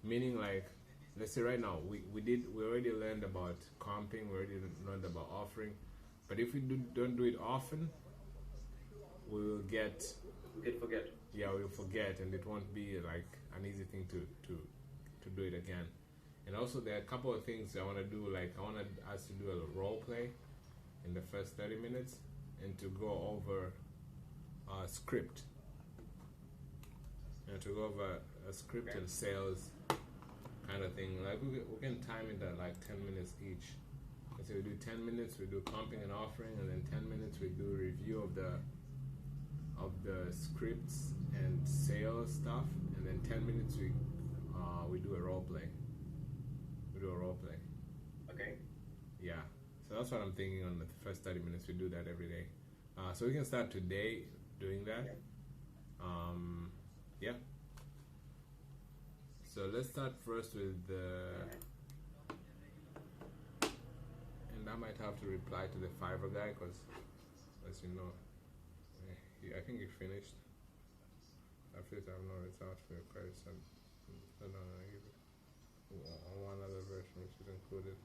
Meaning, like, let's say right now we already learned about comping, we already learned about offering, but if we don't do it often, we will get forget. Yeah, we'll forget, and it won't be like an easy thing to do it again. And also, there are a couple of things I want to do. Like, I want us to do a role play in the first 30 minutes, and to go over a script. And to go over a script and sales kind of thing. Like, we can time it at like 10 minutes each. So we do 10 minutes, we do comping and offering, and then 10 minutes we do review of the scripts and sales stuff, and then 10 minutes we do a role play. We do a role play. Okay. Yeah. So that's what I'm thinking. On the first 30 minutes, we do that every day. So we can start today doing that. Yeah. So let's start first with and I might have to reply to the Fiverr guy, because, as you know, I think he finished. After I have no results for your credits, and on one other version which is included.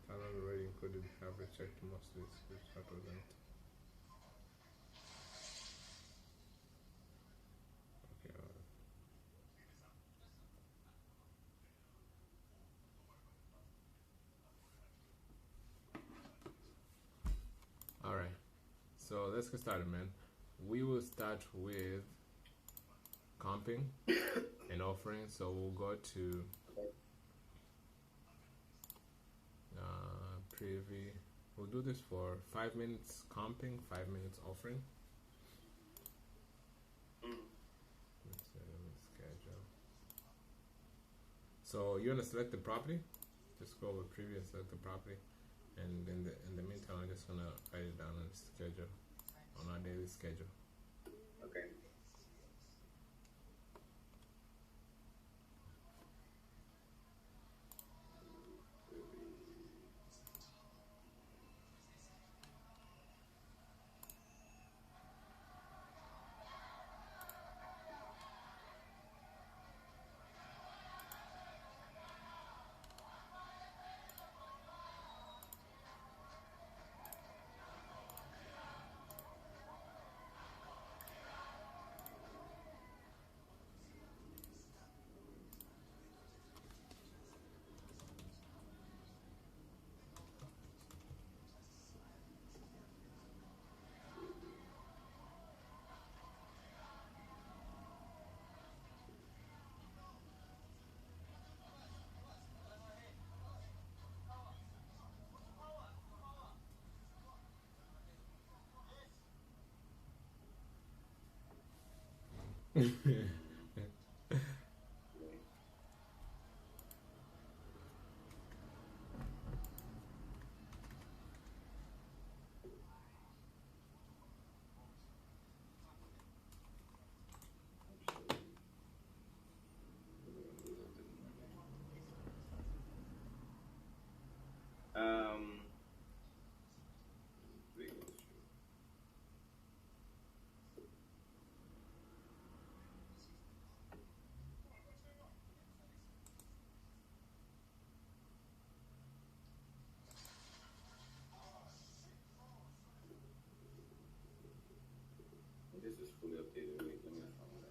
Talent already included, have checked most of this which represent. Okay. Alright. So let's get started, man. We will start with comping and offering. So we'll go to preview. We'll do this for 5 minutes comping, 5 minutes offering. Let's schedule. So you're gonna select the property. Just go over preview and select the property, and in the meantime, I'm just gonna write it down on the schedule, on our daily schedule. Okay. This is fully updated. Wait, let me find that.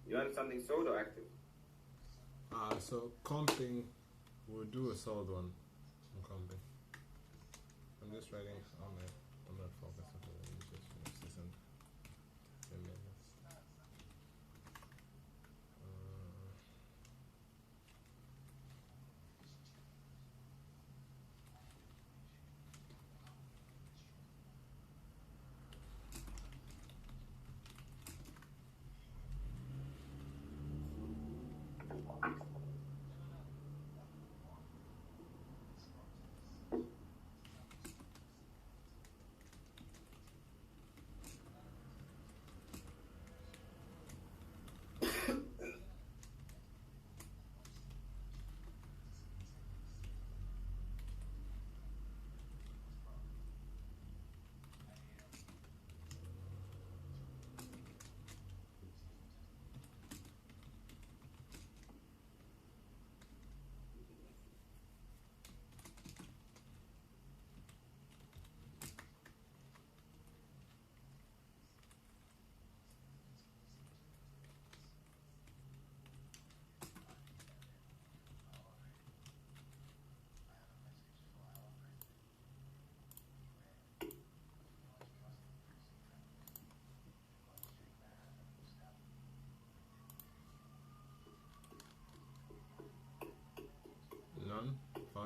You want something sold or active? So comping, we'll do a sold one on comping. I'm just writing. I'm not focusing on it. Just season 10 minutes.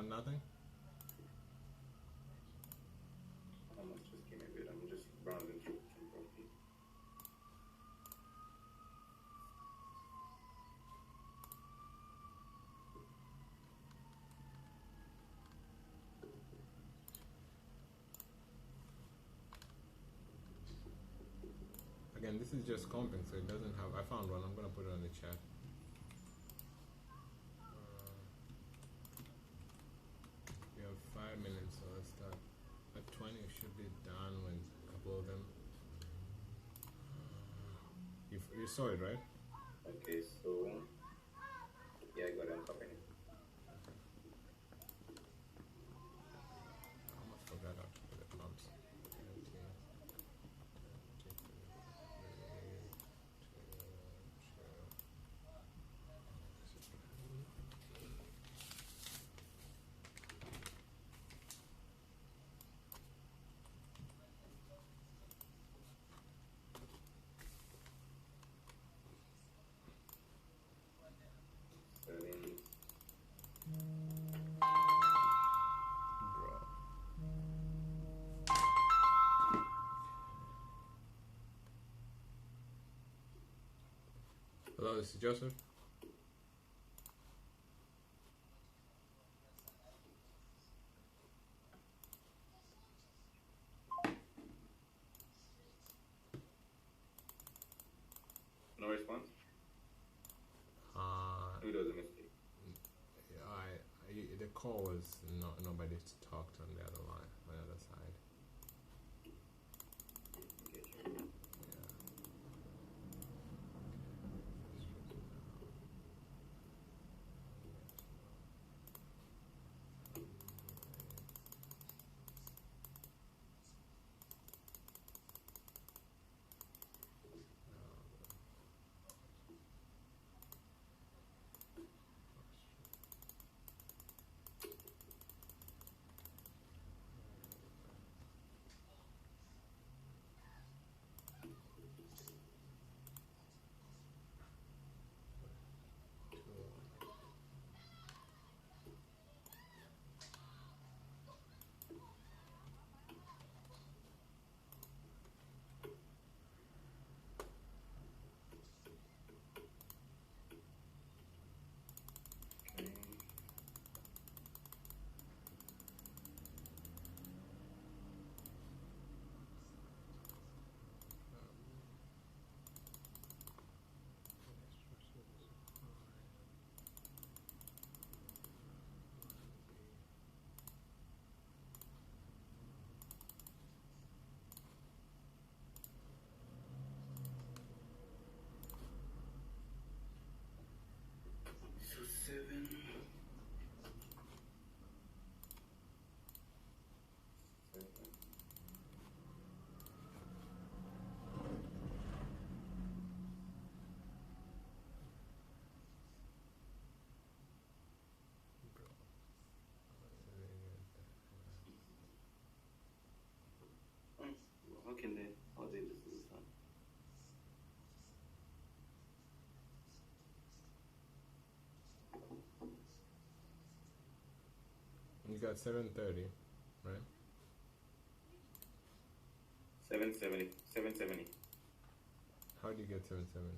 found nothing? Just give me a bit. I'm just browsing through some property. Again, this is just comping, so it doesn't have. I found one. I'm gonna put it on the chat. We have 5 minutes, so let's start at 20. It should be done when a couple of them. You saw it, right? Okay, so yeah, I got it. I'm copying it. I almost forgot how to put the prompts. 19, Settings. Bro. Hello, this is Joseph. No response. Who does a mistake? The call was nobody talked on the other line, on the other side. Okay, sure. Yeah. Okay. So 7. How can they? How they just do this one? You got 7:30, right? 770. 770. How do you get 7:7?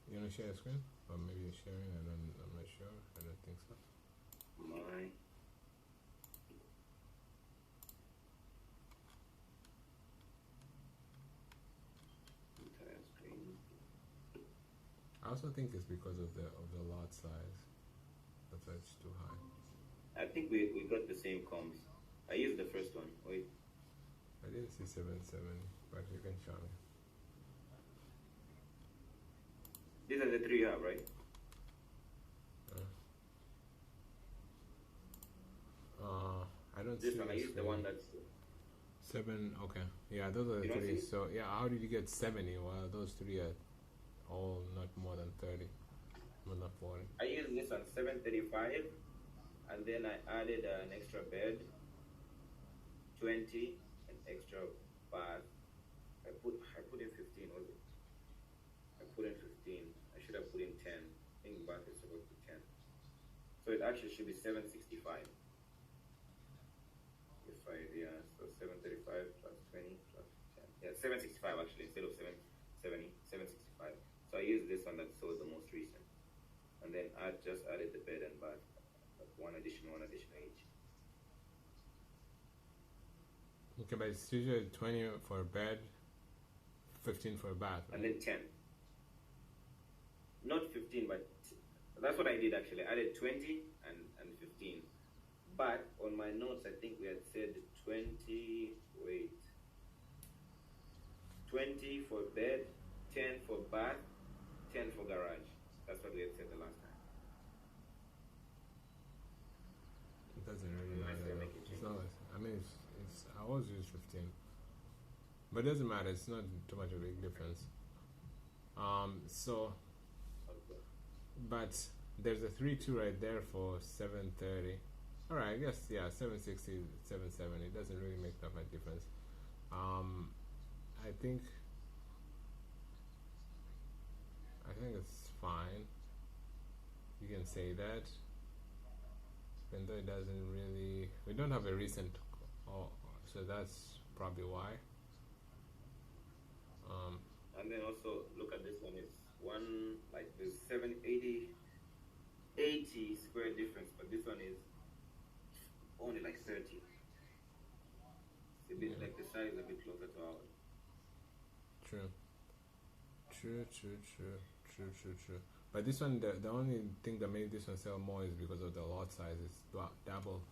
You wanna share a screen? Or maybe you're sharing, I'm not sure. I don't think so. My. Entire screen. I also think it's because of the lot size. That's why it's too high. I think we got the same comms. I used the first one. Wait. I didn't see 7:7, but you can show me. These are the 3 you have, right? I don't This see one, I used the one that's. 7. Okay, yeah, those are the You don't 3. see? So yeah, how did you get 70? Well, those 3 are all not more than 30, more than 40. I used this on 735, and then I added an extra bed, 20, an extra bath. I put in 15, was it? I put in 15. I should have put in 10. I think bath is supposed to be 10. So it actually should be 765. If I, yeah, so 735 plus 20 plus 10. Yeah, 765 actually, instead of 770, 765. So I used this one that showed the most recent. And then I just added the bed and bath, like one additional each. Okay, but it's usually 20 for a bed, 15 for a bath. Right? And then 10. Not 15, but that's what I did actually. I added 20 and 15. But on my notes, I think we had said 20, wait. 20 for bed, 10 for bath, 10 for garage. That's what we had said the last time. It doesn't really matter. It's not, I mean, I always use 15. But it doesn't matter. It's not too much of a big difference. So, Okay. but there's a 3-2 right there for 730. Alright, I guess, yeah, 760, 770. It doesn't really make that much difference. I think it's fine. You can say that. Even though it doesn't really, we don't have a recent, so that's probably why. And then also look at this one. It's one, like there's 780, 80 square difference, but this one is only like 30. It's a bit like the size is a bit closer to ours. True. But this one, the only thing that made this one sell more is because of the lot size. It's double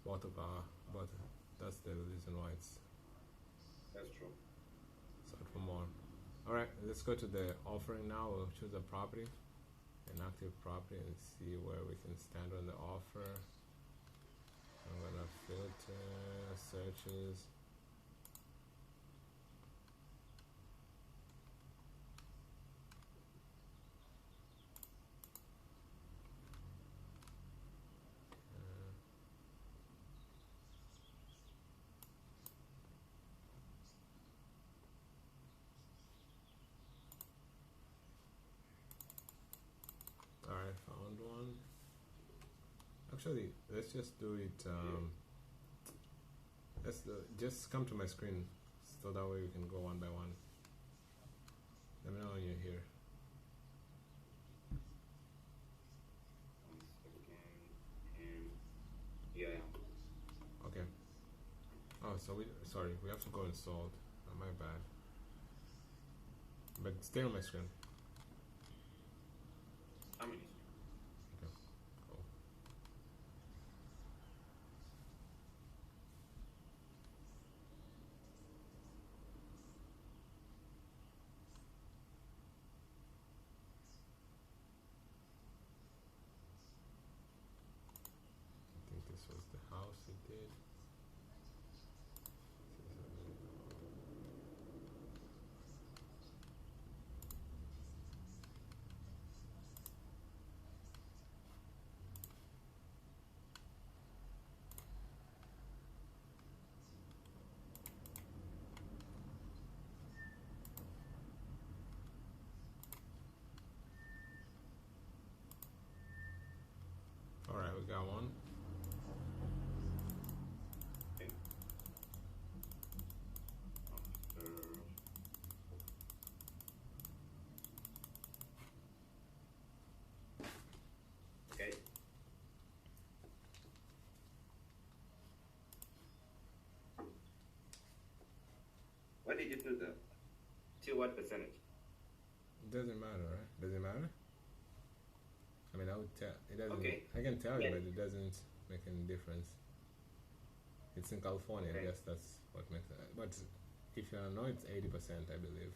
both of our, but that's the reason why it's That's true. sold for more. Alright, let's go to the offering now. We'll choose a property, an active property, and see where we can stand on the offer. I'm gonna filter searches. Alright, found one. Actually, let's just do it. Just come to my screen so that way we can go one by one. Let me know when you're here. Yeah. Okay. Oh, so we have to go installed. Oh, my bad. But stay on my screen. How many? Okay. Cool. I think this was the house it did. Alright, we got one. Okay. Okay. What did you do there? To what percentage? It doesn't matter, right? Does it matter? I mean, I would tell. It doesn't. Okay. I can tell you, Yeah. but it doesn't make any difference. It's in California. Okay. I guess that's what makes it. But if you know, it's 80%, I believe.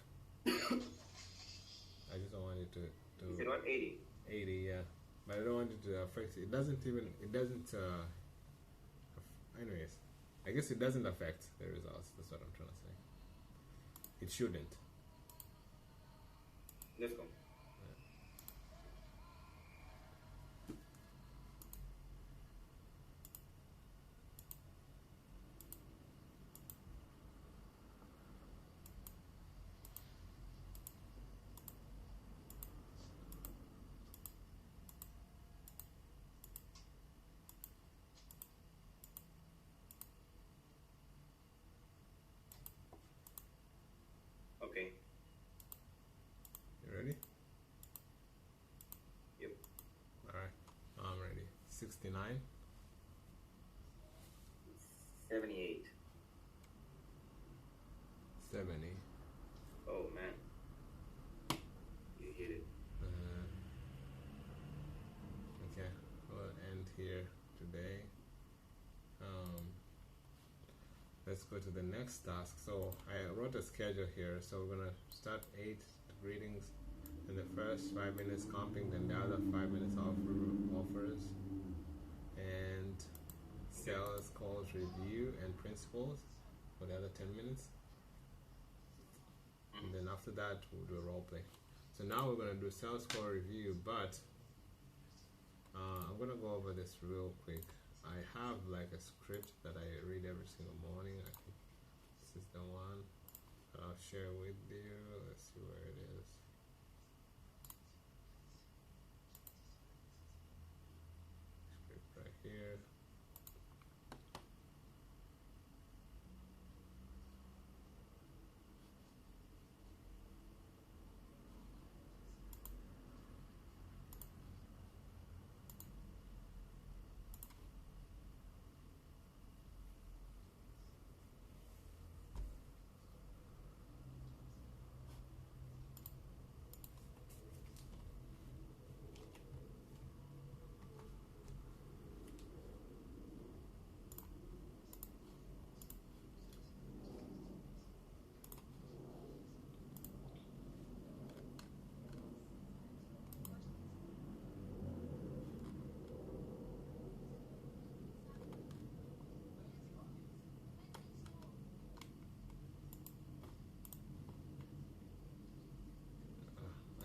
I just don't want it You said what? 80? 80, yeah. But I don't want it to affect. It doesn't even. It doesn't. Anyways, I guess it doesn't affect the results. That's what I'm trying to say. It shouldn't. Let's go. 69. 78. 70. Oh man, you hit it. Okay, we'll end here today. Let's go to the next task. So I wrote a schedule here. So we're gonna start 8 greetings, in the first 5 minutes comping, then the other 5 minutes offers, and sales calls review and principles for the other 10 minutes. And then after that, we'll do a role play. So now we're gonna do sales call review, but I'm gonna go over this real quick. I have like a script that I read every single morning. I think this is the one that I'll share with you. Let's see where it is. Script right here.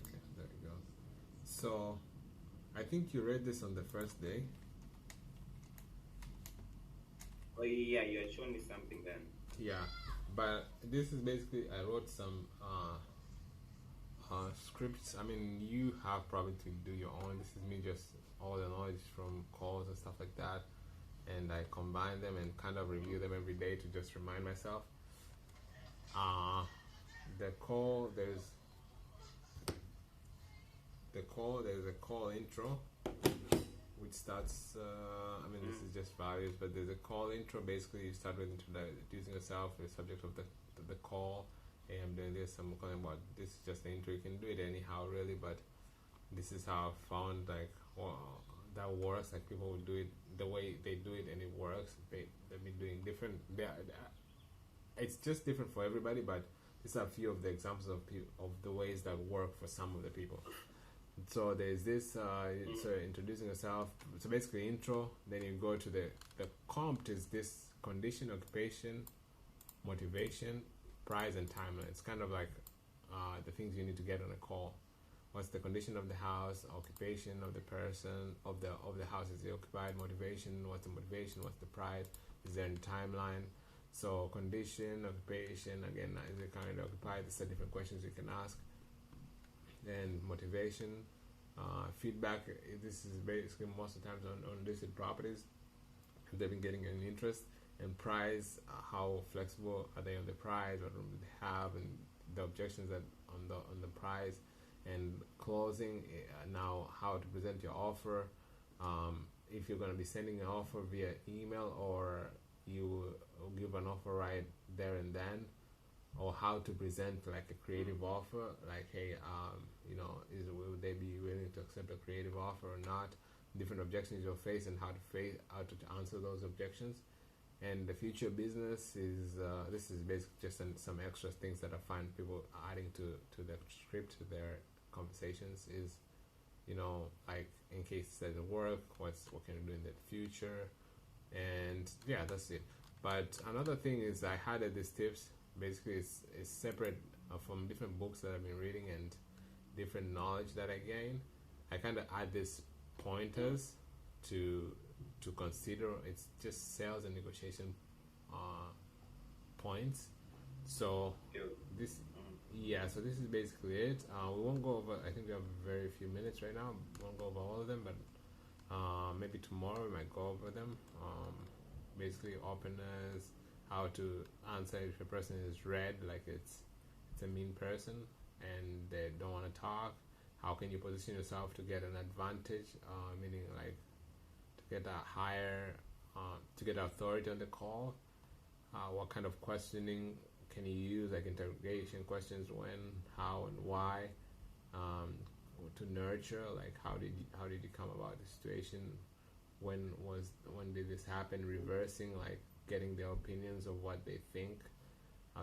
Okay, there you go. So I think you read this on the first day. Oh yeah, you had shown me something then. Yeah, but this is basically, I wrote some scripts. I mean, you have probably to do your own. This is me just all the knowledge from calls and stuff like that, and I combine them and kind of review them every day to just remind myself. The call, there's a call intro, which starts, I mean, this is just values, but there's a call intro. Basically, you start with introducing yourself, the subject of the call. Hey, I'm doing this, I'm calling about this. Is just the intro. You can do it anyhow, really, but this is how I found, like, well, that works. Like, people will do it the way they do it, and it works. They've been doing different. It's just different for everybody, but these are a few of the examples of the ways that work for some of the people. So there's this, so introducing yourself. So basically intro, then you go to the comp is this condition, occupation, motivation, price, and timeline. It's kind of like the things you need to get on a call. What's the condition of the house, occupation of the person, of the house, is it occupied, motivation, what's the motivation, what's the price, is there a timeline? So condition, occupation, again, is it currently occupied? These are different questions you can ask. Then motivation, feedback. This is basically most of the times on listed properties, if they've been getting an interest. And price, how flexible are they on the price, what do they have, and the objections that on the price. And closing, now how to present your offer, if you're going to be sending an offer via email, or you give an offer right there and then, or how to present like a creative offer, like, hey, would they be willing to accept a creative offer or not, different objections you'll face, and how to answer those objections. And the future business is, this is basically just some extra things that I find people adding to the script, to their conversations, is, like, in case it doesn't work, what can you do in the future. And yeah, that's it. But another thing is, I added these tips. Basically, it's separate from different books that I've been reading and different knowledge that I gain. I kind of add these pointers to consider. It's just sales and negotiation points. So this, so this is basically it. We won't go over, I think we have very few minutes right now. We won't go over all of them, but maybe tomorrow we might go over them. Basically, openness, how to answer if a person is red, like it's a mean person and they don't want to talk. How can you position yourself to get an advantage, meaning like to get a higher, to get authority on the call. What kind of questioning can you use, like interrogation questions, when, how, and why, to nurture, like how did you come about the situation, when did this happen, reversing, like getting their opinions of what they think,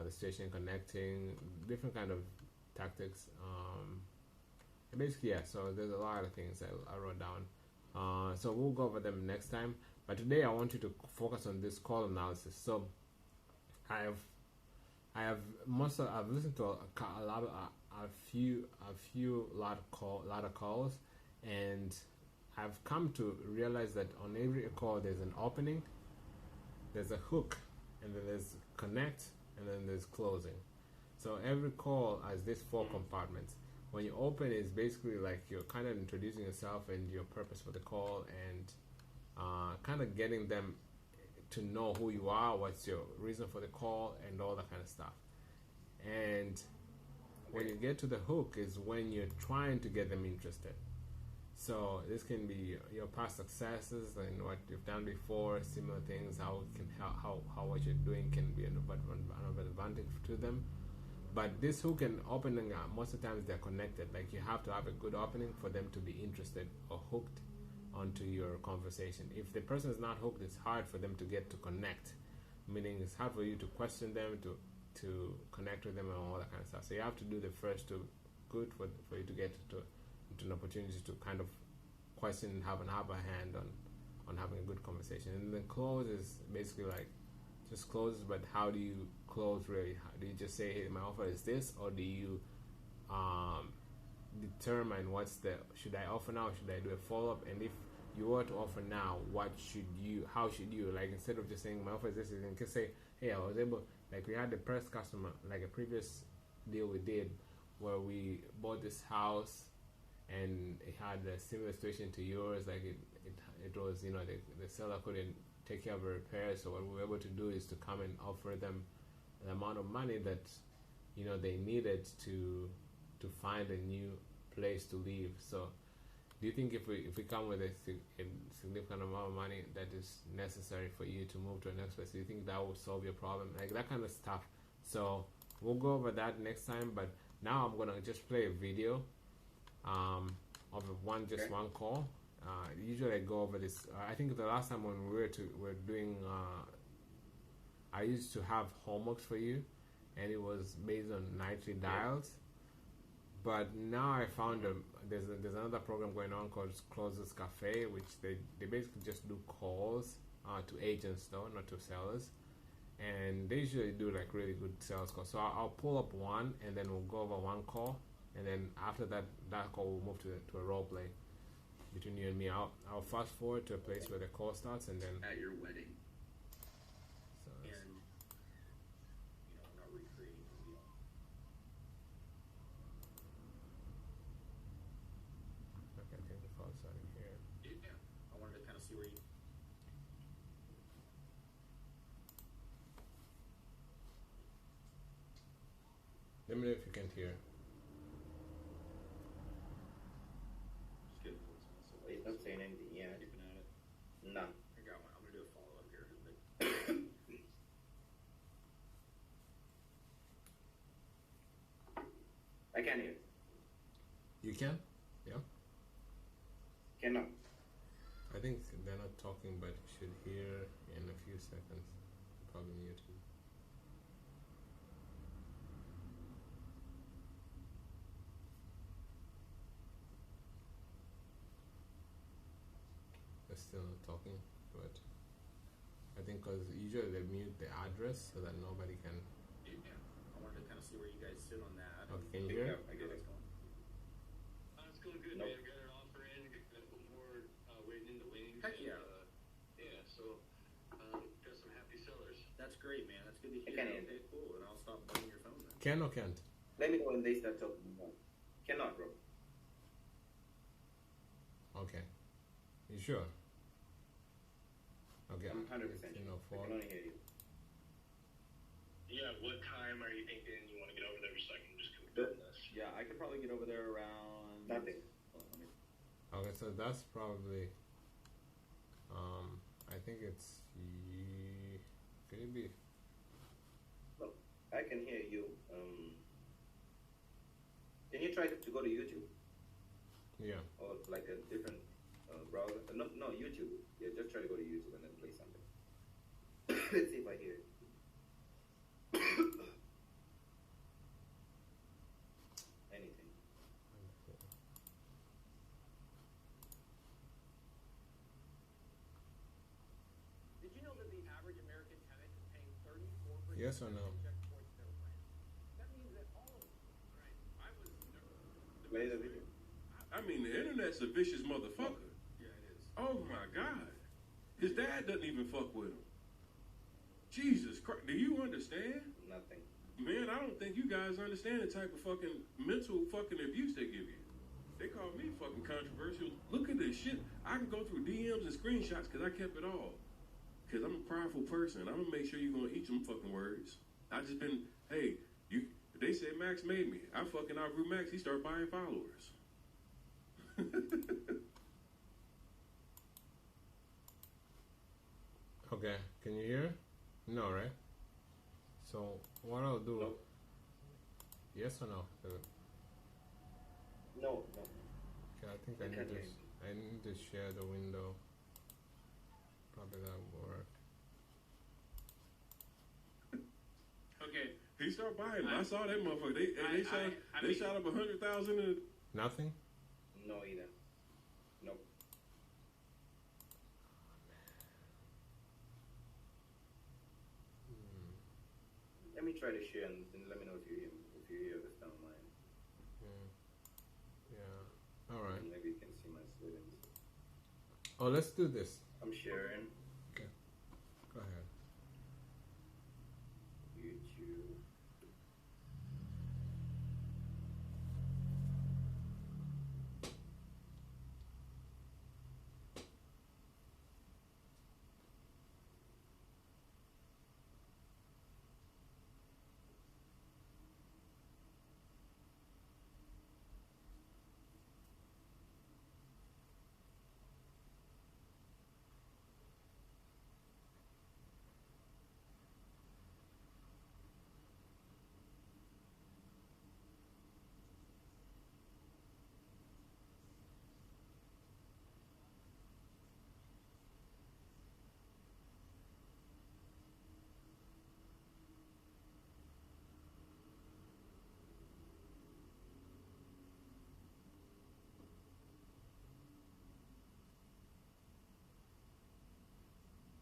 the situation, connecting, different kind of tactics. And basically, yeah. So there's a lot of things I wrote down. So we'll go over them next time. But today I want you to focus on this call analysis. So I've listened to a lot of calls, and I've come to realize that on every call there's an opening, there's a hook, and then there's connect, and then there's closing. So every call has these four compartments. When you open, it's basically like you're kind of introducing yourself and your purpose for the call, and kind of getting them to know who you are, what's your reason for the call, and all that kind of stuff. And when you get to the hook is when you're trying to get them interested. So this can be your past successes and what you've done before, similar things, how what you're doing can be an advantage to them. But this hook and opening, most of the times they're connected. Like you have to have a good opening for them to be interested or hooked onto your conversation. If the person is not hooked, it's hard for them to get to connect. Meaning it's hard for you to question them, to connect with them and all that kind of stuff. So you have to do the first two good for you to get to an opportunity to kind of question and have a hand on having a good conversation. And then close is basically like just closes, but how do you close really? How do you just say, hey, my offer is this, or do you determine should I offer now, should I do a follow-up? And if you were to offer now, how should you, like instead of just saying my offer is this, you can say, hey, I was able, like we had the press customer, like a previous deal we did where we bought this house and it had a similar situation to yours, like it was, the seller couldn't take care of the repairs, so what we were able to do is to come and offer them the amount of money that they needed to find a new place to live. So do you think if we come with a significant amount of money that is necessary for you to move to the next place, do you think that will solve your problem, like that kind of stuff? So we'll go over that next time, but now I'm gonna just play a video of one call. Usually I go over this. I think the last time when we were doing, I used to have homeworks for you, and it was based on nightly dials. But now I found there's another program going on called Closers Cafe, which they basically just do calls to agents though, not to sellers, and they usually do like really good sales calls. So I'll pull up one, and then we'll go over one call, and then after that call we'll move to a role play between you and me. I'll fast forward to a place where the call starts, and then at your wedding. So And not recreating the wheel. okay, I think the call starting here. Yeah, I wanted to kind of see where you. Let me know if you can't hear. Just get so He's not saying anything yet. keeping at it. No. I got one. I'm gonna do a follow up here. I can hear. You can? Yeah. Cannot. I think they're not talking, but you should hear in a few seconds. Probably on YouTube. They're still not talking, but I think because usually they mute the address so that nobody can. Yeah, I wanted to kind of see where you guys sit on that. Okay, can you hear? I get it. It's going good, Nope. man. Got an offer in, got a bit more waiting in the wings. Heck and, yeah. Yeah, so got some happy sellers. That's great, man. That's good to hear. can hear. Okay, cool. And I'll stop bugging your phone then. Can or can't? Let me know when they start talking more. Cannot, bro. Okay. You sure? Okay. I'm 100% You sure. know, I for can only hear you. Yeah, what time are you thinking you want to get over there so I can just confirm this? Yeah, I could probably get over there around. Nothing. Hold on, let me. okay, so that's probably I think it's. Could it be? Well, I can hear you. Can you try to go to YouTube Yeah. or like a different browser? No, YouTube. Yeah, just try to go to YouTube and then play something. Let's see if I hear it. Anything. Did you know that the average American tenant is paying 34% Yes or no? check towards their rent? That means that all of them, right? I was Play the video. I mean, the internet's a vicious motherfucker. Yeah, it is. Oh my God. His dad doesn't even fuck with him. Jesus Christ. Do you understand? Nothing. Man, I don't think you guys understand the type of fucking mental fucking abuse they give you. They call me fucking controversial. Look at this shit. I can go through DMs and screenshots because I kept it all. Because I'm a prideful person. I'm going to make sure you're going to eat some fucking words. I just been, hey, they said Max made me. I fucking outgrew Max. He started buying followers. Okay. Can you hear? No, right? So what I'll do? No. Yes or no? No. Okay, I think I I can't need hear to. I need to share the window. Probably that will work. Okay, he started buying them. I saw that motherfucker. They mean- shot up 100,000 and Nothing. No either. Nope. Let me try to share and then let me know if you hear this down the line. Yeah. All right. And maybe you can see my settings. Oh, let's do this. I'm sharing Go ahead. YouTube.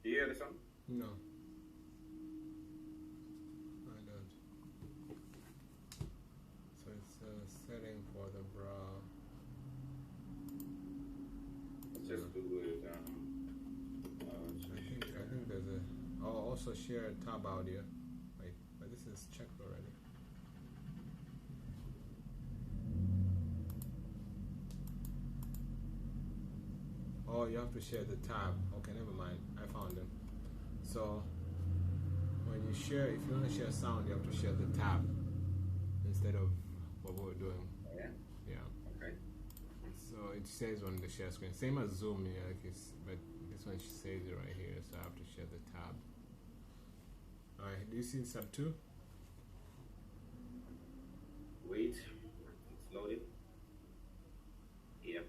Do you hear the song? No. I don't. So it's a setting for the bra. Let's just Google it. I think there's a. I'll also share tab audio. Wait, but this is checked already. Oh, you have to share the tab. Okay, never mind. I found them. So when you share, if you want to share sound, you have to share the tab instead of what we're doing. Yeah. Yeah. Okay. So it says on the share screen, same as Zoom, yeah, like but this one says it right here, so I have to share the tab. Alright, do you see sub 2? Wait. It's loaded. Yeah.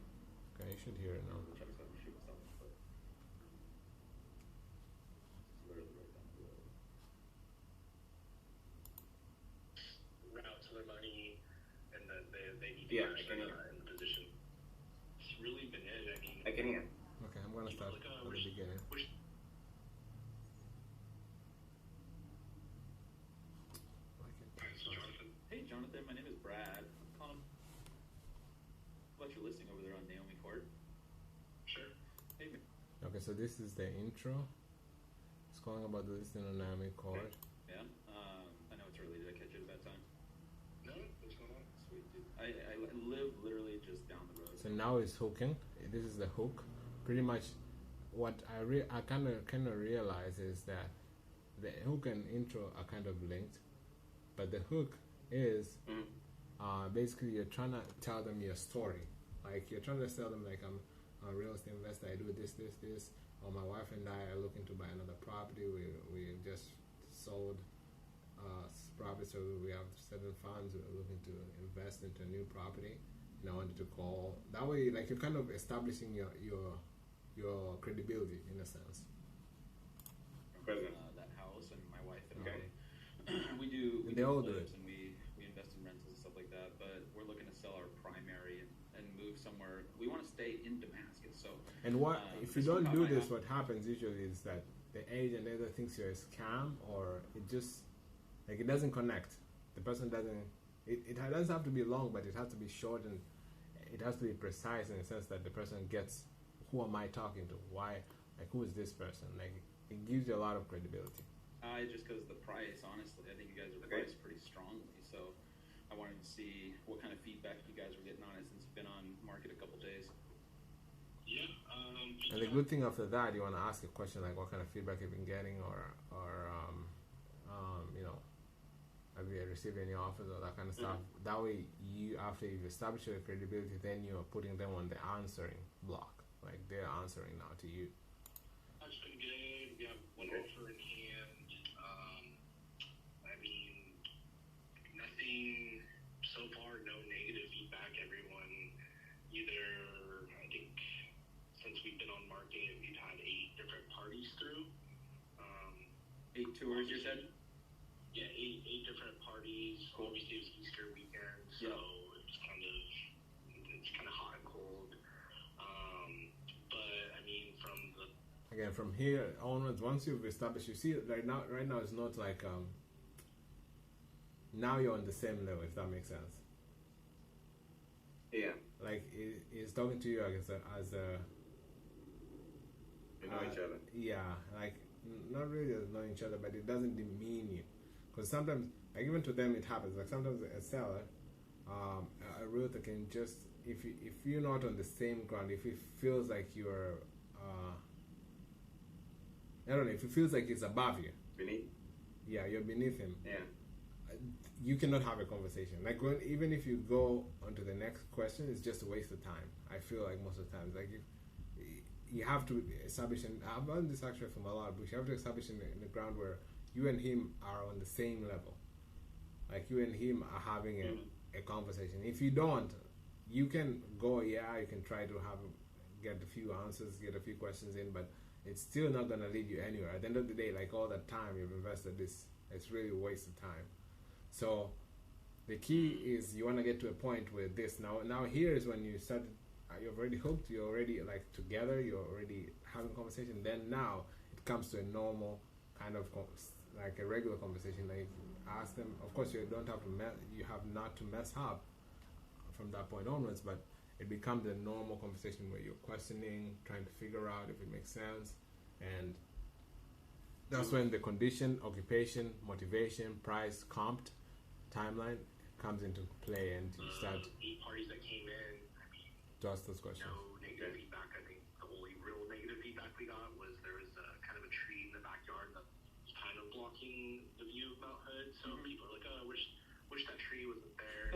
Okay, you should hear it now. Check this out. Shoot myself. But it's literally right down the road. Route to their money, and then they need to Yeah, match I can their, hear. in the position. It's really been it. I mean, I can hear. Okay, I'm gonna start Look, at the which- beginning. which- This is Jonathan. Hey, Jonathan, my name is Brad. I'm calling about your listing over there on Naomi Court. Sure. Hey, Okay, so this is the intro. It's calling about the listing on Naomi Court. yeah. I know it's early. Did I catch you at a bad time? No, what's going on? Sweet, dude. I live literally just down the road. So now it's hooking. This is the hook. Pretty much, what I kind of realize is that the hook and intro are kind of linked, but the hook is basically you're trying to tell them your story. Like you're trying to tell them like I'm a real estate investor. I do this, or my wife and I are looking to buy another property. We just sold property, so we have certain funds. We're looking to invest into a new property, and I wanted to call. That way, like you're kind of establishing your credibility in a sense. Present. That house, and my wife and Okay. we do They all do flips it. and we invest in rentals and stuff like that. But we're looking to sell our primary and move somewhere. We want to stay in Damascus, so. And what if you this one don't caught do my this? eye. What happens usually is that the agent either thinks you're a scam or it just like it doesn't connect. The person doesn't. It doesn't have to be long, but it has to be short and it has to be precise in the sense that the person gets who am I talking to? Why? Like who is this person? Like it gives you a lot of credibility. Just because the price, honestly, I think you guys are Okay. priced pretty strongly. So I wanted to see what kind of feedback you guys were getting on it since it's been on market a couple days. Yeah. And the good thing after that, you want to ask a question like, what kind of feedback you've been getting, or you know, have you received any offers or that kind of stuff. That way, you after you've established your credibility, then you're putting them on the answering block, like they're answering now to you. That's been good. We have one Okay. offer in hand. I mean, nothing so far. No negative feedback. Everyone either, I think, since we've been on market, we've had 8 different parties through. 8 tours, you said? Yeah, eight different parties. Cool. Obviously, it was Easter weekend, so Yeah. it's kind of hot and cold. But I mean, from the Again, from here onwards, once you've established, you see, right now it's not like now you're on the same level, if that makes sense. Yeah. Like it's talking to you as a We know each other. yeah, like not really as knowing each other, but it doesn't demean you. Because sometimes, like even to them, it happens. Like sometimes a seller, a realtor can just if you're not on the same ground, if it feels like you're, I don't know, if it feels like it's above you, Beneath. yeah, you're beneath him. Yeah. You cannot have a conversation. Like even if you go on to the next question, it's just a waste of time. I feel like most of the times, like you have to establish, and I've learned this actually from a lot of books. You have to establish in the ground where you and him are on the same level. Like you and him are having a conversation. If you don't, you can go, yeah, you can try to get a few answers, get a few questions in, but it's still not going to lead you anywhere. At the end of the day, like all that time you've invested, it's really a waste of time. So the key is you want to get to a point where this, now here is when you start, you're already hooked, you're already like together, you're already having a conversation. Then now it comes to a normal kind of like a regular conversation. Like ask them, of course you don't have to you have not to mess up from that point onwards, but it becomes a normal conversation where you're questioning, trying to figure out if it makes sense, and that's when the condition, occupation, motivation, price, comped, timeline comes into play, and you start 8 parties that came in, I mean, to ask those questions. no negative feedback. I think the only real negative feedback we got was there was kind of a tree in the backyard that was kind of blocking the view of Mount Hood. So people are like, oh, I wish that tree wasn't there.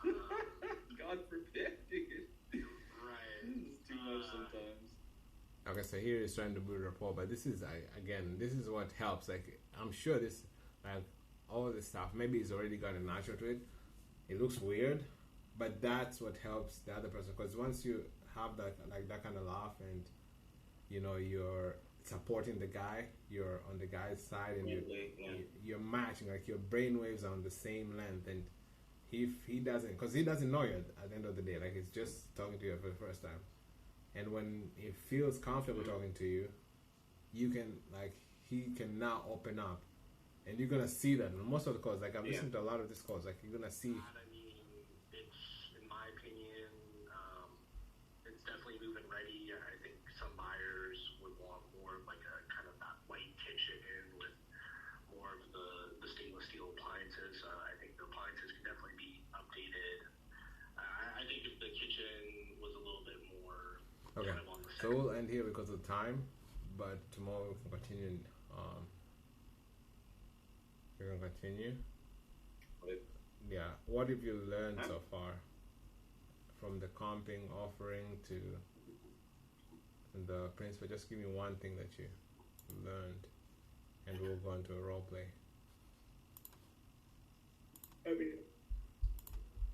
God forbid, dude. Right. It's too much sometimes. Okay, so here is trying to build rapport, but this is again, this is what helps. Like I'm sure this, like all this stuff, maybe it's already got a natural to it. It looks weird, but that's what helps the other person. Because once you have that kind of laugh, and you know you're supporting the guy, you're on the guy's side, and you're matching. Like your brain waves are on the same length, and if he doesn't, because he doesn't know you at the end of the day. Like it's just talking to you for the first time. And when he feels comfortable talking to you, you can, like, he can now open up. And you're going to see that in most of the calls. Like, I've listened to a lot of these calls. Like, you're going to see. I mean, it's, in my opinion, it's definitely moving ready. I think some buyers would want more of like a kind of that white kitchen with more of the stainless steel appliances. I think the appliances can definitely be updated. I think if the kitchen was a little bit more Okay, kind of on the so we'll end here because of time, but tomorrow we can continue. We can continue. Yeah, what have you learned so far from the comping offering to and the principal. Just give me one thing that you learned, and we'll go into a role play.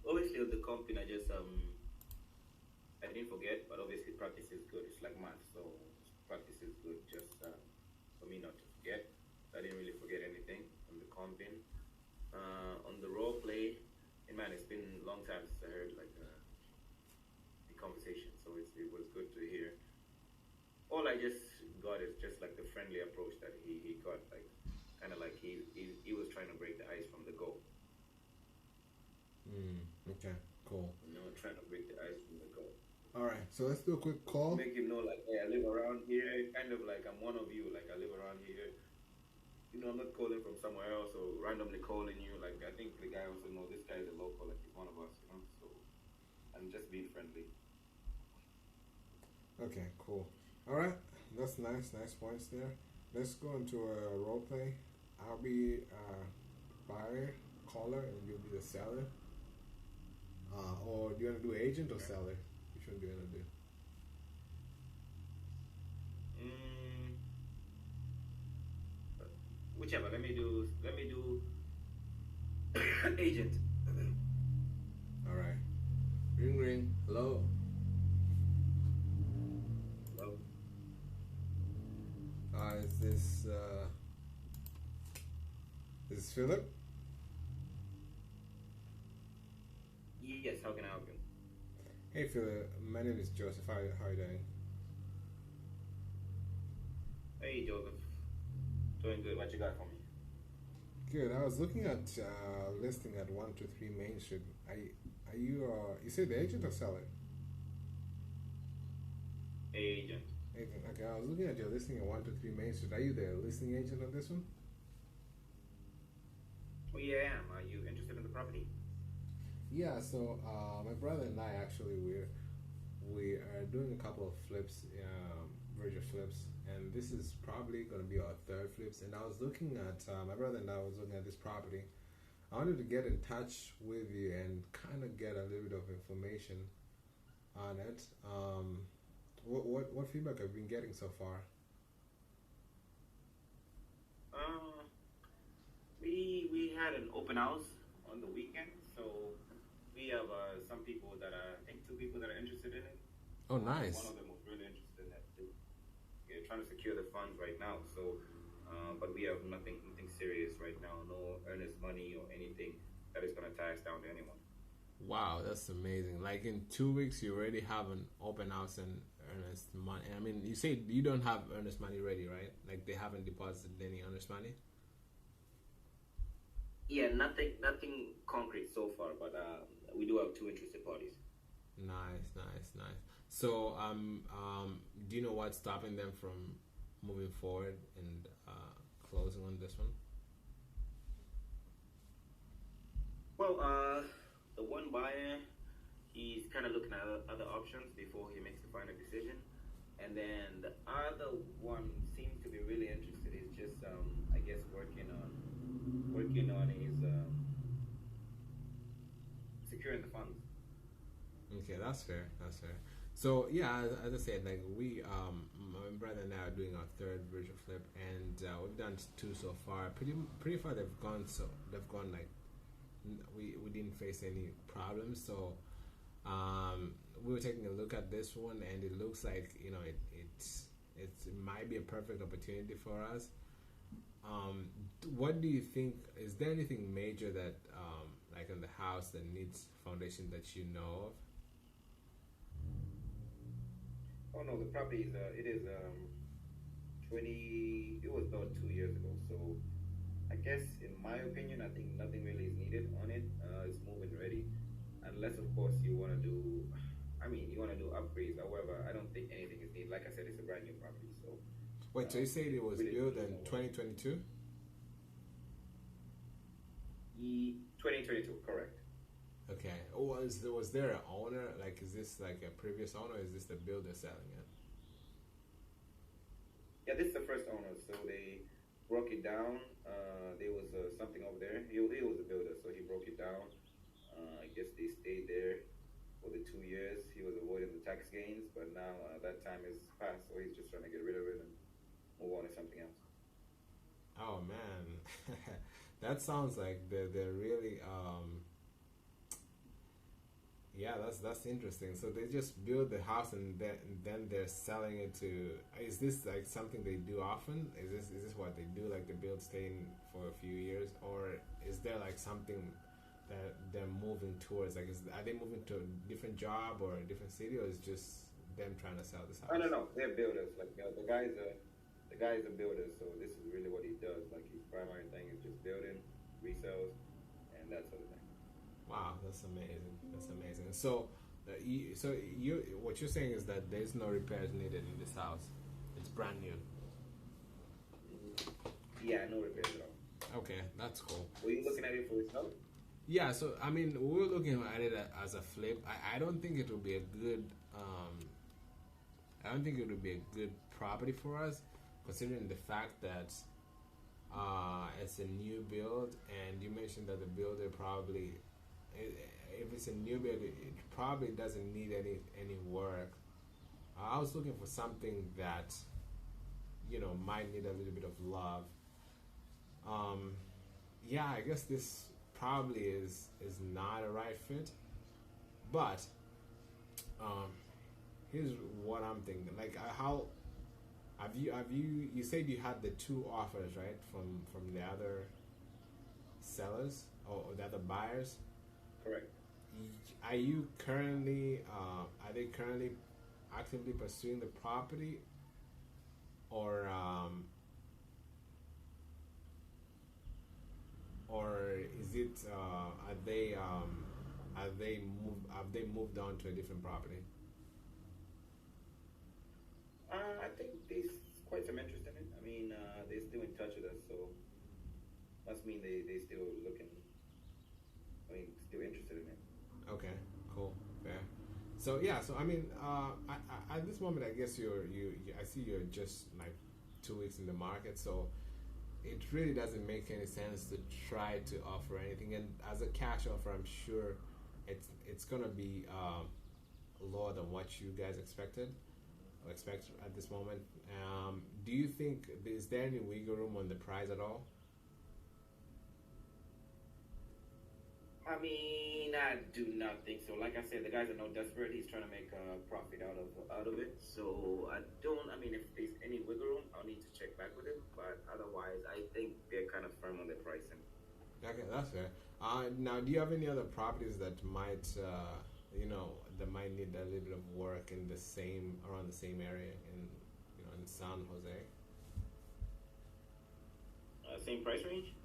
Obviously, with the comping, I didn't forget, but obviously practice is good. It's like math, so practice is good. Just for me not to forget. I didn't really forget anything on the comping. On the role play, and man, it's been a long time since I heard like the conversation, so it was good to hear. All I just got is just like the friendly approach that he got, like kind of like he was trying to break the ice from the go. Okay, cool. You know, trying to break the ice from the go. All right, so let's do a quick call. Make him know, like, hey, I live around here. Kind of like I'm one of you. Like I live around here. You know, I'm not calling from somewhere else or randomly calling you. Like I think the guy also knows this guy is a local. Like he's one of us. You know, so I'm just being friendly. Okay, cool. All right, that's nice points there. Let's go into a role play. I'll be buyer, caller, and you'll be the seller. Or do you want to do agent or seller? Which one do you want to do? Whichever. Let me do agent. All right. Ring ring. Hello. Hello. Is this Philip? Yes. How can I help you? Hey Philip, my name is Joseph. How are you doing? Hey Joseph. Doing good. What you got for me? Good. I was looking at listing at 123 Main Street. Are you you say the agent or seller? Agent. Agent. Okay. I was looking at your listing at 123 Main Street. Are you the listing agent on this one? Oh yeah, I am. Are you interested in the property? Yeah. So my brother and I actually we are doing a couple of flips, virtual flips, and this is probably going to be our third flips. And I was looking at my brother and I was looking at this property. I wanted to get in touch with you and kind of get a little bit of information on it. What feedback have you been getting so far? We had an open house on the weekend, so we have some people that I think 2 people that are interested in it. Oh, nice. One of them was really interested in it too. We're trying to secure the funds right now, so but we have nothing serious right now. No earnest money or anything that is going to tie us down to anyone. Wow, that's amazing. Like in 2 weeks, you already have an open house and earnest money. I mean, you say you don't have earnest money ready, right? Like they haven't deposited any earnest money? Yeah, nothing concrete so far, but we do have 2 interested parties. Nice. So, do you know what's stopping them from moving forward and closing on this one? Well, the one buyer, he's kind of looking at other options before he makes the final decision, and then the other one seems to be really interested. He's just, I guess, working on his securing the funds. Okay, that's fair. So yeah, as I said, like my brother and I are doing our third virtual flip, and we've done 2 so far. Pretty far they've gone like we didn't face any problems. So we were taking a look at this one, and it looks like it might be a perfect opportunity for us. What do you think? Is there anything major that like in the house that needs foundation that you know of? Oh no, the property is it is 20. It was built 2 years ago, so I guess in my opinion, I think nothing really is needed on it. It's moving ready, unless of course you want to do. I mean, you want to do upgrades. However, I don't think anything is needed. Like I said, it's a brand new property, so. Wait, so you said it was built in 2022? 2022, correct. Okay. Was there an owner? Like, is this like a previous owner? Or is this the builder selling it? Yeah, this is the first owner. So they broke it down. There was something over there. He was a builder, so he broke it down. I guess they stayed there for the 2 years he was avoiding the tax gains, but now that time is past, so he's just trying to get rid of it and move on to something else. Oh man, that sounds like they're really yeah, that's interesting. So they just build the house and then they're selling it to. Is this like something they do often? Is this what they do? Like they build, stay in for a few years, or is there like something that they're moving towards? Like, are they moving to a different job or a different city, or is just them trying to sell this house? No, they're builders. Like the guy's a builder, so this is really what he does. Like his primary thing is just building, resells, and that sort of thing. Wow, that's amazing. That's amazing. So, what you're saying is that there's no repairs needed in this house. It's brand new. Yeah, no repairs at all. Okay, that's cool. Were you looking at it for yourself? Yeah. So, I mean, we were looking at it as a flip. I don't think it would be a good. I don't think it would be a good property for us, considering the fact that it's a new build, and you mentioned that the builder probably. If it's a new build, it probably doesn't need any work. I was looking for something that, might need a little bit of love. Yeah, I guess this probably is not a right fit. But here's what I'm thinking. Like, how have you? You said you had the two offers, right, from the other sellers or the other buyers. Correct. Are you currently? Are they currently actively pursuing the property, or is it? Have they moved on to a different property? I think there's quite some interest in it. I mean, they're still in touch with us, so must mean they still looking. I mean, still interested in it. Okay, cool, fair. So yeah, so I mean, at this moment, I guess I see you're just like 2 weeks in the market, so it really doesn't make any sense to try to offer anything. And as a cash offer, I'm sure it's gonna be lower than what you guys expect at this moment. Do you think is there any wiggle room on the price at all? I mean, I do not think so. Like I said, the guys are no desperate. He's trying to make a profit out of it. So I don't. I mean, if there's any wiggle room, I'll need to check back with him. But otherwise, I think they're kind of firm on their pricing. Okay, that's fair. Now, do you have any other properties that might, that might need a little bit of work in around the same area in San Jose? Same price range?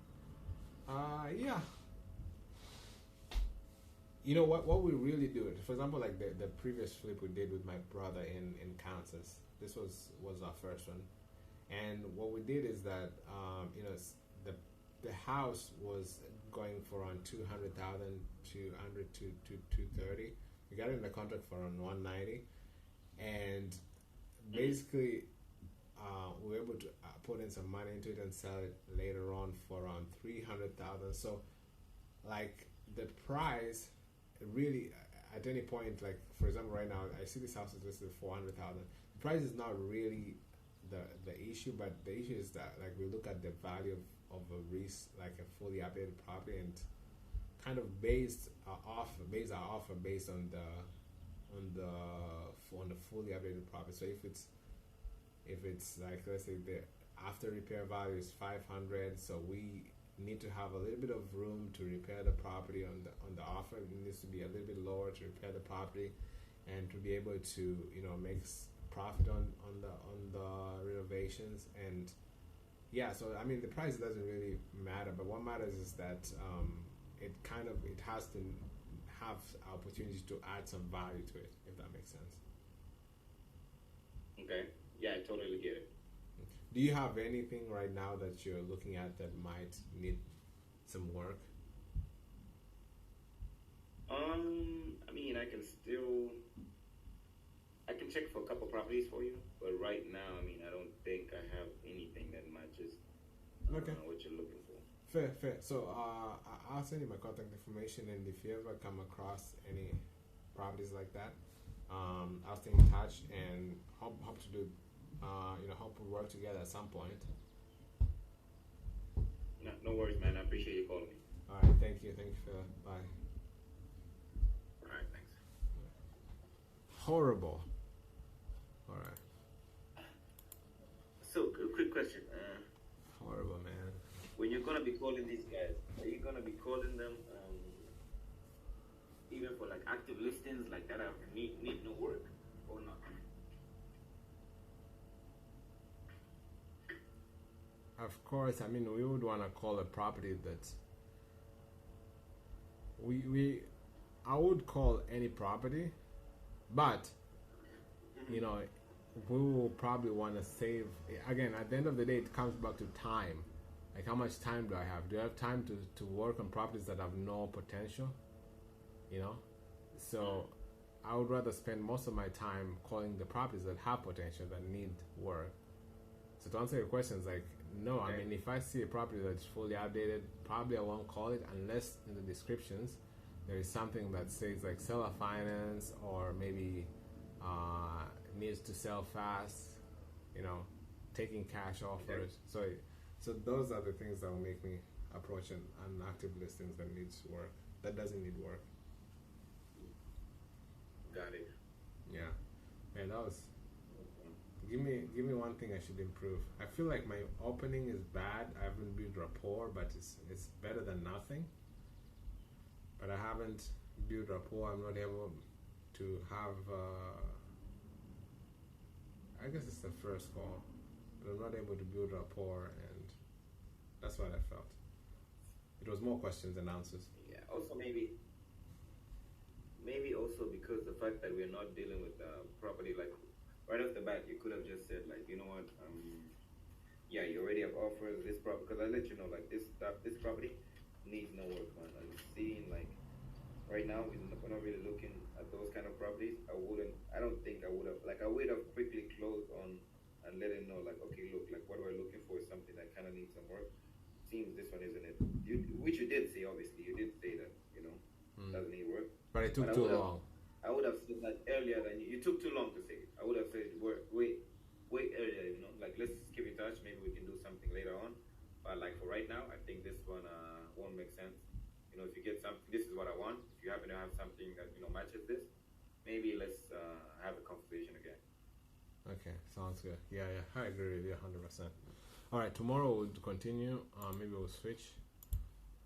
Yeah. You know what we really do? For example, like the previous flip we did with my brother in Kansas. This was our first one, and what we did is that the house was going for around 200,000 to 230. We got it in the contract for around 190, and basically we were able to put in some money into it and sell it later on for around 300,000. So, like the price. Really, at any point, like for example, right now I see this house is listed 400,000. The price is not really the issue, but the issue is that like we look at the value of a like a fully updated property, and kind of base our offer based on the fully updated property. So if it's like, let's say the after repair value is 500, so we need to have a little bit of room to repair the property on the offer. It needs to be a little bit lower to repair the property, and to be able to make profit on the renovations. And yeah, so I mean the price doesn't really matter, but what matters is that it has to have opportunities to add some value to it, if that makes sense. Okay. Yeah, I totally get it. Do you have anything right now that you're looking at that might need some work? I mean, I can check for a couple properties for you, but right now, I mean, I don't think I have anything that matches what you're looking for. Fair. So I'll send you my contact information, and if you ever come across properties like that. I'll stay in touch and hope to do, hope we work together at some point. No worries, man. I appreciate you calling me. All right, thank you, Phil. Bye. All right, thanks. Horrible. All right. So, a quick question. Horrible, man. When you're gonna be calling these guys, are you gonna be calling them even for like active listings like that need no work or not? Of course, I mean we would want to call a property that's I would call any property, but you know we will probably want to save. Again, at the end of the day, it comes back to time. Like, how much time do I have? Do I have time to work on properties that have no potential? You know, so I would rather spend most of my time calling the properties that have potential, that need work. So to answer your questions, like, no, I mean, if I see a property that's fully outdated, probably I won't call it unless in the descriptions there is something that says like seller finance, or maybe needs to sell fast, you know, taking cash offers. So those are the things that will make me approach an active listings that needs work, that doesn't need work. Got it. Yeah, man, that was. Give me one thing I should improve. I feel like my opening is bad. I haven't built rapport, but it's better than nothing. But I haven't built rapport. I'm not able to have. I guess it's the first call, but I'm not able to build rapport, and that's what I felt. It was more questions than answers. Yeah. Also, maybe also because the fact that we're not dealing with property, like right off the bat, you could have just said like, you know what, yeah, you already have offers this property, because I let you know like this property needs no work, man. I'm seeing like right now we're not really looking at those kind of properties. I don't think I would have quickly closed on and let him know like, okay, look, like what we're looking for is something that kind of needs some work. Seems this one isn't it. Which you did say, obviously you did say that, you know, doesn't need work. But it took too long. I would have said that earlier than you took too long to say it. I would have said wait earlier, you know, like let's keep in touch, maybe we can do something later on. But like for right now, I think this one won't make sense. You know, if you get something, this is what I want. If you happen to have something that, you know, matches this, maybe let's have a conversation again. Okay, sounds good. Yeah, I agree with you 100%. All right, tomorrow we'll continue. Maybe we'll switch.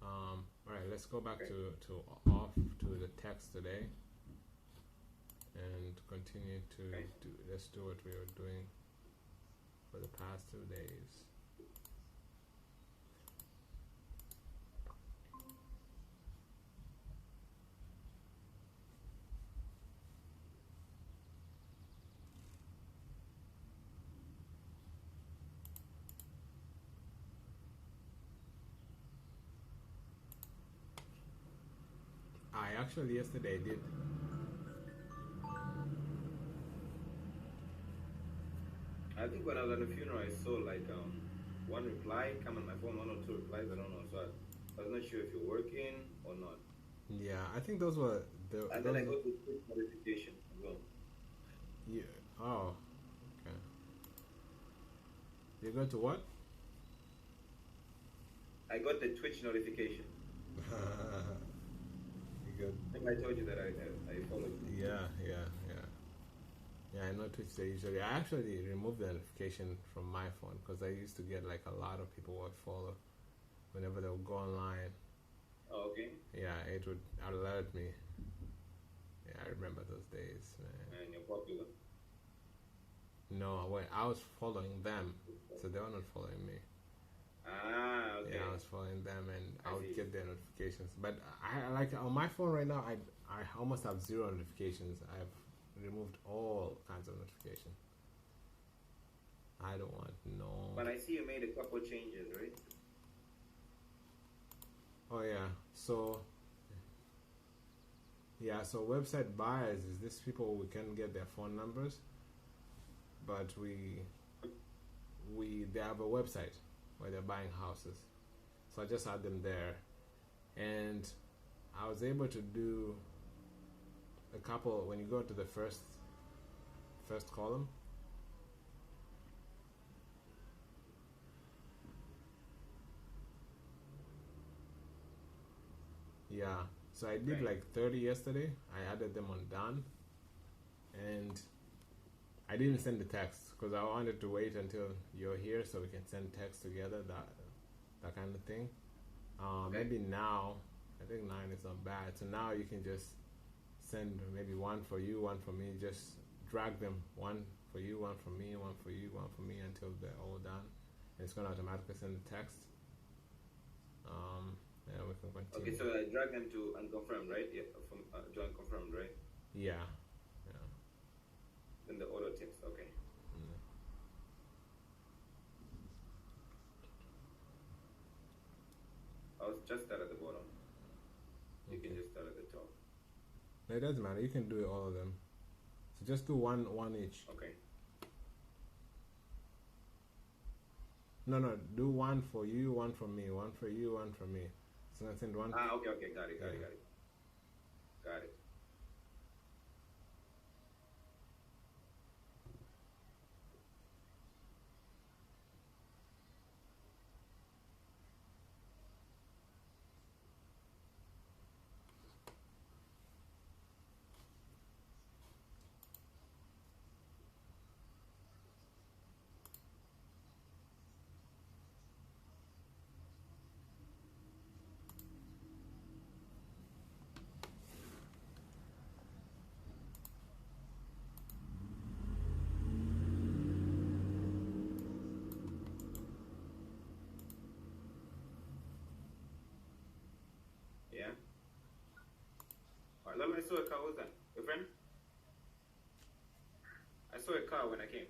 All right, let's go back to the text today, and continue to let's do what we were doing for the past 2 days. I actually yesterday did. I think when I was at the funeral, I saw like one reply come on my phone, 1 or 2 replies. I don't know, so I was not sure if you're working or not. Yeah, I think those were the. And then I got the quick notification as well. Yeah. Oh. Okay. You go to what? I got the Twitch notification. Good. I think I told you that I followed you. Yeah, I know Twitch. I actually removed the notification from my phone because I used to get like a lot of people would follow whenever they would go online. Oh, okay. Yeah, it would alert me. Yeah, I remember those days, man. And you're popular. No, I was following them, so they were not following me. Ah, okay. Yeah, I was following them, and I would get their notifications. But I like on my phone right now, I almost have 0 notifications. I've removed all kinds of notifications. I don't want no. But I see you made a couple changes, right? Oh yeah, so website buyers is this people we can get their phone numbers, but they have a website where they're buying houses. So I just add them there, and I was able to do a couple when you go to the first column. Yeah, so I did Okay. like 30 yesterday. I added them on done, and I didn't send the text because I wanted to wait until you're here so we can send text together, that kind of thing. Okay. Maybe now, I think 9 is not bad. So now you can just send maybe one for you, one for me. Just drag them, one for you, one for me, one for you, one for me, until they're all done. And it's gonna automatically send the text. And we can continue. Okay, so I drag them to unconfirmed, right? Yeah, from to unconfirmed, right? Yeah. Yeah. Then the auto text. Okay. Mm. I was just start at the bottom. You can Okay. just start at the top. No, it doesn't matter. You can do all of them. So just do one each. Okay. No, do one for you, one for me, one for you, one for me. So I send one. Okay, got it. Yeah. Got it. Yeah. Alright, I saw a car. What's that? Your friend? I saw a car when I came.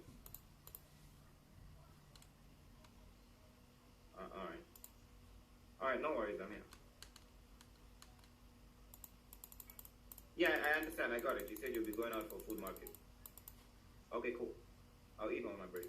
Alright. Alright, no worries, I'm here. Yeah, I understand. I got it. You said you'll be going out for food market. Okay, cool. I'll eat on my break.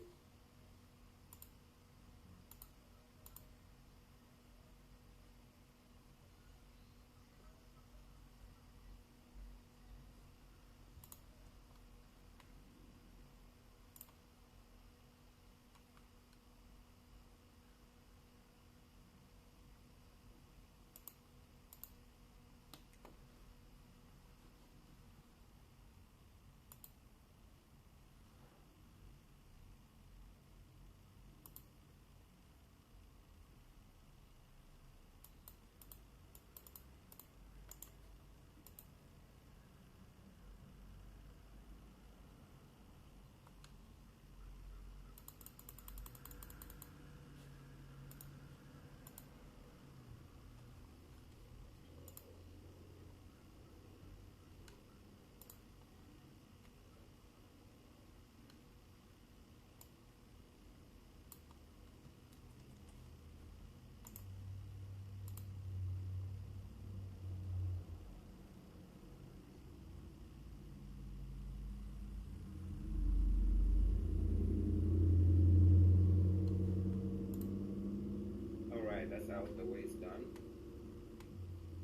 Alright, that's out the way it's done.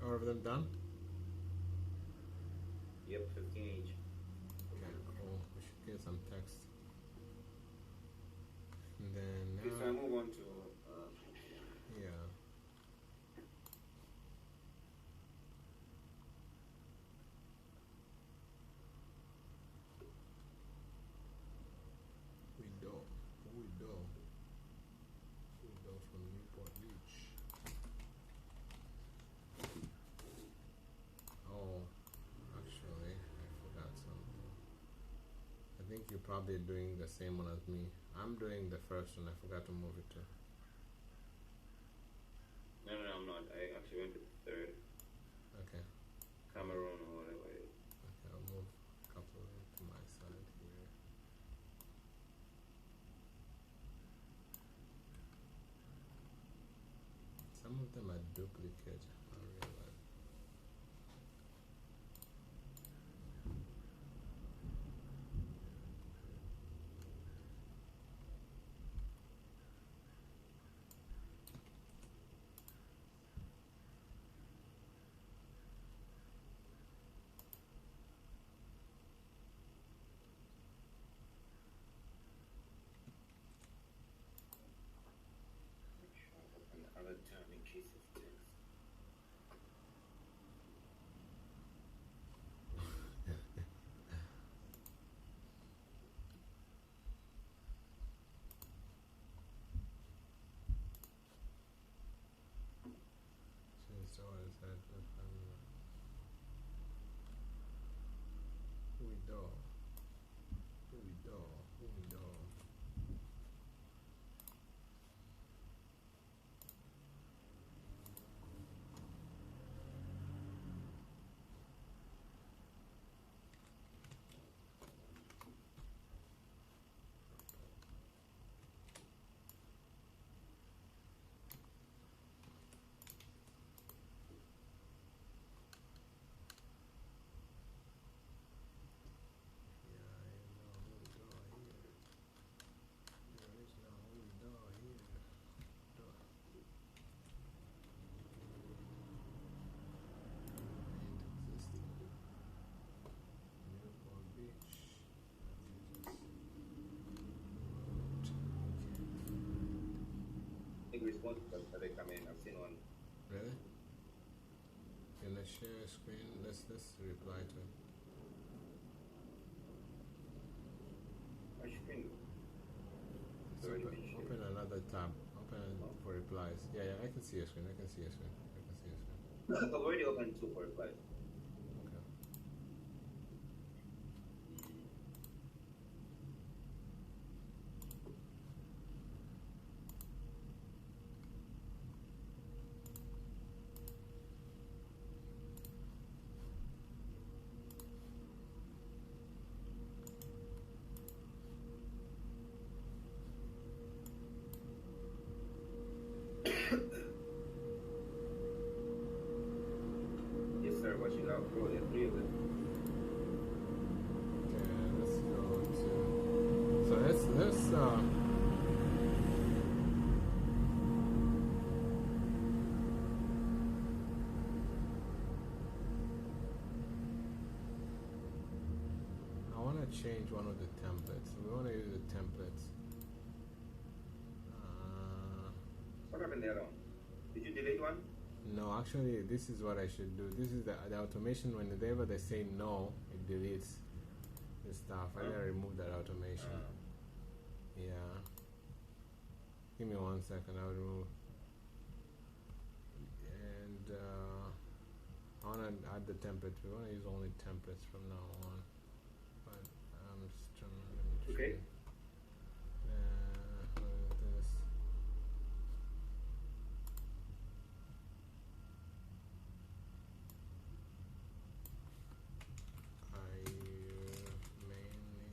All of them done? Yep, 15 each. Okay, cool. We should get some text. And then Okay, so I move on to yeah. We do from Newport Beach. Oh, actually, I forgot something. I think you're probably doing the same one as me. I'm doing the first one. I forgot to move it to. No, I'm not. I actually went to the third. Okay. Cameroon or whatever it is. Okay, I'll move a couple of them to my side here. Some of them are duplicate, I realize. term in case of text. Since always had the who we do? Who we do? Who we do? I think responses that they come in. I've seen one. Really? Can I share a screen? Let's reply to it. I should think. Let's open another tab. Open for replies. Yeah, I can see your screen. I can see your screen. I've already opened two for replies. Okay. Yes, sir. Watching out. Bro, there are three of them. Okay, let's go to. So let's I want to change one of the templates. We want to use the templates. What happened there? Did you delete one? No, actually, this is what I should do. This is the automation. Whenever they say no, it deletes the stuff. I gotta remove that automation. Yeah. Give me 1 second. I'll remove. And I wanna add the template. We wanna use only templates from now on. But I'm just trying to. Okay. What is this? I mainly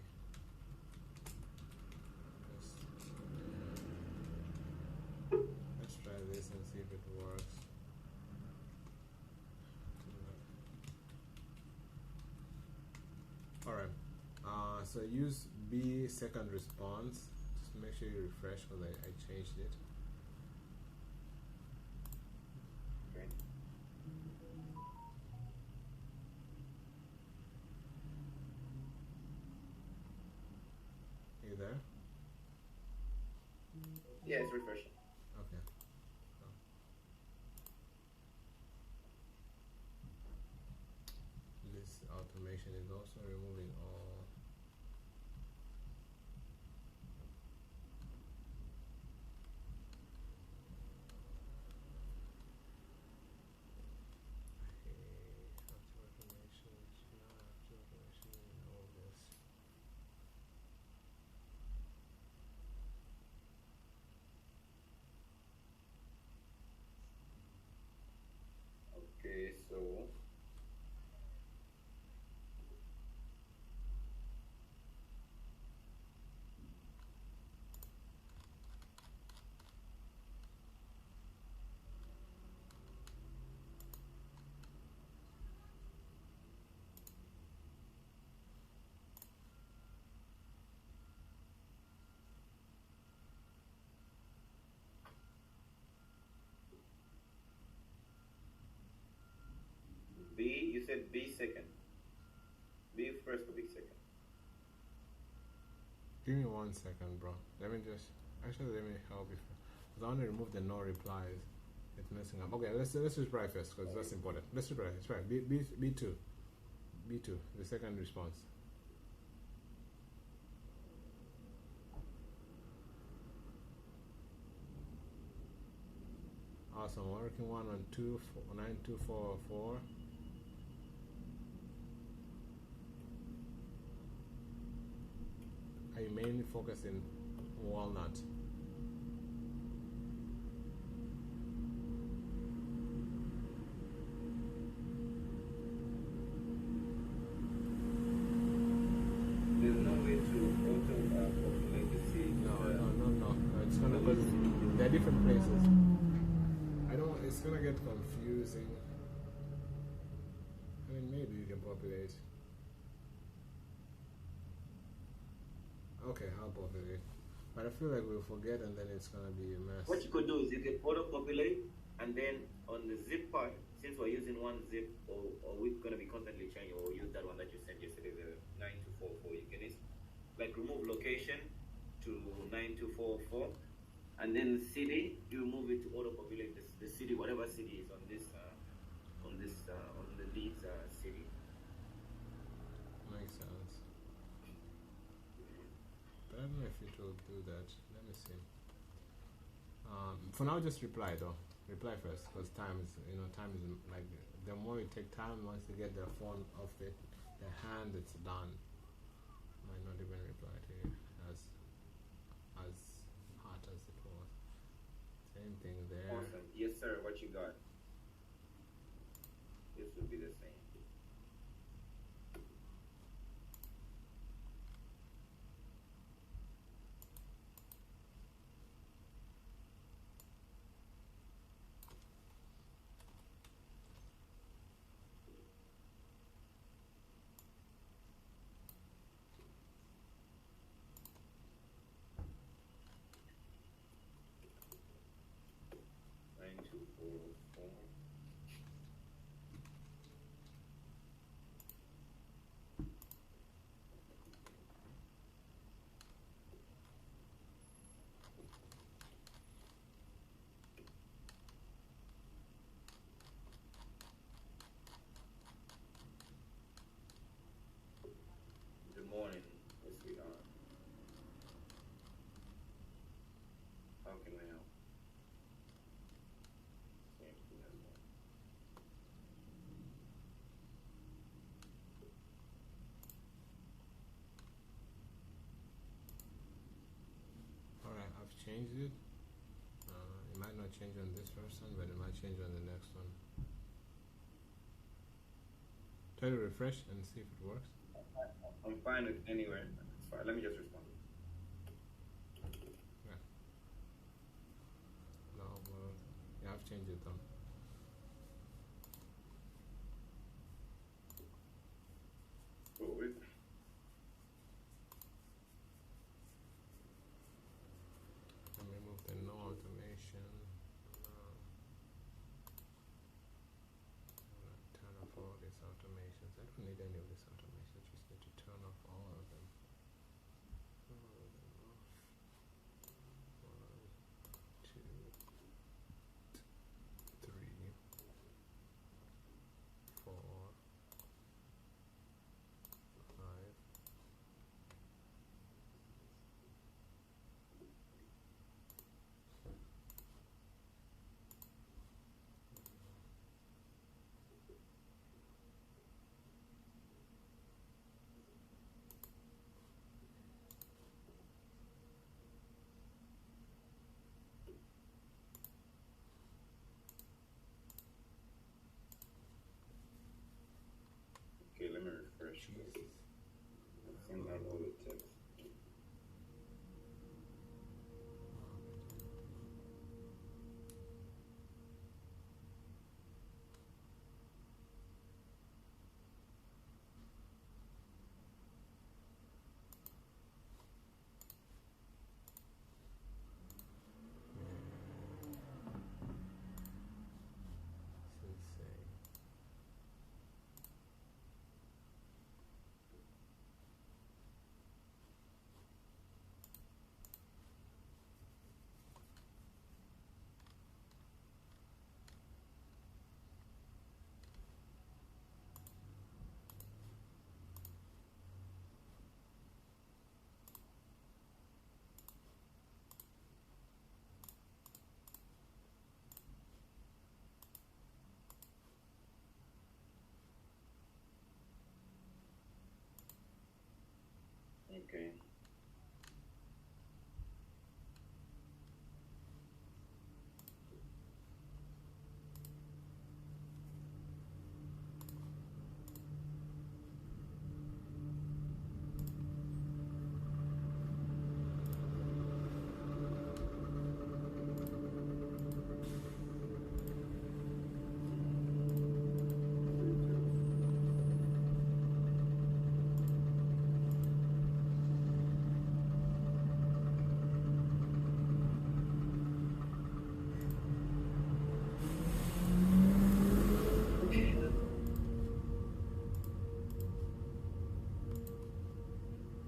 let's try this and see if it works. Alright, so use B second response. Just make sure you refresh because I changed it. Okay. Are you there? Yeah, it's refreshing. Okay. This automation is also removing all. After automation, now after automation, and all this. Okay, so B, you said B second. B first or B second? Give me 1 second, bro. Let me just. Actually, let me help you. Because I want to remove the no replies. It's messing up. Okay, let's reply first because that's important. Let's reply. It's right. B2. B2. The second response. Awesome. Working one on 9244. Are you mainly focused in walnut? There's no way to auto-populate the seed. No. It's gonna go. They're different places. I don't. It's gonna get confusing. I mean, maybe you can populate. Okay, I'll populate. But I feel like we'll forget, and then it's gonna be a mess. What you could do is you can auto-populate, and then on the zip part, since we're using one zip, or we're gonna be constantly changing, or use that one that you sent yesterday, the 9244. You can like remove location to 9244, and then the city, you move it to auto-populate the city, whatever city is on the leads city. Makes sense. But I don't know if it will do that. Let me see. For now, just reply though. Reply first, because time is like the more you take time, once you get their phone off their hand, it's done. Might not even reply to you as hot as it was. Same thing there. Awesome. Yes, sir. What you got? This would be the same. Good morning. What's going on? How can I help? Same thing as well. Alright, I've changed it. It might not change on this first one, but it might change on the next one. Try to refresh and see if it works. I'm fine with anywhere. It's fine. Let me just respond. No, well, yeah, I've changed it though. Oh, wait. Let me remove the no automation. Turn off all these automations. I don't need any of these automations. Just need to turn off all of them. All of them off. 1, 2, 3, 4, 5. Okay.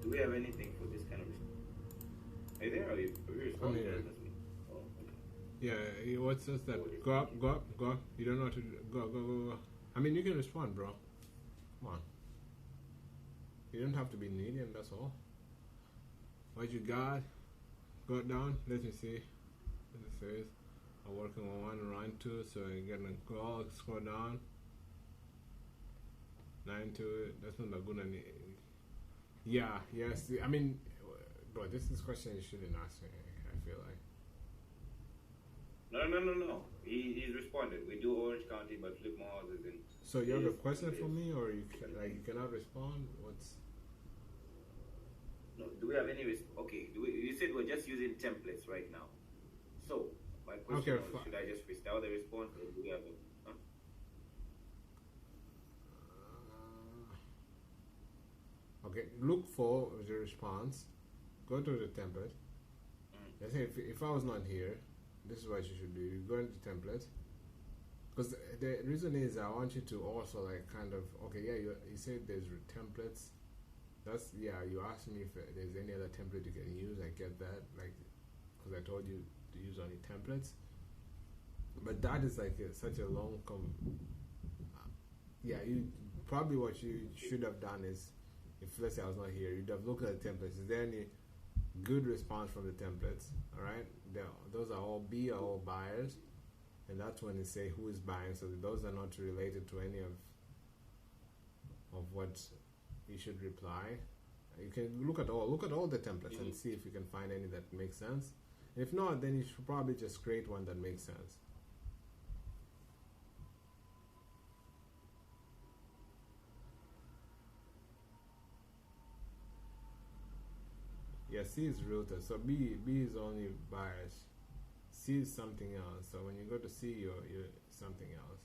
Do we have anything for this kind of? Are you there? Are you I'm responding? here. Oh, okay. Yeah, what's just that? Go up, go up, go up. You don't know what to do. Go, go, go, go. I mean, you can respond, bro. Come on. You don't have to be needy, and that's all. What you got? Go down. Let me see. What it says. I'm working on one, round two, so you're gonna go, scroll down. 9 to it. That's not a good one. Yeah, yes. I mean, bro, this is a question you shouldn't ask me, I feel like. No. He's responded. We do Orange County, but Flip Malls is in. So you have a is- question is- for me, or you you cannot respond? What's No, do we have any? Okay, you said we're just using templates right now. So my question Okay, was, should I just freestyle the response, or do we have? okay? Look for the response. Go to the template. Let's say if I was not here, this is what you should do. You go into template. Because the reason is I want you to also like kind of okay, yeah. You said there's templates. That's yeah. You asked me if there's any other template you can use. I get that, like, because I told you to use only templates. But that is like such a long yeah. You probably what you should have done is, if let's say I was not here, you'd have looked at the templates. Is there any good response from the templates? All right, those are all buyers. And that's when they say who is buying. So those are not related to any of what you should reply. You can look at all the templates and see if you can find any that make sense. If not, then you should probably just create one that makes sense. Yeah, C is realtor. So B is only buyers. C is something else. So when you go to C, you're something else.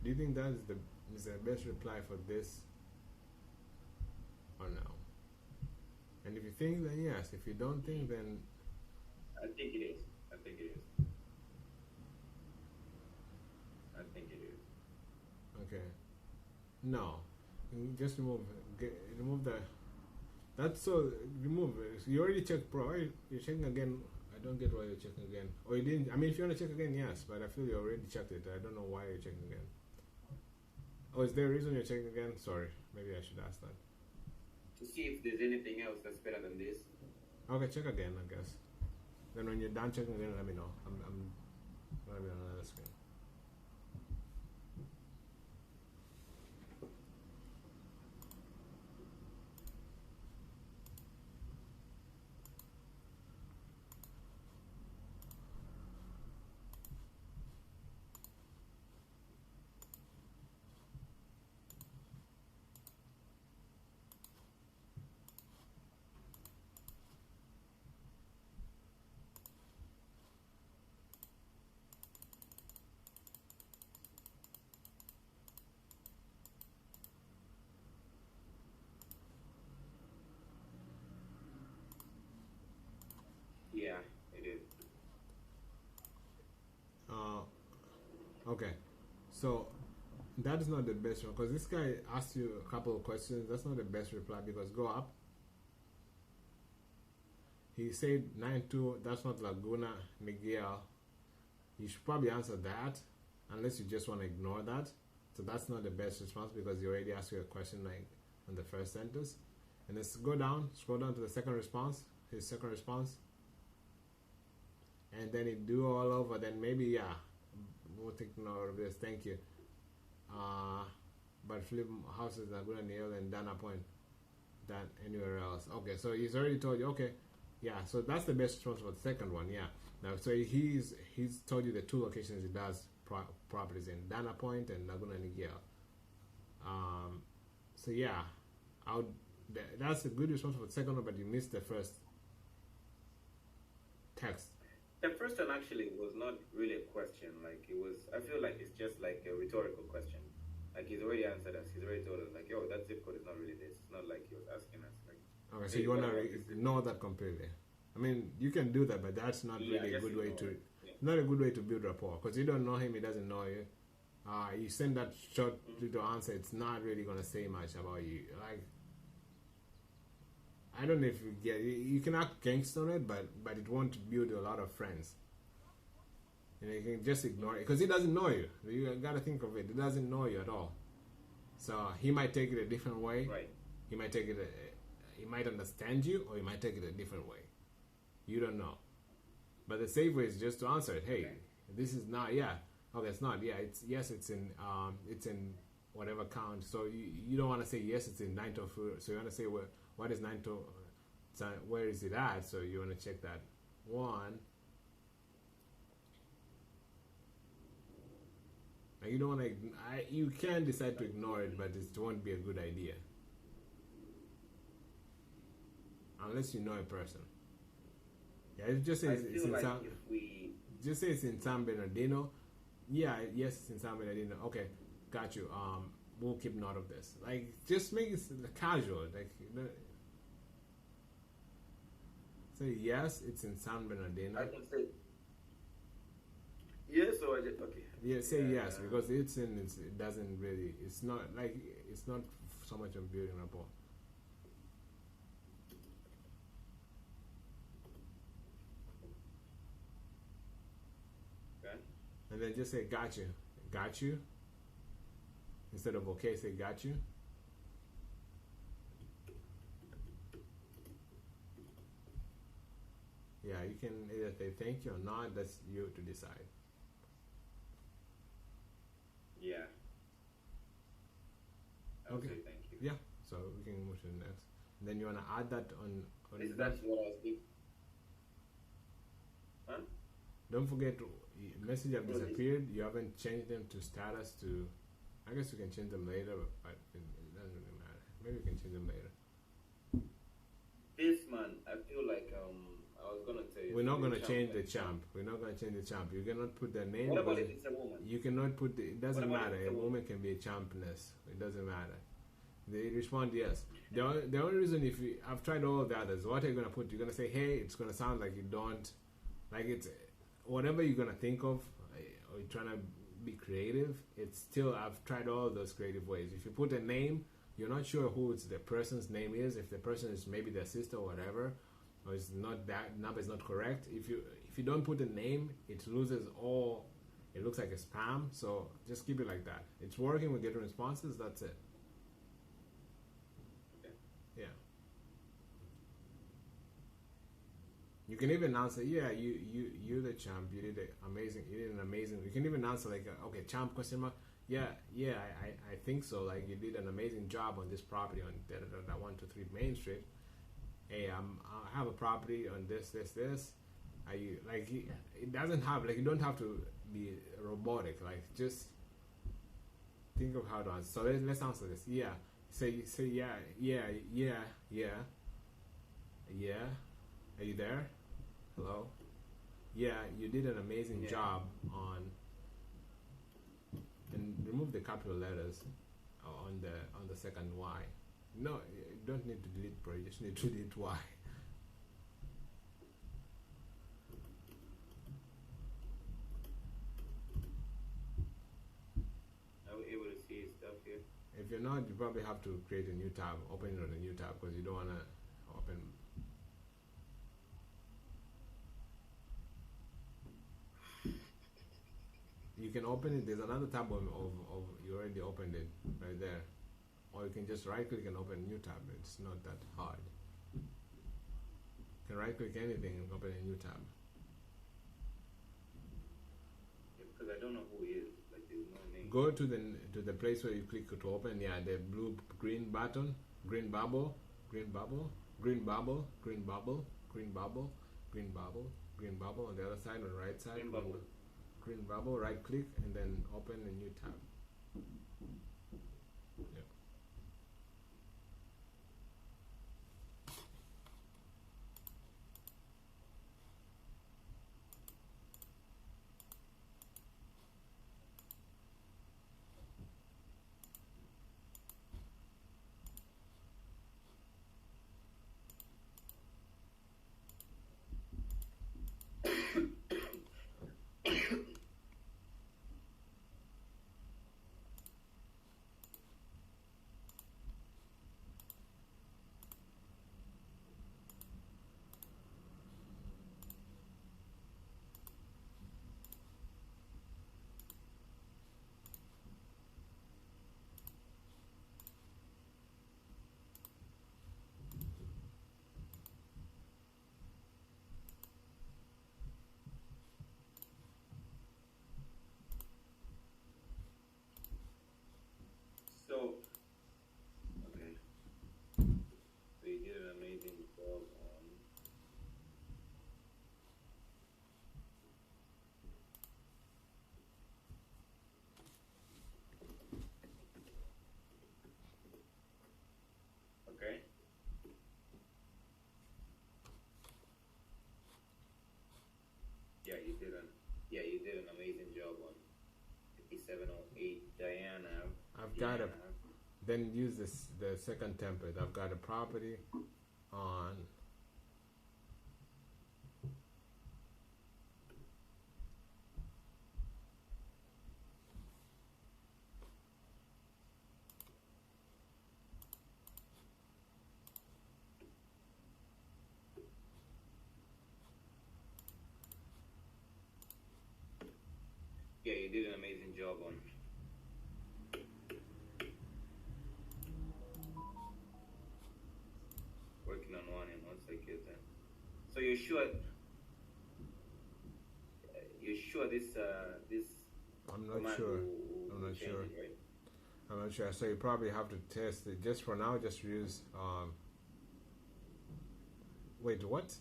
Do you think that is the best reply for this or no? And if you think, then yes. If you don't think, then I think it is. I think it is. I think it is. okay. No, you just remove the. That's so remove it. You already checked, bro. You're checking again. I don't get why you're checking again. Or you didn't. I mean, if you want to check again, yes. But I feel you already checked it. I don't know why you're checking again. Oh, is there a reason you're checking again? Sorry, maybe I should ask that. To see if there's anything else that's better than this. Okay, check again, I guess. Then when you're done checking again, let me know. I'm gonna be on another screen. Yeah, it is. Okay, so that is not the best one because this guy asked you a couple of questions. That's not the best reply because go up. He said 9-2. That's not Laguna Miguel. You should probably answer that unless you just want to ignore that. So that's not the best response because he already asked you a question like on the first sentence. And then go down, scroll down to the second response. his second response, and then it do all over, then maybe yeah, we'll take note of this. Thank you. But flip houses are going to nail and Dana Point than anywhere else. Okay, so he's already told you. Okay, yeah. So that's the best response for the second one. Yeah. Now, so he's told you the two locations he does properties in: Dana Point and Laguna Niguel. So yeah, that's a good response for the second one, but you missed the first text. The first one actually was not really a question. Like it was, I feel like it's just like a rhetorical question. Like he's already answered us. He's already told us, like, yo, that zip code is not really this. It's not like he was asking us. Like, okay, so you want to ignore that completely. I mean, you can do that, but that's not really a good way to. Not a good way to build rapport because you don't know him, he doesn't know you. You send that short little answer, it's not really gonna say much about you. Like, I don't know if you get. You can act gangster on it, but it won't build a lot of friends. You can just ignore it because he doesn't know you. You gotta think of it. He doesn't know you at all. So he might take it a different way. right. He might take it. He might understand you, or he might take it a different way. You don't know. But the safe way is just to answer it. Hey, this is not. Yeah. Okay, it's not. Yeah. It's yes. It's in. It's in whatever count. So you don't want to say yes. It's in 924. So you want to say what is 924? Where is it at? So you want to check that one. Like you don't want to. You can decide to ignore it, but it won't be a good idea unless you know a person. Yeah, it just says it's in like San. if we Just say it's in San Bernardino. Yeah, yes, it's in San Bernardino. Okay, got you. We'll keep note of this. Like, just make it casual. Like, say yes, it's in San Bernardino. I can say yes, or I just okay. Yeah, say yes because it doesn't really. It's not like it's not so much of building rapport. Okay. And then just say got you. Instead of okay, say got you. Yeah, you can either say thank you or not. That's you to decide. Yeah. I would Okay. say thank you. Yeah, so we can move to the next. And then you want to add that on This is that. actually what I was thinking. Huh? Don't forget, message have disappeared. You haven't changed them to status to. I guess you can change them later, but it doesn't really matter. Maybe you can change them later. This man, I feel like I was gonna tell you. We're not gonna change the like, champ. We're not gonna change the champ. You cannot put the name. What about because if it's a woman? You cannot put the. It doesn't What about matter. if it's A a woman can be a champness. It doesn't matter. They respond yes. The only reason if you, I've tried all the others. What are you gonna put? You're gonna say hey. It's gonna sound like you don't. Like it's whatever you're gonna think of, or you're trying to be creative. It's still I've tried all those creative ways. If you put a name, you're not sure who it's the person's name is. If the person is maybe their sister or whatever, or it's not that number is not correct. If you don't put a name, it loses all. It looks like a spam. So just keep it like that. It's working. We're getting responses. That's it. Okay. Yeah. You can even answer, yeah, you're the champ. You did amazing. You did an amazing. You can even answer like, okay, champ question mark. Yeah, I think so. Like you did an amazing job on this property on that 123 Main Street. Hey, I have a property on this. Are you like? It doesn't have like you don't have to be robotic. Like just think of how to answer. So let's answer this. Yeah. Say yeah. Are you there? Hello? Yeah, you did an amazing job on and remove the capital letters on the second Y. No, you don't need to delete pro, you just need to delete Y. Are we able to see stuff here? If you're not, you probably have to create a new tab, open it on a new tab because you don't want to open. You can open it. There's another tab of you already opened it right there, or you can just right click and open a new tab. It's not that hard. can right click anything and open a new tab. Because I don't know who he is. Like there's no name. Go to the place where you click to open. Yeah, the blue green button, green bubble, green bubble, green bubble, green bubble, green bubble, green bubble, green bubble on the other side, on the right side. Green bubble. Green bubble. Right click and then open a new tab. Yeah. So, okay. So you did an amazing job on. Okay. You did an amazing job on 5708 Diana. I've got a. Then use the second template. I've got a property on. Yeah, you did an amazing job on. Working on one, and once I get that. So you're sure? You're sure this this? I'm not command sure. will I'm not change sure. it, right? I'm not sure. So you probably have to test it. Just for now, just use. Wait, what?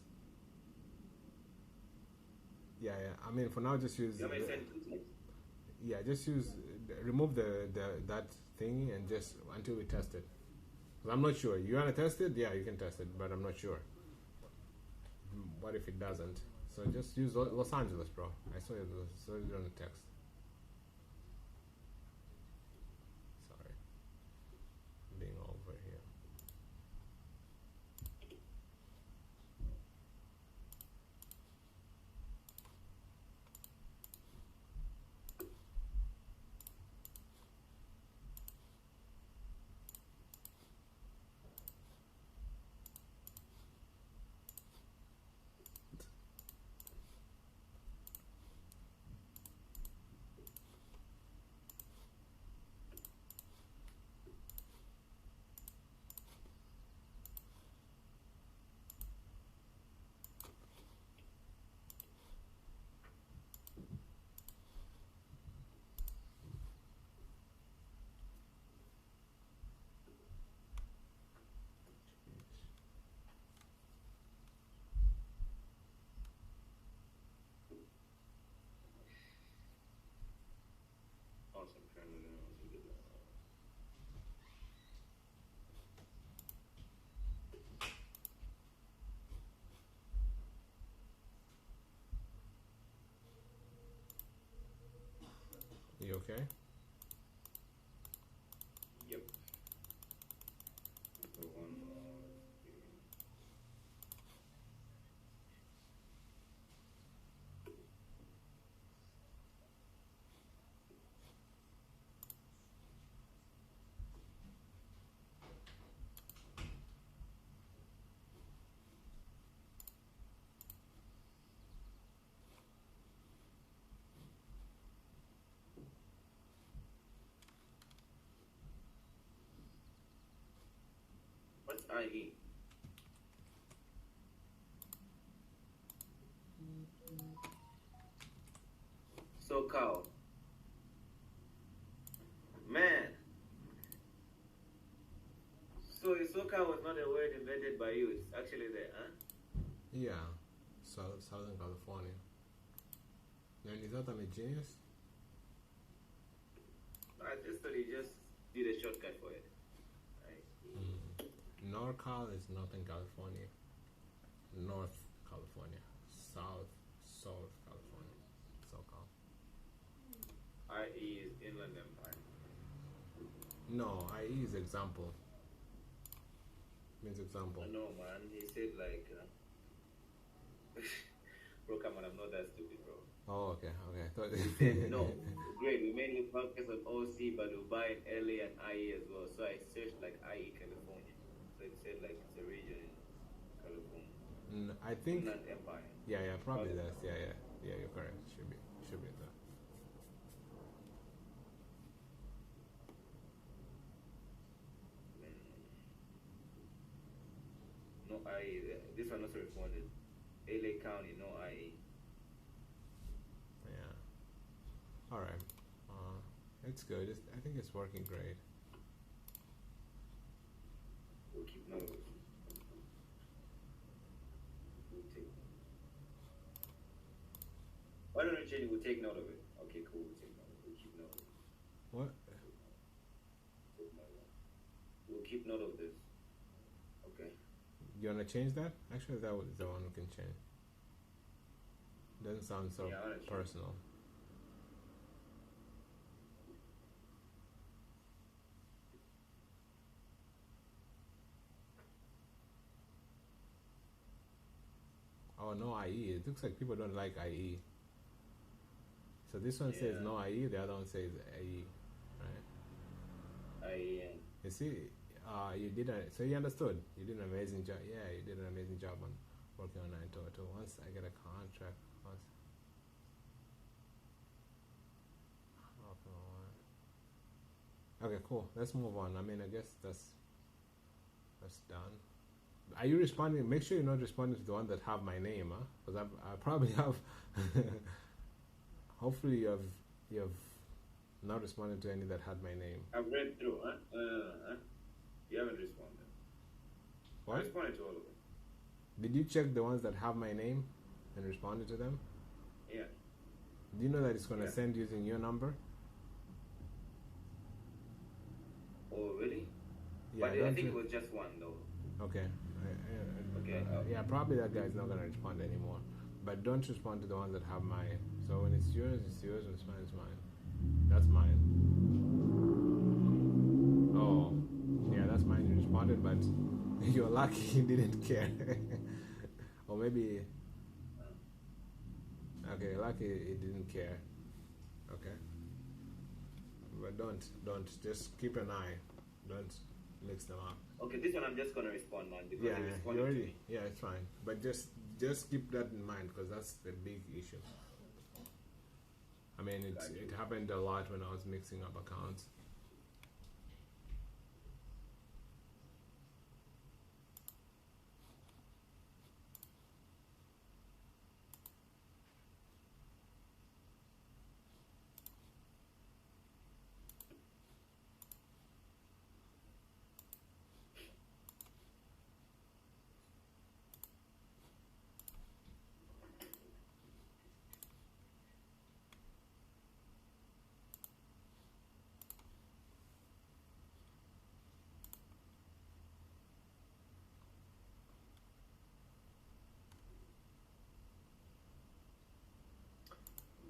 Yeah. I mean, for now, just use. You want me to send two? Yeah, just use. Remove the that thingy and just until we test it. 'Cause I'm not sure. You wanna test it? Yeah, you can test it, but I'm not sure. What if it doesn't? So just use Los Angeles, bro. I saw it on the text. Sorry, being over here. Awesome, trying to do it. You okay? Yep. So one more. What's IE? SoCal. Man. So SoCal was not a word invented by you. It's actually there, huh? Yeah, Southern California. And is that I'm a genius? I just thought he just did a shortcut for it. Right? NorCal is Northern California. North California. South California. SoCal. IE is Inland Empire. No, IE is example. Means example. No, man. He said like, bro, come on, I'm not that stupid, bro. Oh, okay. He said, no, great, we mainly focus on OC, but Dubai and LA and IE as well. So I searched like IE California. So it said like it's a region in California. I think. Inland Empire. Yeah, probably that's. Yeah, you're correct. Should be that. No IE there. This one also responded. LA County, no IE. Yeah. All right. It's good. I think it's working great. We'll keep note of it. Why don't we change it? We'll take note of it. Okay, cool. We'll take note of it. We'll keep note of it. What? We'll keep note of this. Okay. You wanna change that? Actually, that was the one we can change. Doesn't sound so Yeah, I wanna change it. personal. Oh, no IE. It looks like people don't like IE. So this one says Yeah. no IE, the other one says IE, right? You see, so you understood. You did an amazing job. Yeah, you did an amazing job on working on 922. Once I get a contract, okay, cool. Let's move on. I mean, I guess that's done. Are you responding? Make sure you're not responding to the ones that have my name, huh? Because I probably have. Hopefully, you have not responded to any that had my name. I've read through, huh? You haven't responded. I What? responded to all of them. Did you check the ones that have my name and responded to them? Yeah. Do you know that it's going to Yeah. send using your number? Oh, really? Yeah, But I don't think you- it was just one, though. Okay. Okay, Yeah, probably that guy's not gonna respond anymore. But don't respond to the ones that have mine. So when it's yours, it's yours. When it's mine, it's mine. That's mine. Oh, yeah, that's mine. You responded, but you're lucky you didn't care. Or maybe. Okay, lucky it didn't care. Okay. But don't. Just keep an eye. Don't mix them up. Okay, this one I'm just gonna respond, man, because Yeah, they you responded to already. me. Yeah, it's fine. But just keep that in mind because that's the big issue. I mean, it happened a lot when I was mixing up accounts.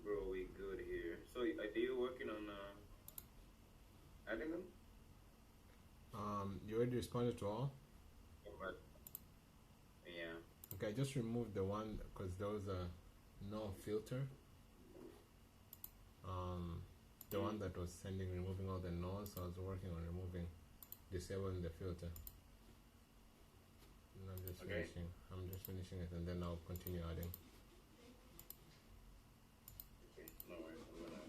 Bro, we good here. So, are you working on adding them? You already responded to all. Yeah. Okay, just remove the one because there was a no filter. The one that was removing all the no's. So I was working on disabling the filter. And I'm just Okay. finishing. I'm just finishing it, and then I'll continue adding. Okay, no worries. I'm gonna.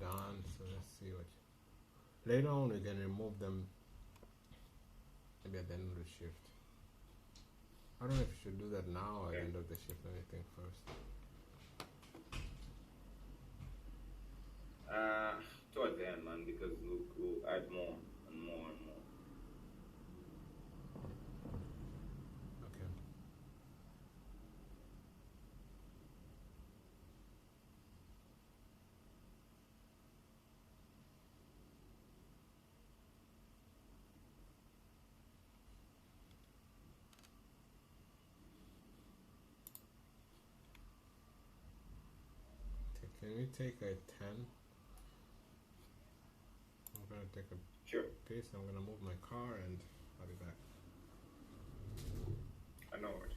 done. So let's see what. Later on, we can remove them. Maybe at the end of the shift. I don't know if we should do that now or at the Okay. end of the shift. Let me think first. Towards the end, man, because we'll add more and more and more. Okay. Can we take a 10? I'm gonna take a Sure. piece. I'm gonna move my car and I'll be back. I know it.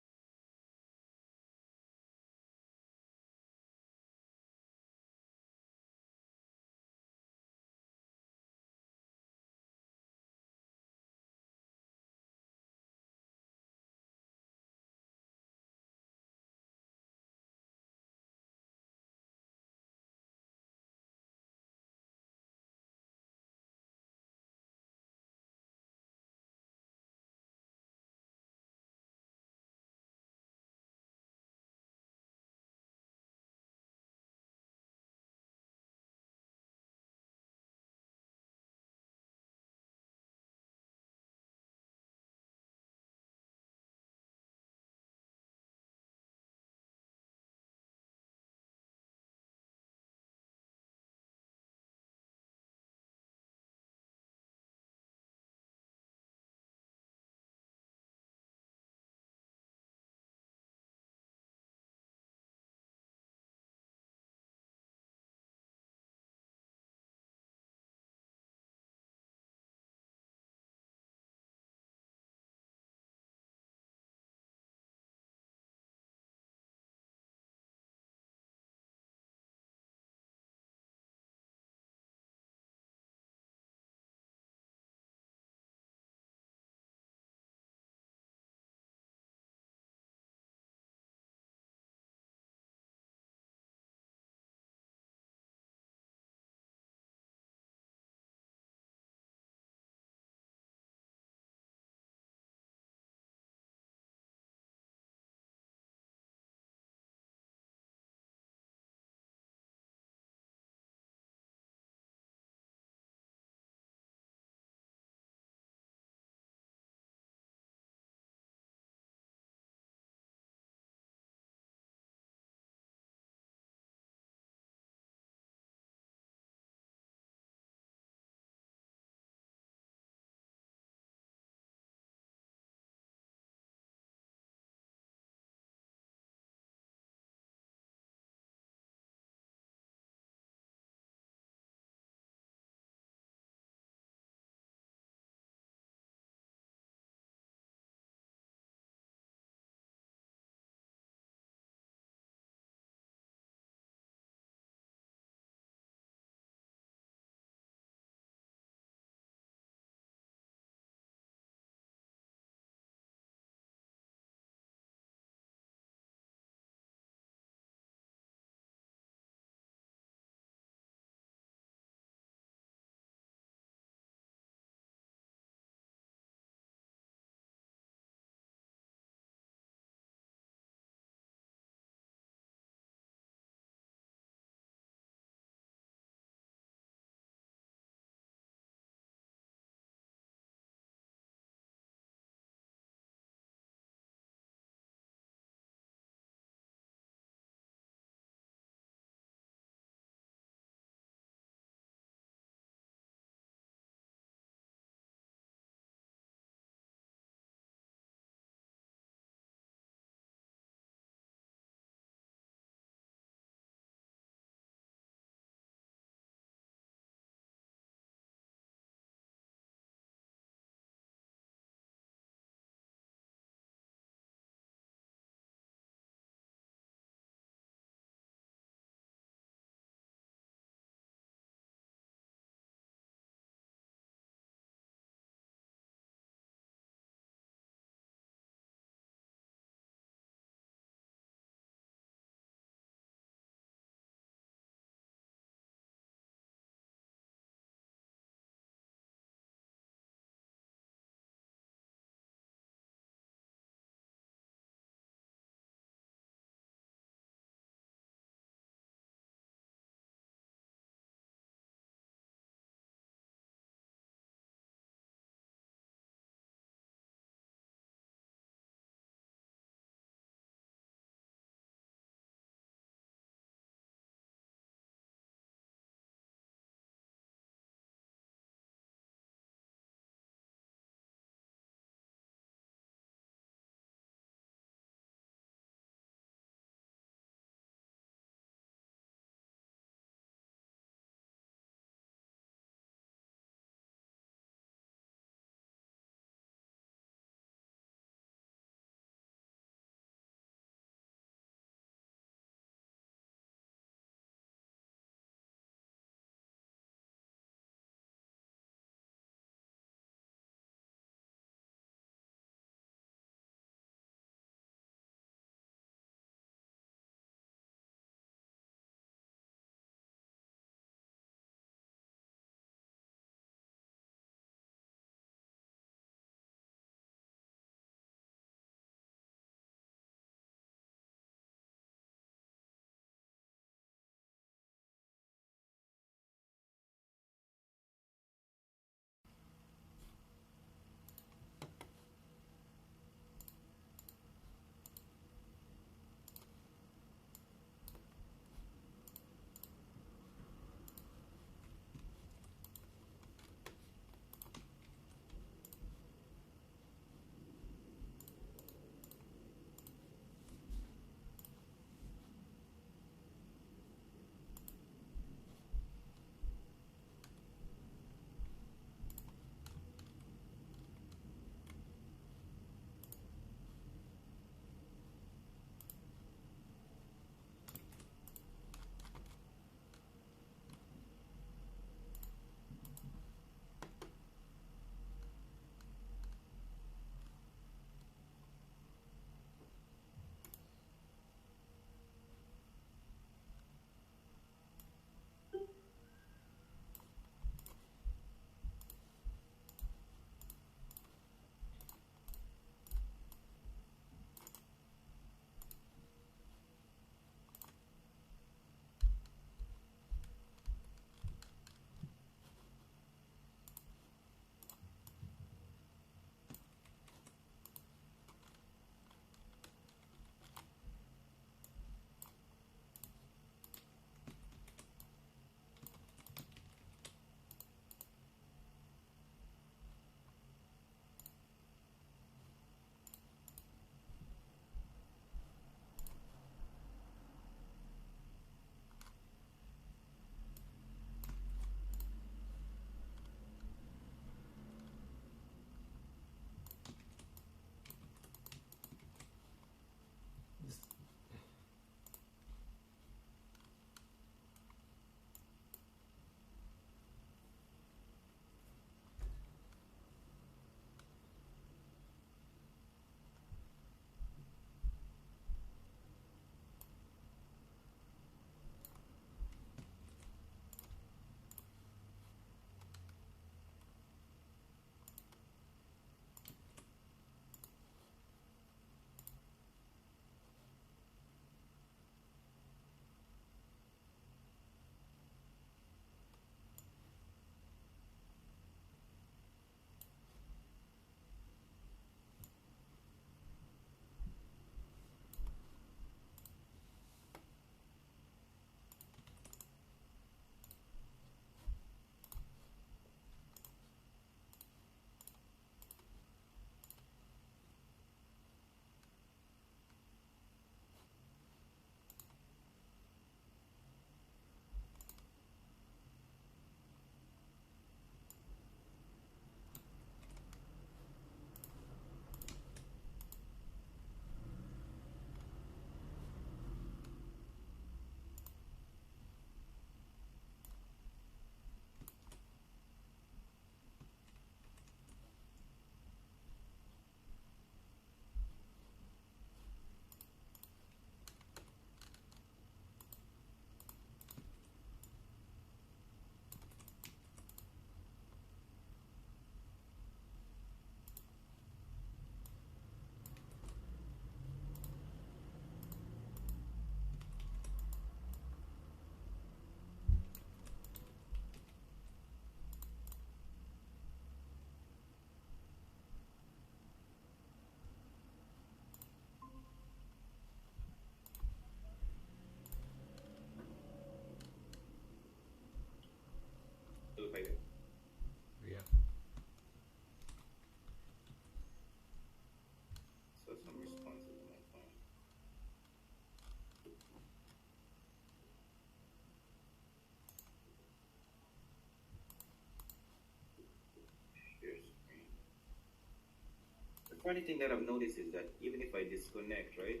funny thing that I've noticed is that even if I disconnect, right?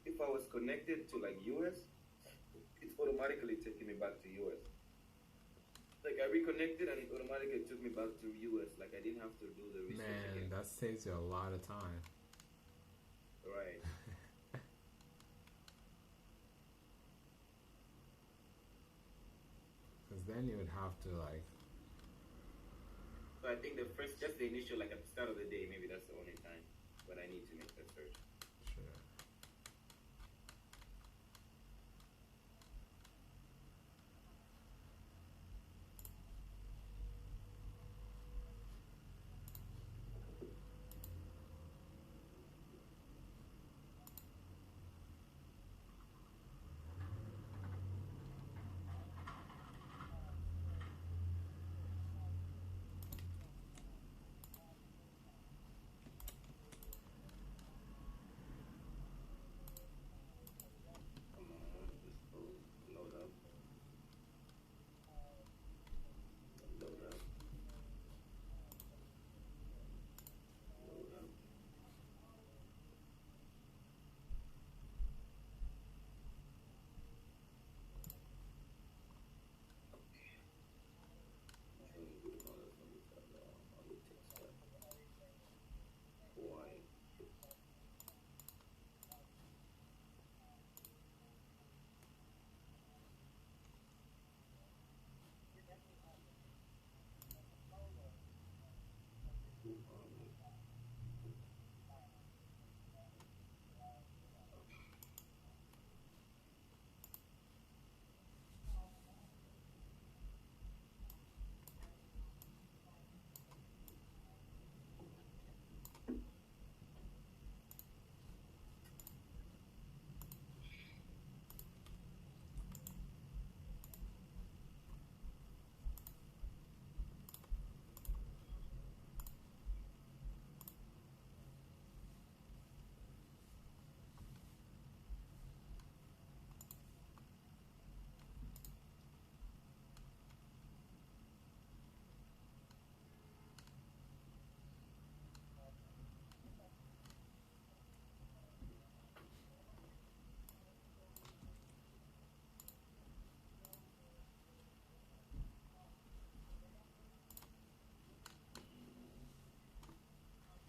If I was connected to like US, it's automatically taking me back to US. Like I reconnected and it automatically took me back to US. Like I didn't have to do the research Man, again. that saves you a lot of time. Right. Because then you would have to like, So I think just the initial, like at the start of the day, maybe that's the only time when I need to make that search. sure. Come on, let's go. Load up. Load up. Load up. Okay. Showing you good knowledge on the text stuff. Why?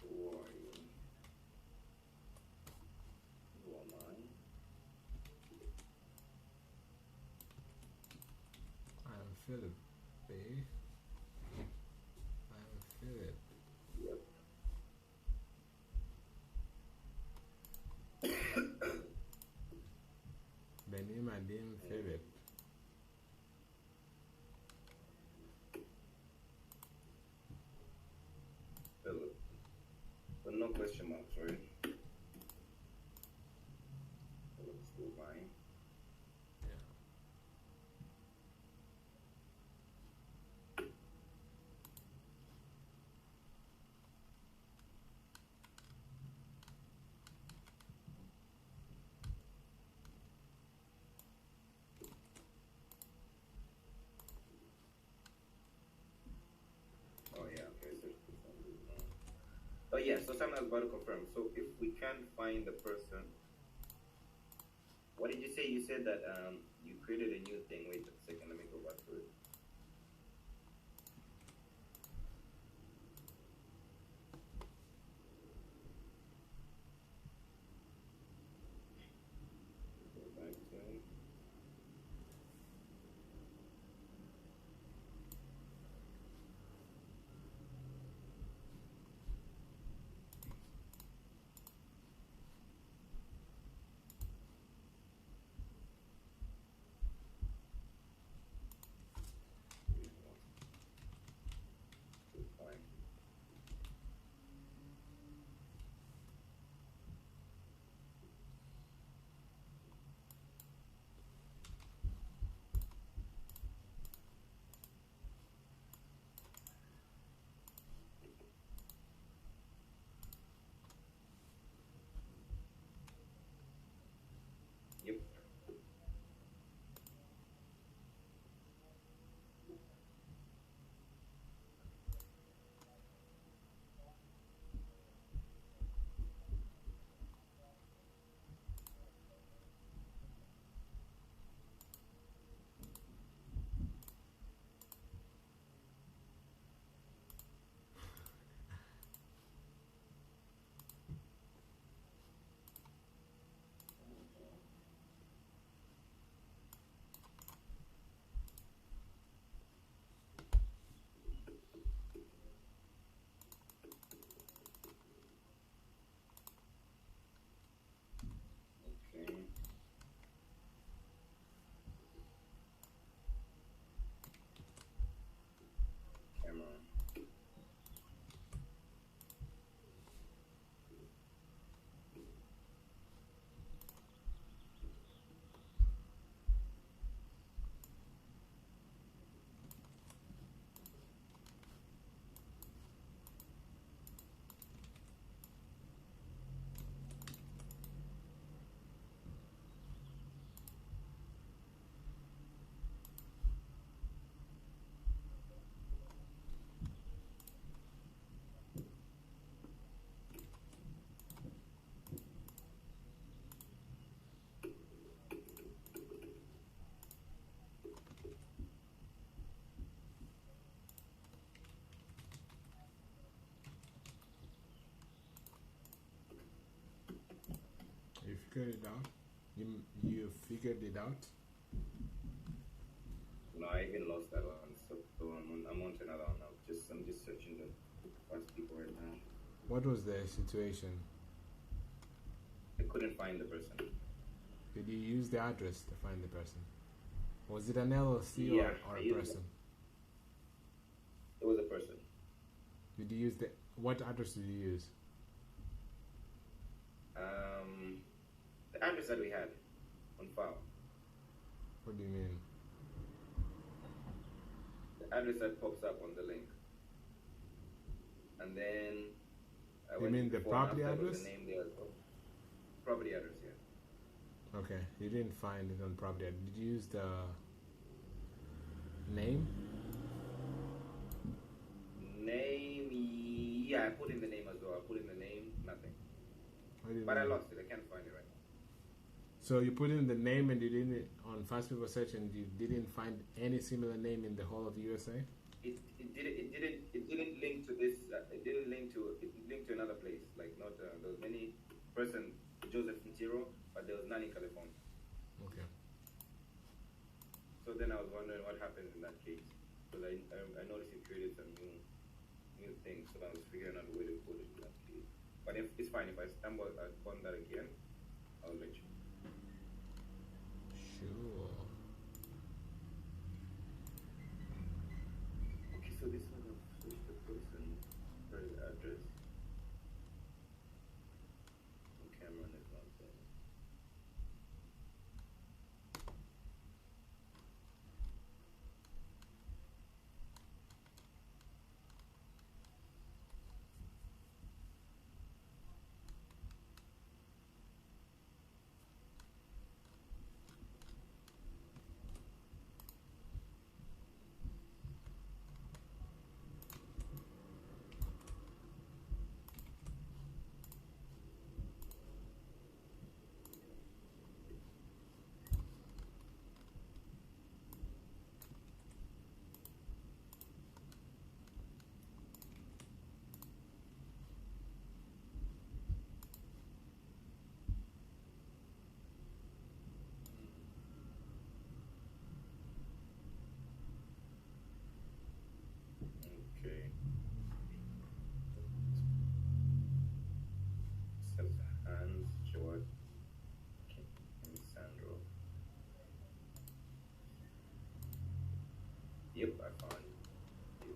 Who are you? Who am I? I am Philip, babe. I am Philip. Yep. Benim adim Philip. Philip. But no question marks, right? Philip's still fine. Yeah. Oh yeah, okay, so oh yeah, so Sam was about to confirm. So if we can't find the person, what did you say? You said that you created a new thing. Wait a second, let me go back to it. Go back to it. you figured it out? You figured it out? No, I even lost that one. So I'm on to another one now. I'm just searching the past people right now. What was the situation? I couldn't find the person. Did you use the address to find the person? Was it an LLC Yeah, or I a used person? It was a person. Did you use what address did you use? The address that we had on file. What do you mean? The address that pops up on the link. And then I You went mean the before and property after, but address? The name there as well. Property address, yeah. Okay, you didn't find it on property. Did you use the name? Name, yeah, I put in the name as well. I put in the name, nothing. What do you But I mean? lost it. I can't find it right now. So you put in the name and you didn't on Fast People Search and you didn't find any similar name in the whole of USA? It didn't link to this. It didn't link to. It linked to another place. Like not there was many person Joseph Ntiro, but there was none in California. Okay. So then I was wondering what happened in that case because I noticed it created some new things. So I was figuring out a way to put it in that case. But if it's fine if I stumble upon that again, I'll let you. Sure. Okay, so this one I've switched the person for the address. And Cameron is not there. Okay. Says Hans, George, and Sandro. Yep, I found it. Yep.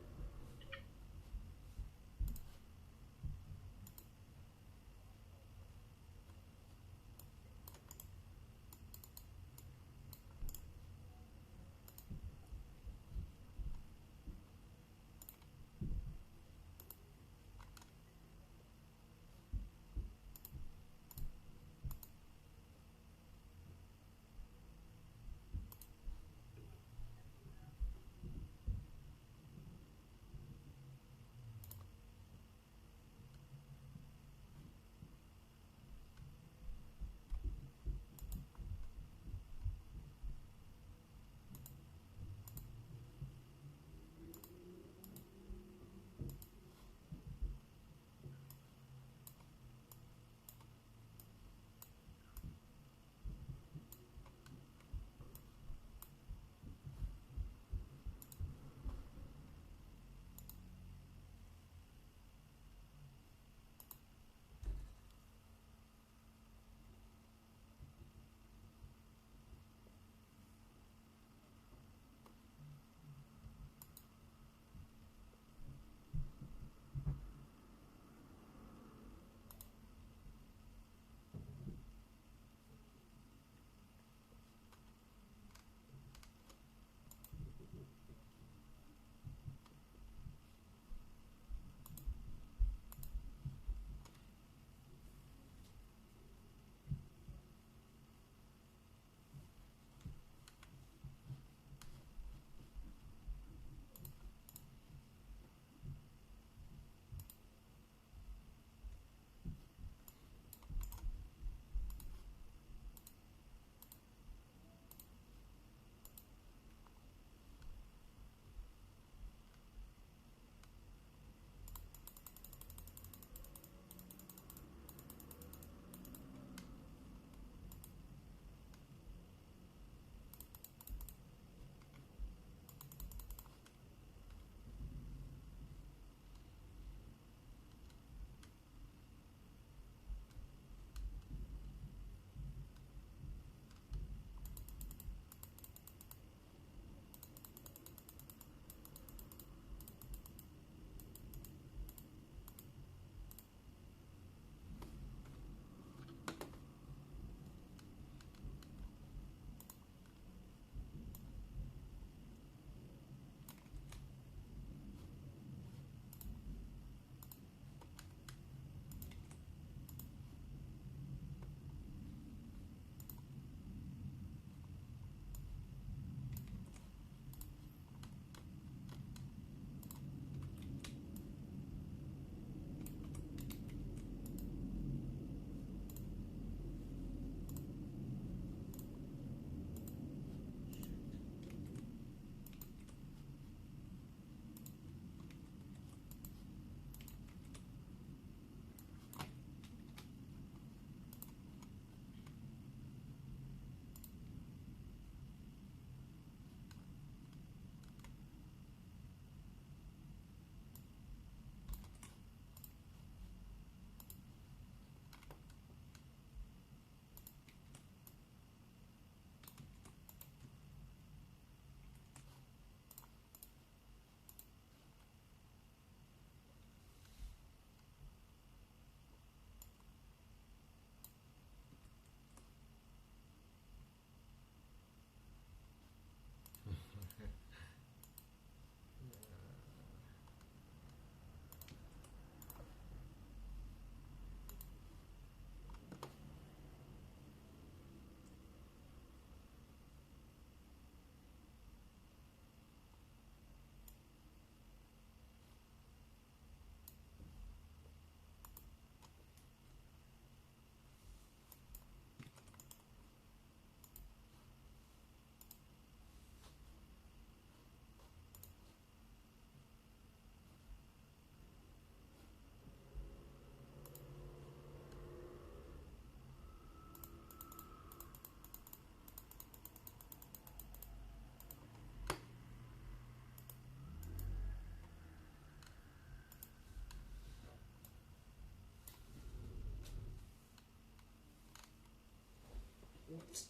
What?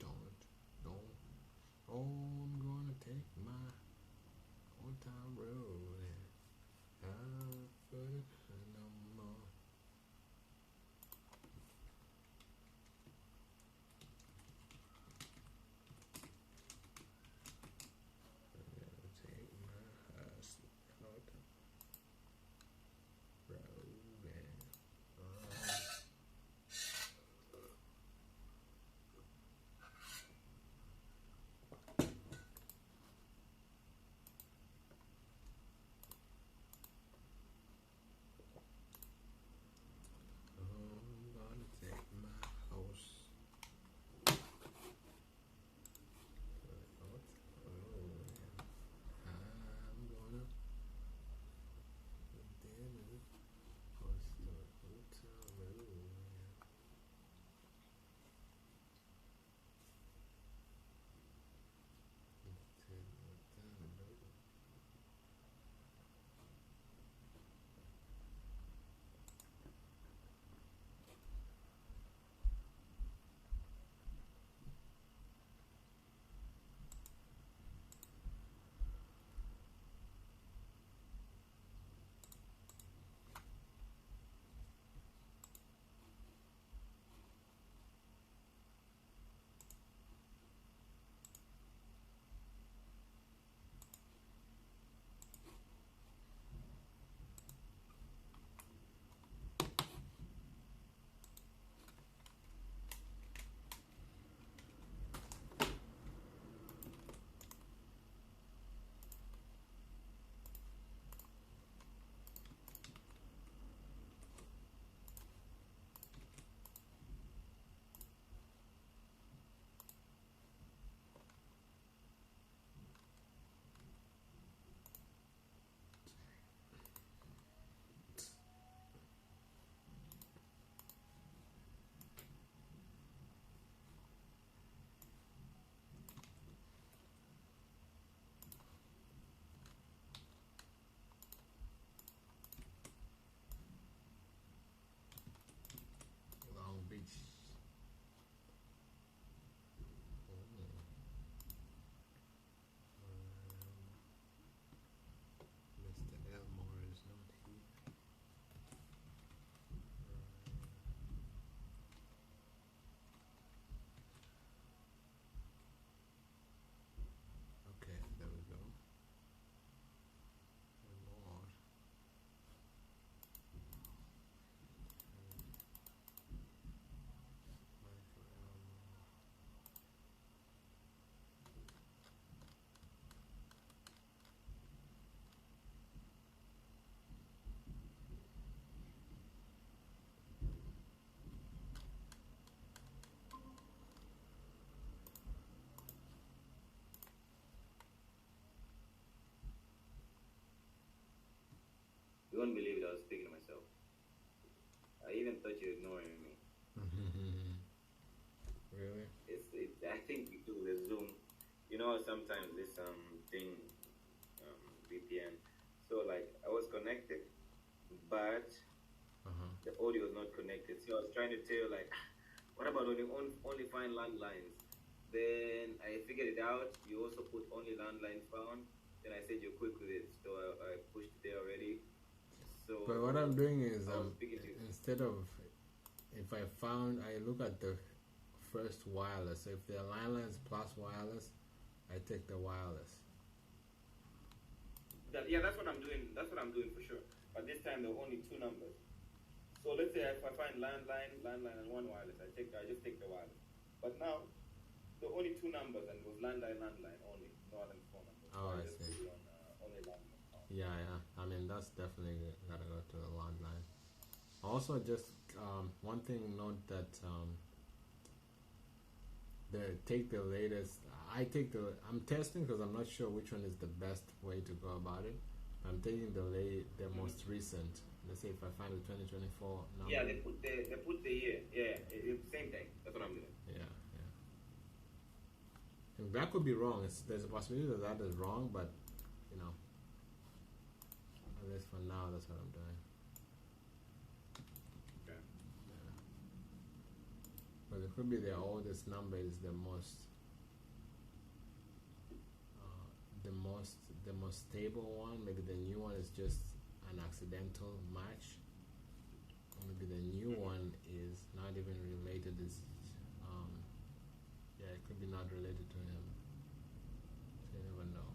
Don't. Oh, I'm gonna take my old town road and I'll put it no more. I'm gonna take my hustle old town road and I'm gonna take my house. I'm gonna Long Beach. Mr. Elmore is not here. Okay, there we go. Elmore. Michael Elmore. You won't believe it, I was speaking to myself. I even thought you were ignoring me. Really? I think you do the Zoom. You know, sometimes this thing, VPN. So like I was connected, but the audio was not connected. So I was trying to tell like, what about only find landlines? Then I figured it out. You also put only landlines found. Then I said you're quick with it, so I pushed it there already. But what I'm doing is I was speaking to you. instead of if I look at the first wireless. So if the line lines plus wireless, I take the wireless. Yeah, that's what I'm doing. That's what I'm doing for sure. But this time there were only two numbers. So let's say if I find landline, and one wireless, I just take the wireless. But now there are only two numbers, and it was landline only, no other phone numbers. Oh, So I just see. put it on only landline. Yeah. I mean, that's definitely gotta go to the landline. Also, just one thing, note that take the latest. I'm testing because I'm not sure which one is the best way to go about it. I'm taking the most recent. Let's say if I find the 2024 number. Yeah, they put the year. Yeah, it's the same thing. That's what I'm doing. Yeah. And that could be wrong. There's a possibility that is wrong, but you know, at least for now, that's what I'm doing. Okay. Yeah. But it could be the oldest number is the most stable one. Maybe the new one is just an accidental match. Or maybe the new one is not even related. It could be not related to him. So you never know.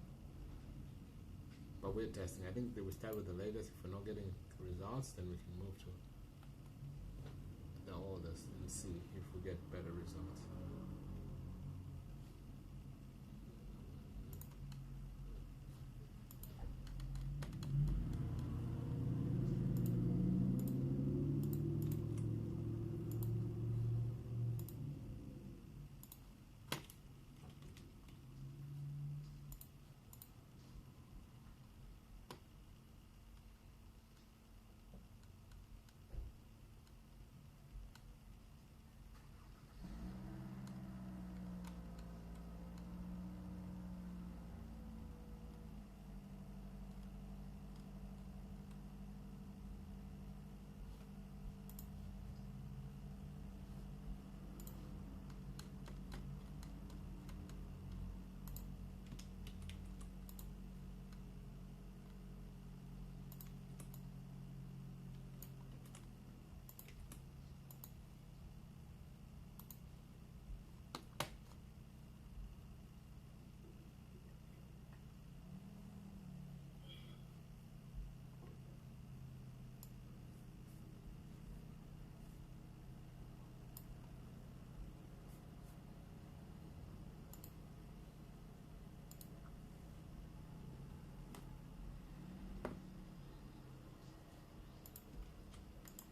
But we're testing. I think that we start with the latest. If we're not getting results, then we can move to the oldest and see if we get better results.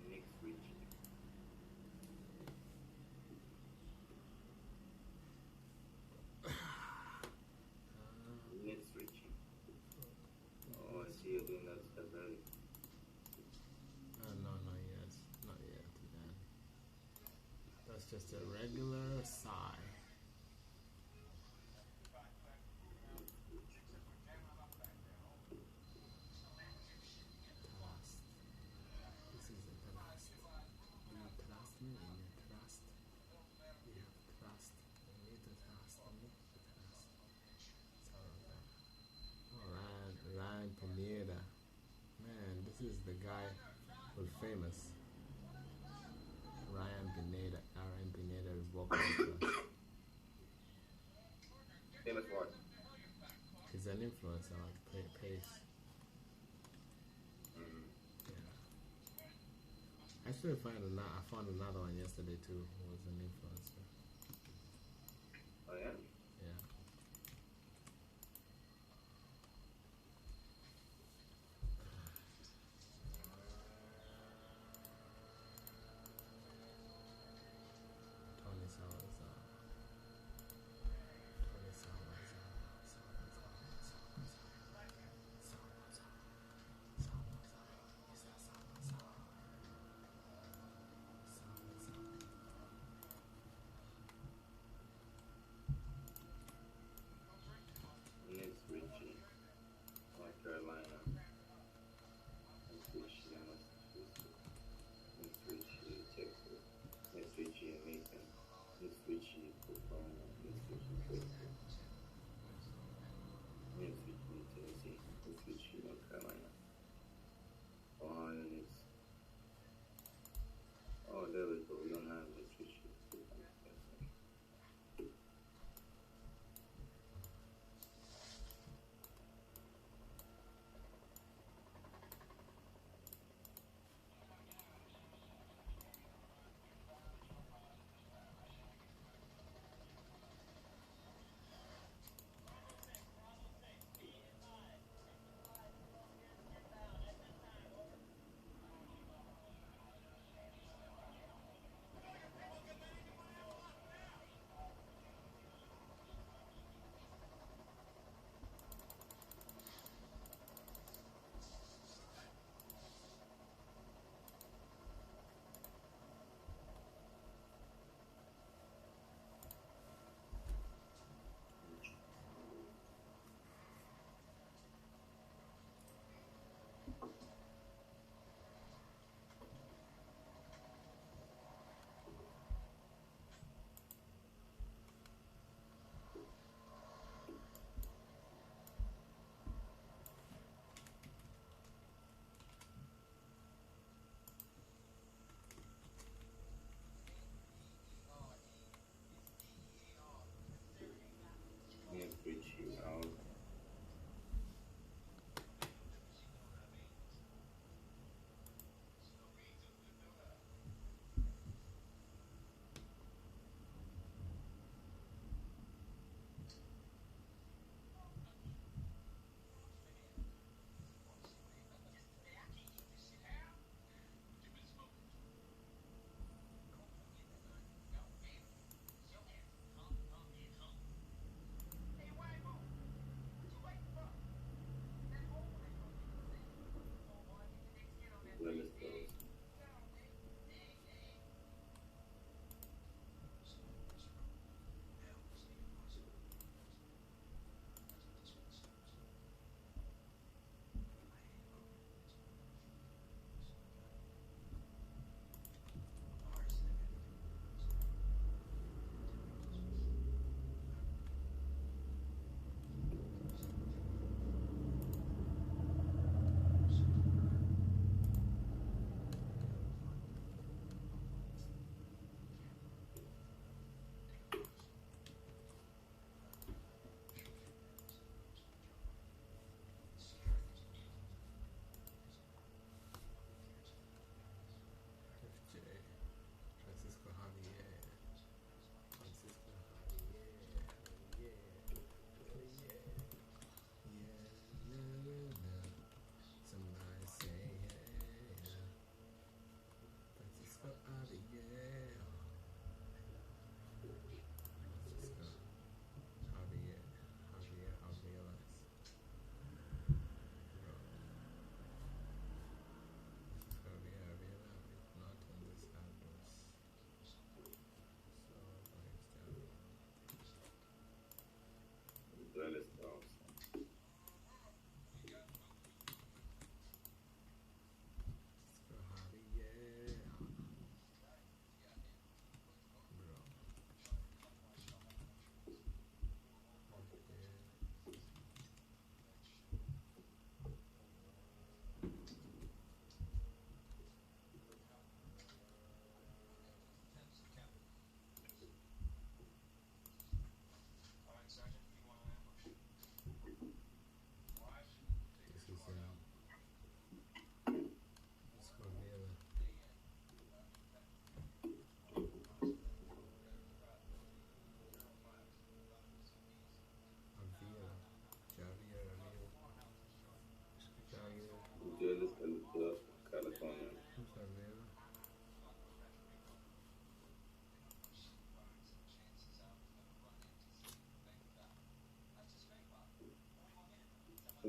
Next switch. Net switching. Oh, I see you're doing that as early. No, not yet. Not yet. Man. That's just a regular sigh. Trust. This is a trust. Do you trust me? When you trust, you have trust. You need to trust. You need to trust. So, Ryan Pineda. Man, this is the guy who's famous. Ryan Pineda. Ryan Pineda is walking with us. Famous what? He's an influencer on Pace. Yeah. Actually, I found another one yesterday too, who was an influencer. Oh yeah? Yeah. Tony Salazar. Tony Salazar.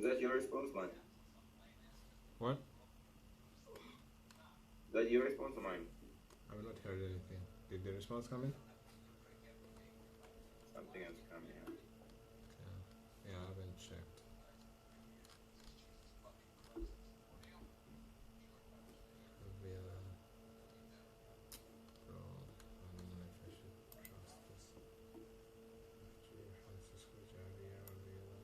that your response, man? What? That your response or mine? I've not heard anything. Did the response come in? Something else coming out. Okay. Yeah, I haven't checked. Avila. Bro, I don't know if I should trust this. Francisco Javier Avila.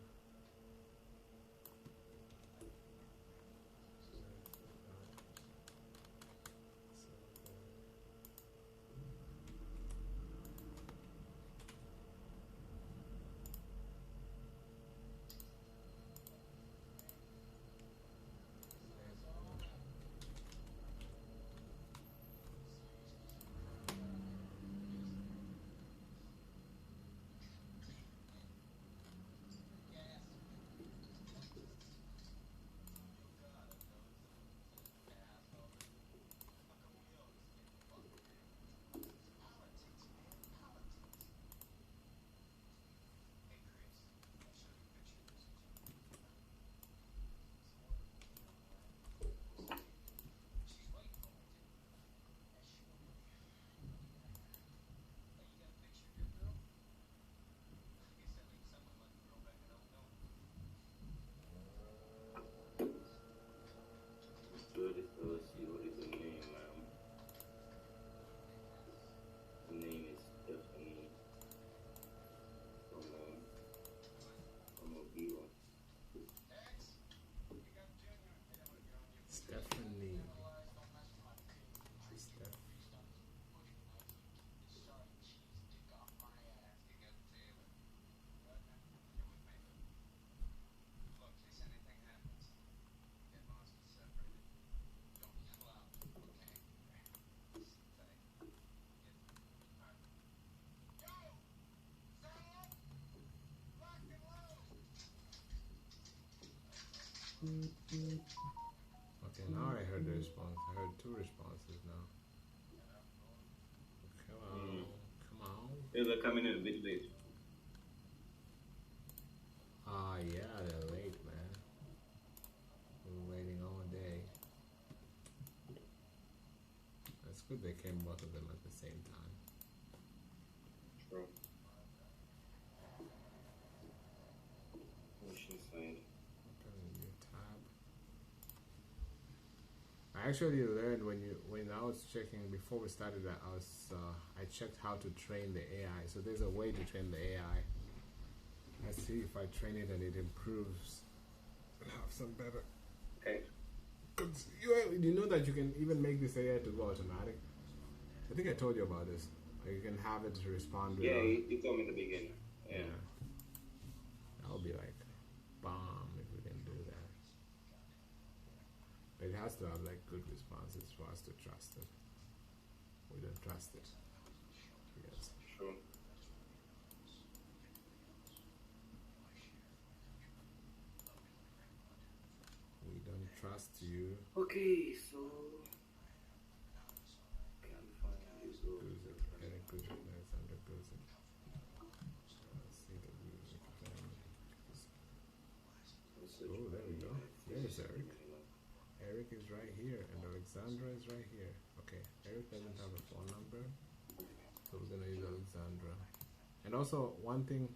So let's see what is the name, The name is Stephanie from Vivo. Stephanie. Steph. Okay, now I heard the response. I heard two responses now. Come on, come on. Yeah, they're coming in a bit late. Ah, yeah, they're late, man. We were waiting all day. That's good they came both of them at the same time. True. Mission side. Open a new tab. I actually learned when I was checking before we started that I checked how to train the AI. So there's a way to train the AI. Let's see if I train it and it improves. I'll have some better. Okay. You know that you can even make this AI to go automatic. I think I told you about this. Like you can have it to respond with. Yeah, you told me in the beginning. Yeah. That'll be like bomb if we can do that. But it has to have like good responses for us to trust it. We don't trust it. Yes. Sure. We don't trust you. Okay, so can't find this. Guzik. Eric Guzik. Alexander Guzik. See the music family. Oh, there we go. There's Eric. Eric is right here, and Alexandra is right here. Okay, Eric doesn't have a phone number, so we're gonna use Alexandra. And also, one thing,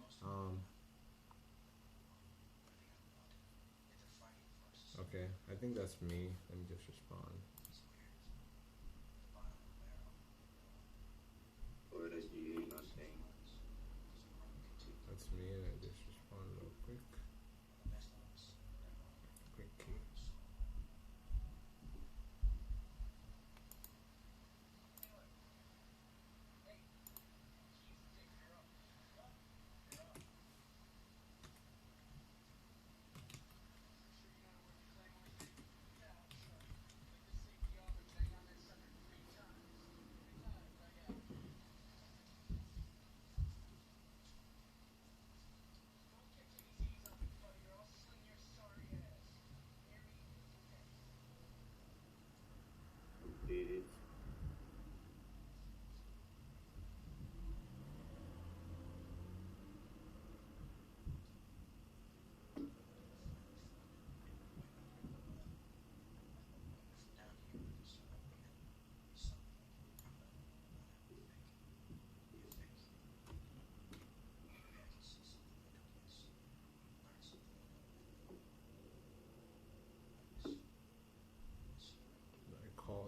okay, I think that's me. Let me just respond. Or is you nothing? That's me, and I just respond real quick. Quickly.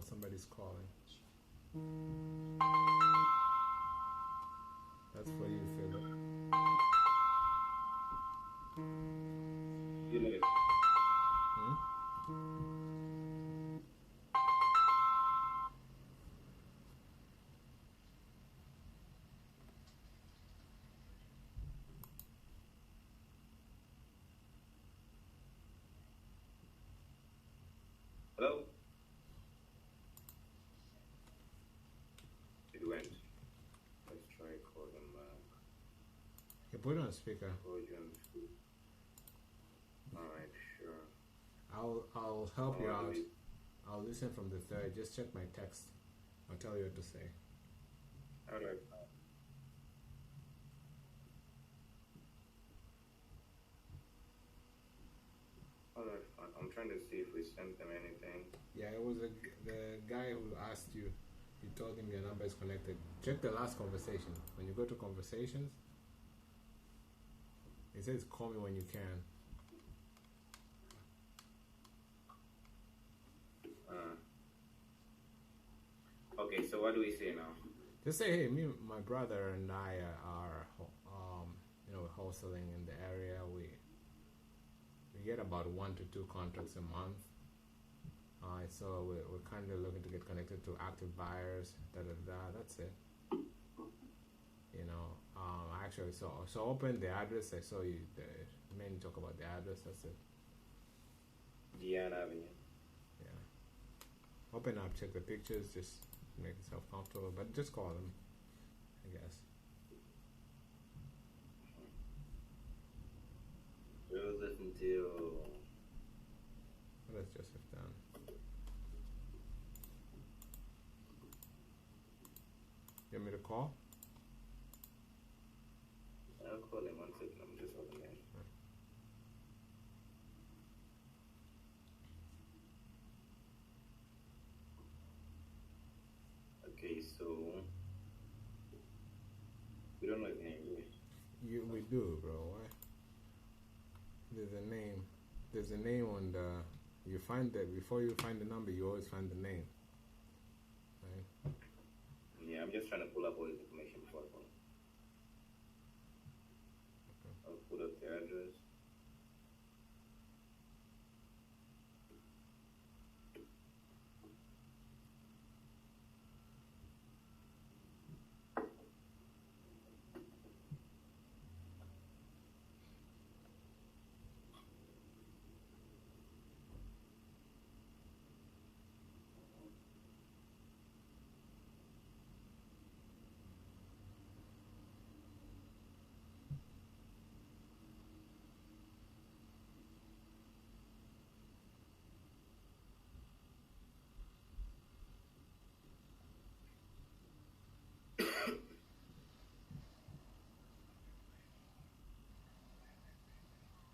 somebody's calling. That's for you, Philip. You know it. Hello? It went. Let's try call them back. You put it on speaker. Call you on speaker. Alright, sure. I'll help you How do out. we- I'll listen from the third. Just check my text. I'll tell you what to say. How do I I'm trying to see if we sent them anything. Yeah, it was the guy who asked you. You told him your number is connected. Check the last conversation. When you go to conversations, it says call me when you can. Okay, so what do we say now? Just say, hey, me, my brother and I are, wholesaling in the area. We get about 1 to 2 contracts a month. So we're kind of looking to get connected to active buyers. That's it. You know, actually, so open the address. I saw you mainly talk about the address. That's it. Deanne Avenue. Yeah. Open up, check the pictures, just make yourself comfortable. But just call them, I guess. Joseph until. What has Joseph done? You want me to call? I'll call him 1 second. I'm just opening it. Okay, so we don't know his name, do we? We do, bro. Why? There's a name on the. You find that before you find the number, you always find the name. Right? Yeah, I'm just trying to pull up all this information before I call him. I'll put up the address.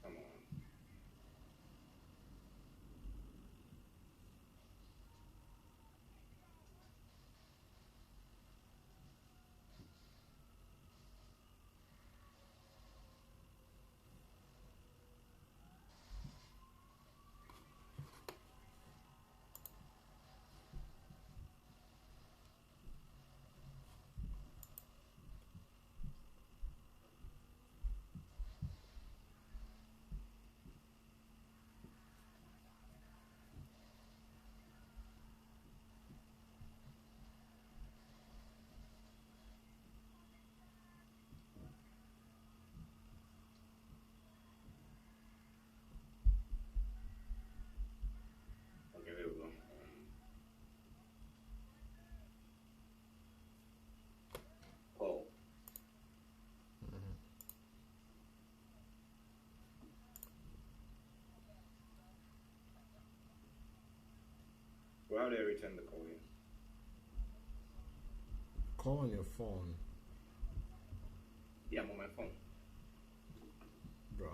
Come on. Okay, there we go. Paul. Well, how do I return the call here? Call on your phone, Yeah, I'm on my phone. bro.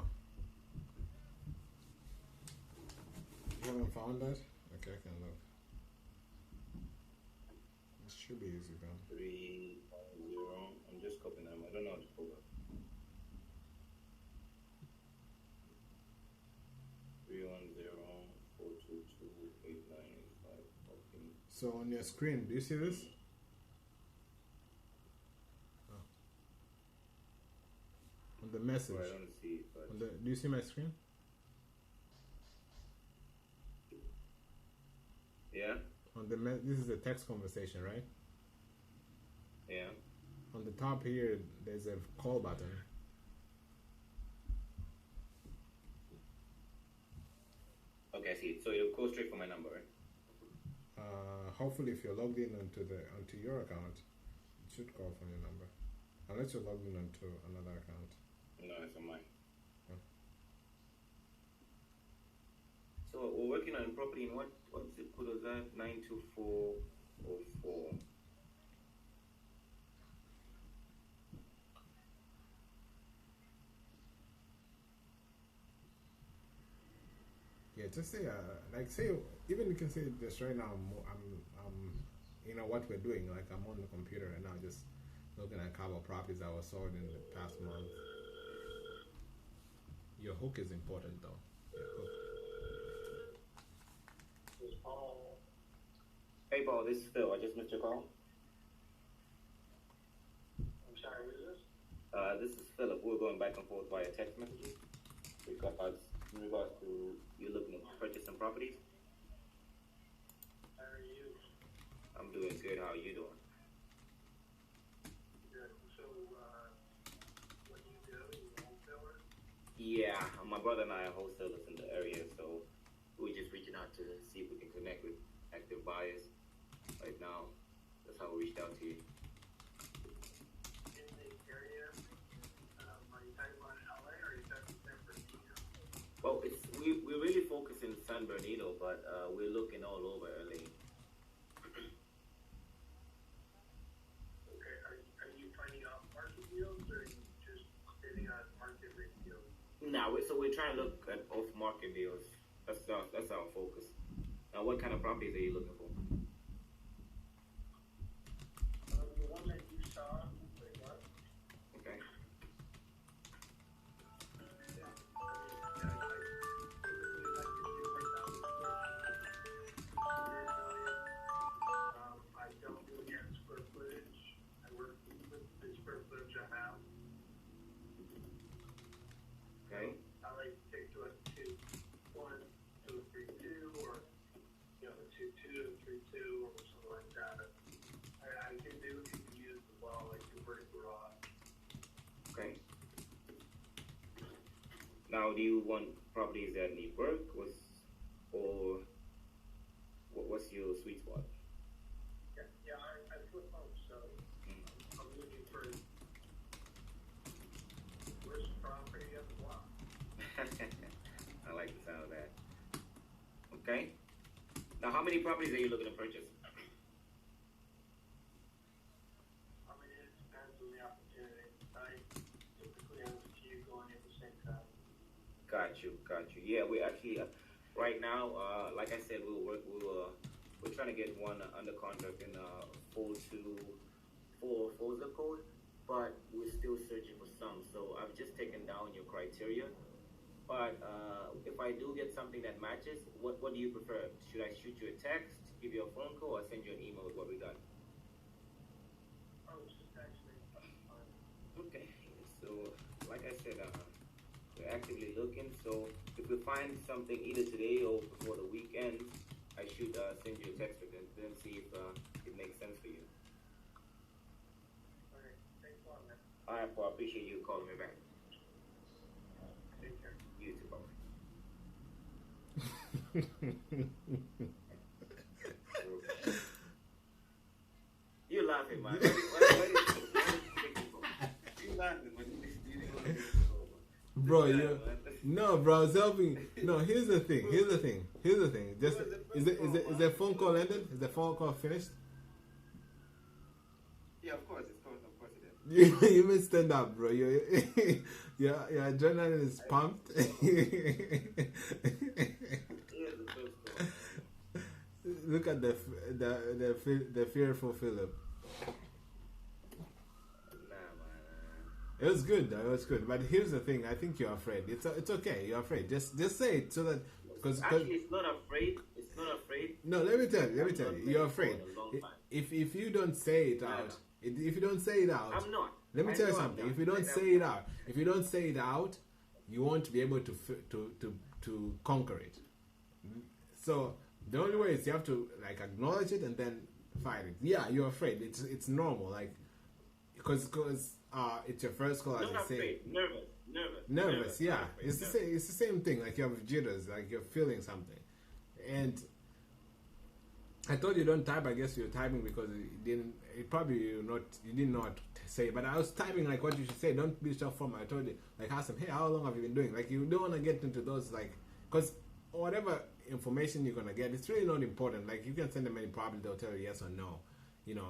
You haven't found that? Okay, I can look. It should be easy, bro. 310. I'm just copying them. I don't know how to pull up. 310-422-8985. Okay. So on your screen, do you see this? Oh. On the message. I don't see it, but Do you see my screen? yeah, On the this is a text conversation, right? yeah. On the top here, there's a call button. Okay, I see it. So it'll go straight for my number, right? Hopefully, if you're logged in onto your account, it should call from your number. Unless you're logged in onto another account. No, it's on mine. Oh. So we're working on property in what zip code was that? 92404. Yeah, just say say even you can say just right now. You know what we're doing. Like I'm on the computer right now, just looking at a couple of properties that were sold in the past month. Your hook is important, though. Your hook. Hey, Paul, this is Phil. I just missed your call. I'm sorry, who is this? This is Philip. We're going back and forth via text messages in regards to you looking to purchase some properties. How are you? I'm doing good. How are you doing? Good. So, what do you do? You a wholesaler? Yeah, my brother and I are wholesalers in the area, so we're just reaching out to see if we can connect with active buyers right now. That's how we reached out to you. In the area, are you talking about LA or are you talking San Bernardino? Well, we really focus in San Bernardino, but we're looking all over LA. Okay, are you finding out market deals or are you just bidding on market rate deals? Now, so we're trying to look at off-market deals. That's our focus. Now, what kind of properties are you looking for? The one that you saw, wait, what? Okay. I don't do again square footage. I work with the square footage I have. Okay. I like to take to a 2-1 to a 3-2 or a 2-2 to a 3-2 or something like that. I can do use as well, like converted garage. Okay. Now, do you want properties that need work, or what's your sweet spot? Yeah, I flip homes, so I'm looking for worst property on the block. I like the sound of that. Okay. Now, how many properties are you looking to purchase? I mean, it depends on the opportunity. I typically have a few going at the same time. Got you. Yeah, we actually right now, like I said, we're trying to get one under contract in full zip code, but we're still searching for some. So I've just taken down your criteria. But if I do get something that matches, what do you prefer? Should I shoot you a text, give you a phone call, or send you an email with what we got? Oh, it's just actually fine. Okay. So, like I said, we're actively looking. So if we find something either today or before the weekend, I should send you a text with it, then see if it makes sense for you. Okay, thanks a lot, man. All right, Paul. I appreciate you calling me back. Take care. You too, Paul. You're laughing, man. You're laughing, man. Bro, no, bro, I was helping. No, here's the thing. Just is the phone call ended? Is the phone call finished? Yeah, of course it is. You may stand up, bro. Your adrenaline is pumped. Look at the fearful Philip. It was good, though. It was good. But here's the thing. I think you're afraid. It's okay. You're afraid. Just say it so that Actually, it's not afraid. It's not afraid. No, let me tell you. I'm not You're playing afraid. for a long time. If you don't say it No, out, no. if you don't say it out, I'm not. let me I tell you know I'm something. not. If you don't I know say I'm it not. out, if you don't say it out, you won't be able to conquer it. So the only way is you have to like acknowledge it and then fight it. Yeah, you're afraid. It's normal, like because it's your first call, as Not I say. afraid. Nervous. Nervous, yeah. Not afraid, It's the nervous. same. It's the same thing. Like you have jitters, like you're feeling something. And I told you don't type. I guess you're typing because it didn't. It probably you didn't know what to say. But I was typing like what you should say. Don't be short form. I told you like ask them, hey, how long have you been doing? Like you don't want to get into those like because whatever information you're gonna get, it's really not important. Like you can send them any problem, they'll tell you yes or no. You know,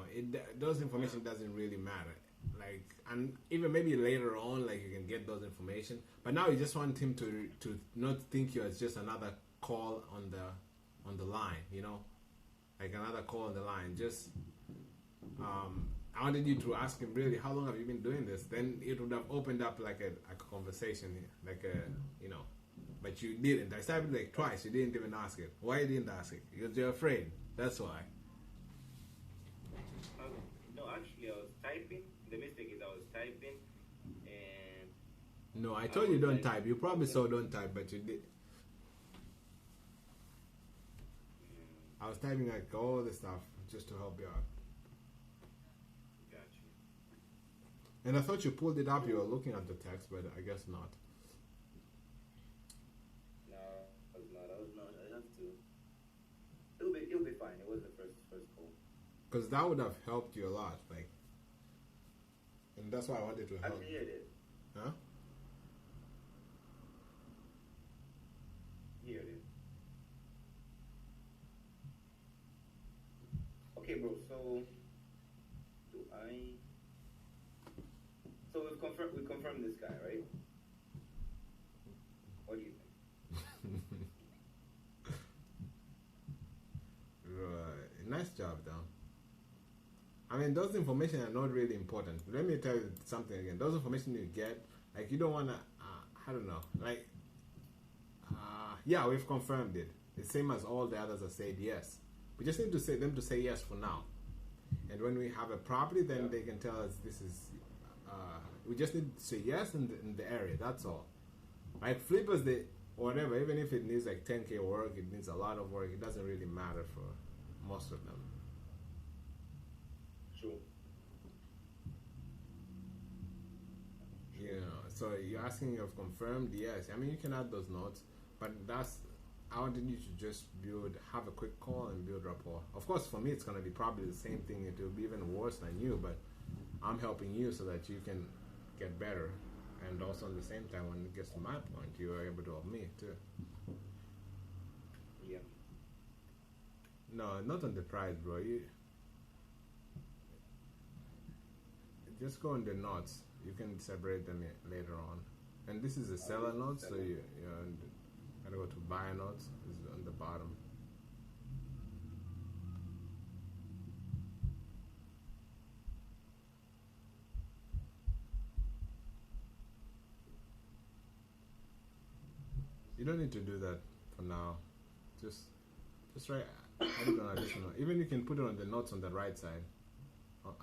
those information doesn't really matter. Like, and even maybe later on, like you can get those information. But now you just want him to not think you as just another call on the line. You know, like another call on the line. Just I wanted you to ask him really, how long have you been doing this? Then it would have opened up like a conversation, like a you know. But you didn't. I started like twice. You didn't even ask it. Why you didn't ask it? Because you're afraid. That's why. No, actually, I was typing. The mistake is I was typing, and No, I told you don't type. You probably saw don't type, but you did. I was typing like all the stuff just to help you out. got you. And I thought you pulled it up. You were looking at the text, but I guess not. No, I was not. I have to. It'll be fine. It was the first call. Because that would have helped you a lot. Like, and that's why I wanted to help. Actually, it is. Huh? Here it is. Okay, bro. So, do I? So we confirmed this guy, right? What do you think? Right. Nice job, though. I mean, those information are not really important. Let me tell you something again. Those information you get, like, you don't want to, I don't know, like, yeah, we've confirmed it. The same as all the others have said yes. We just need to say them to say yes for now. And when we have a property, then they can tell us this is, we just need to say yes in the area, that's all. Like flippers, they, whatever, even if it needs like 10K work, it needs a lot of work, it doesn't really matter for most of them. True. You know, so you're asking if confirmed? Yes. I mean, you can add those notes, but I wanted you to just have a quick call and build rapport. Of course, for me, it's going to be probably the same thing. It will be even worse than you, but I'm helping you so that you can get better. And also, at the same time, when it gets to my point, you are able to help me too. Yeah. No, not on the price, bro. You just go on the notes. You can separate them later on. And this is a seller note, so you gotta go to buyer notes. It's on the bottom. You don't need to do that for now. Just write additional. Even you can put it on the notes on the right side.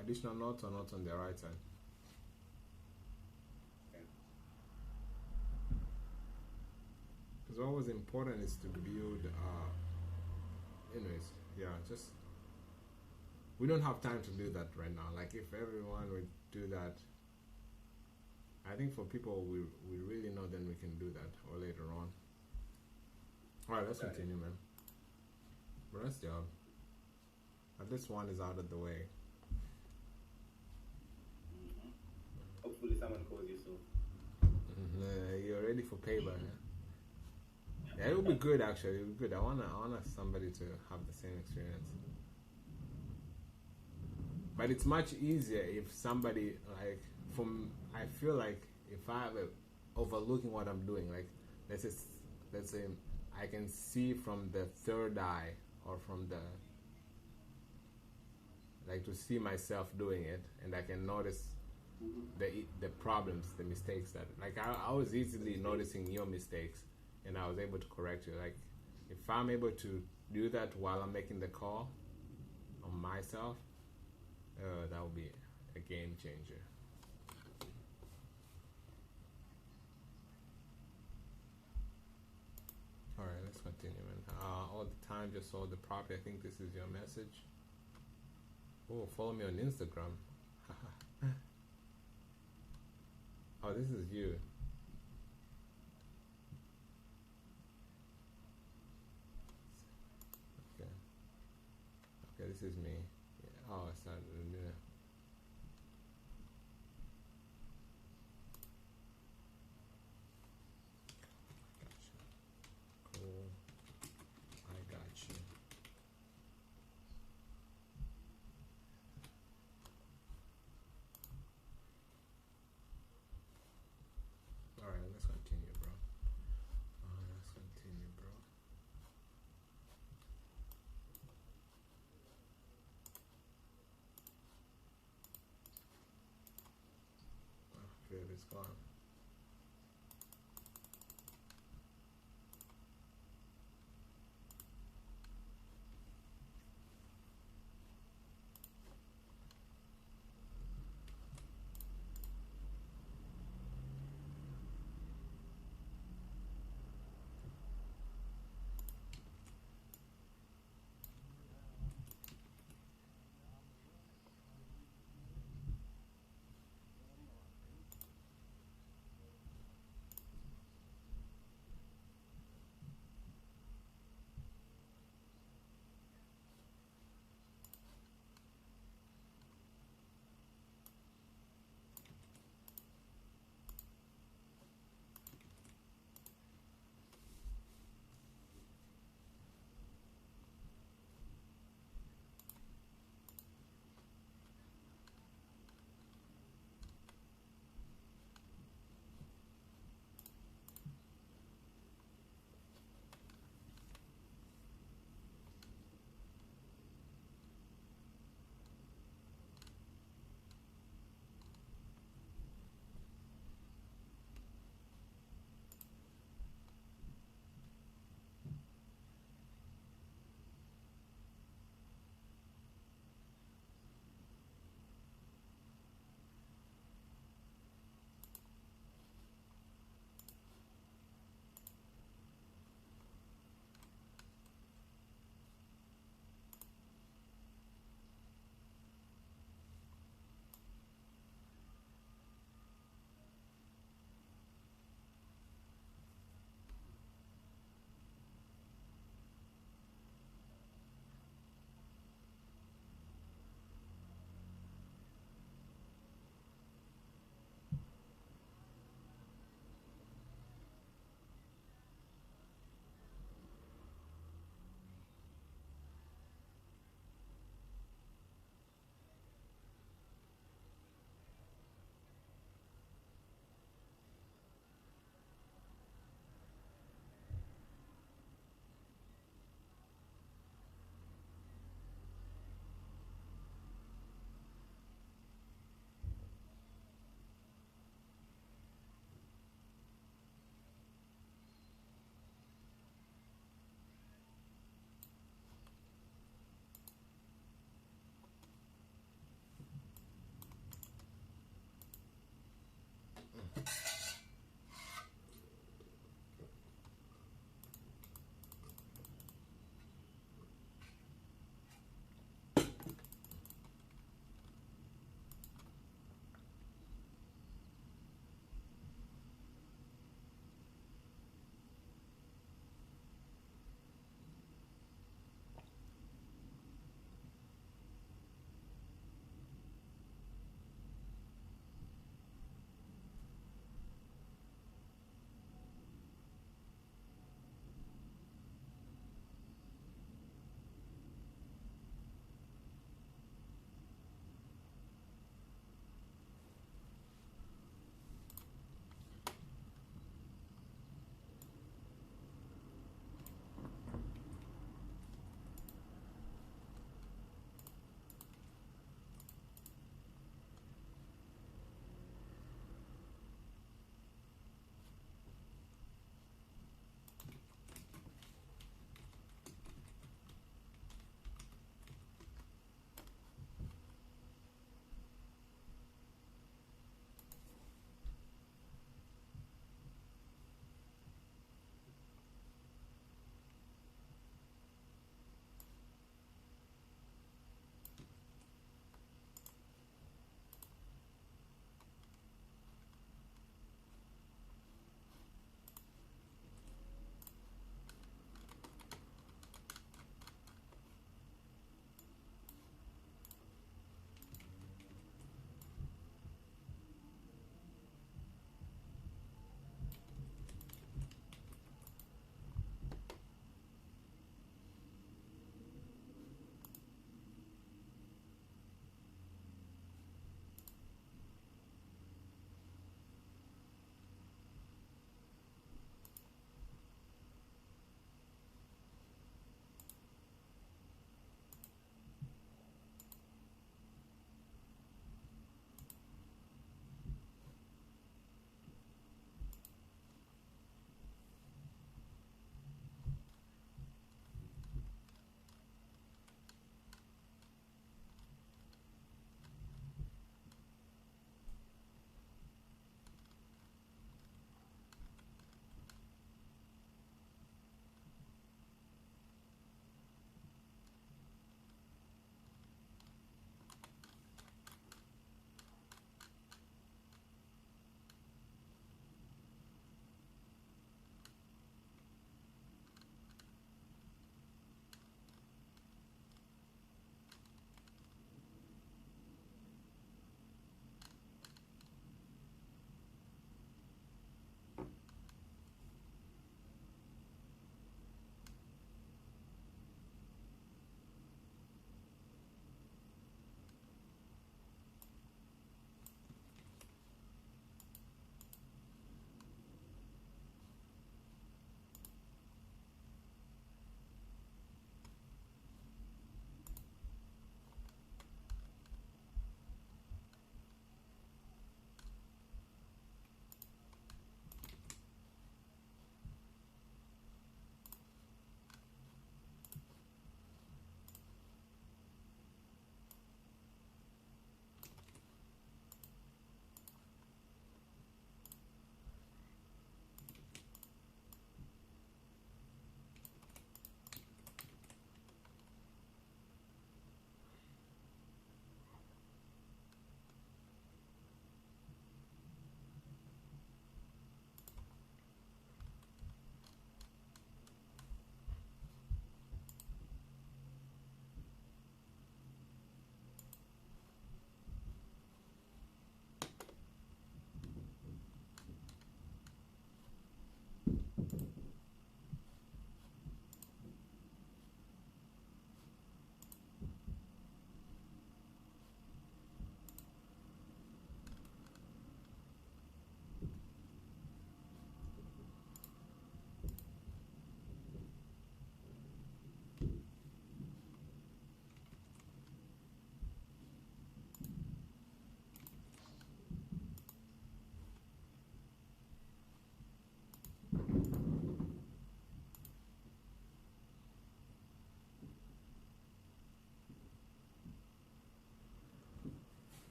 Additional notes or notes on the right side. Because what was important is to build. Anyways, yeah, just we don't have time to do that right now. Like if everyone would do that, I think for people we really know, then we can do that or later on. All right, let's continue, man. But nice job. At least one is out of the way. Hopefully, someone calls you soon. You're ready for payback. Yeah, it will be good actually. It will be good. I wanna somebody to have the same experience. But it's much easier if somebody like I feel like if I have overlooking what I'm doing, like let's say I can see from the third eye or from the like to see myself doing it, and I can notice the problems, the mistakes that like I was easily noticing your mistakes, and I was able to correct you. Like if I'm able to do that while I'm making the call on myself, that would be a game changer. All right, let's continue. All the time, just saw the property. I think this is your message. Oh, follow me on Instagram. Oh, this is you. Okay. Okay, this is me. Yeah. Oh, it's not. Cool. I got you. All right, let's continue, bro. Let's continue, bro. Oh, Viv is gone.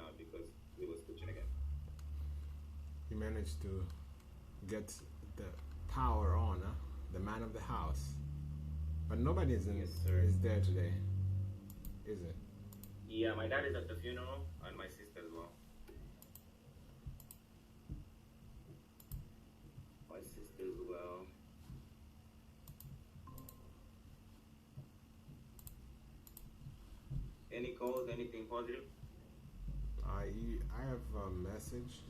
went out because it was switching again. You managed to get the power on, huh? The man of the house. But nobody is Yes, sir. is there today, is it? Yeah, my dad is at the funeral and my sister as well. My sister as well. Any calls? Anything positive? I have a message.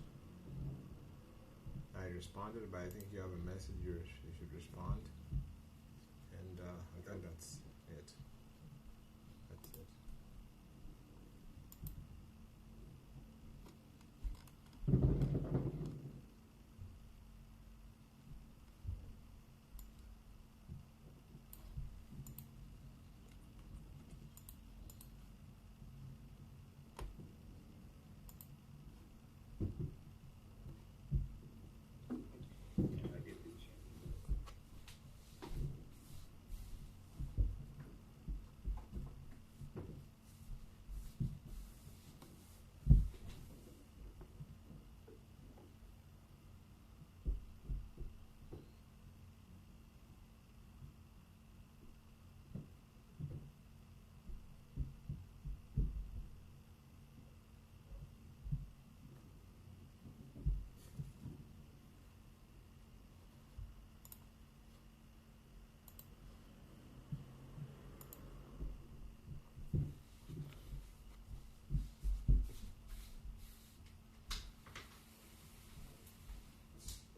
I responded, but I think you have a message you should respond. And I think that's it. That's it. Yeah, I did this change.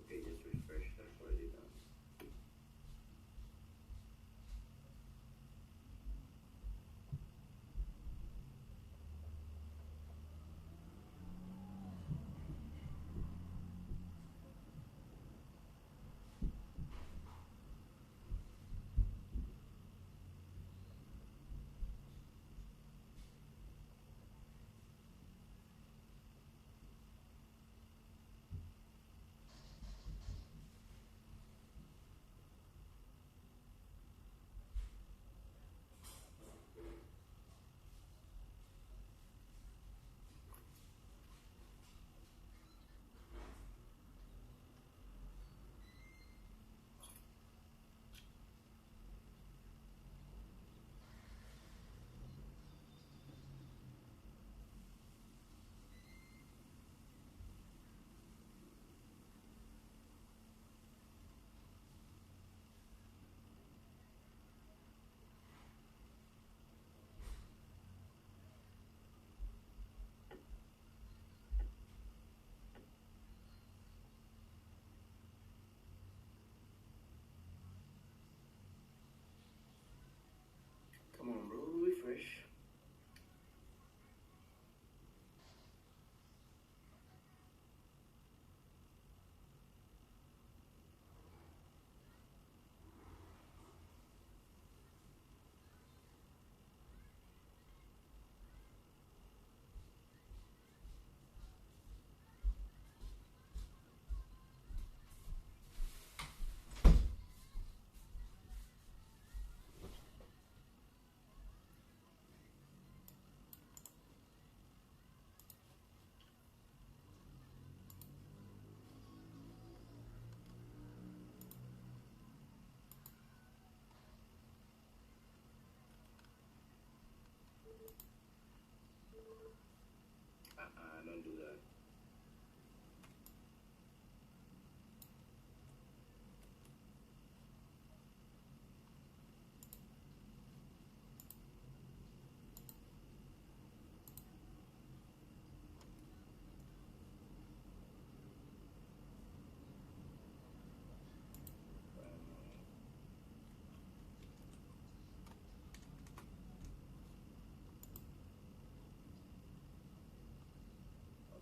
Okay, just refresh. That's already done. Come on, bro, refresh. Don't do that.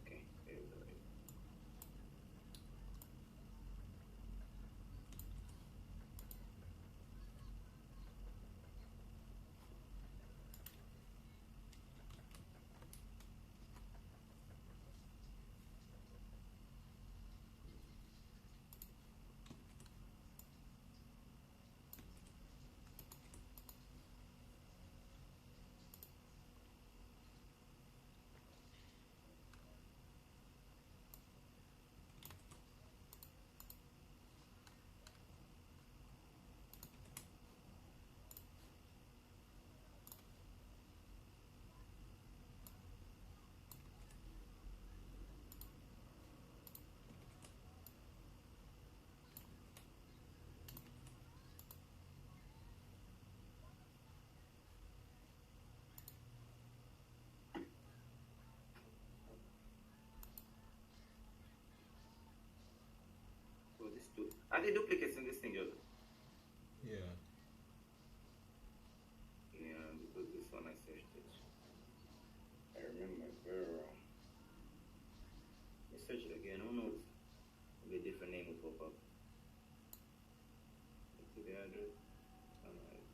Okay. any duplicates in this thing, Joseph? Yeah. Yeah, because this one I searched it. I remember very well. Let's search it again. Who knows? Maybe a different name will pop up. Let's see the address. Alright.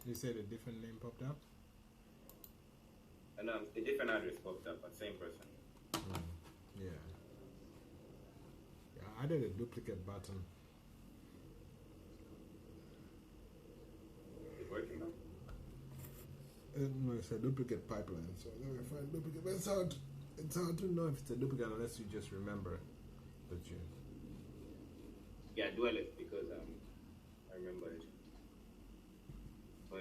You said a different name popped up? And a different address popped up, but same person. Yeah. Yeah, I added a duplicate button. It's working now. No, it's a duplicate pipeline, so let me find duplicate. But it's hard to know if it's a duplicate unless you just remember that you. Yeah, Dwelleth, because I remember it. But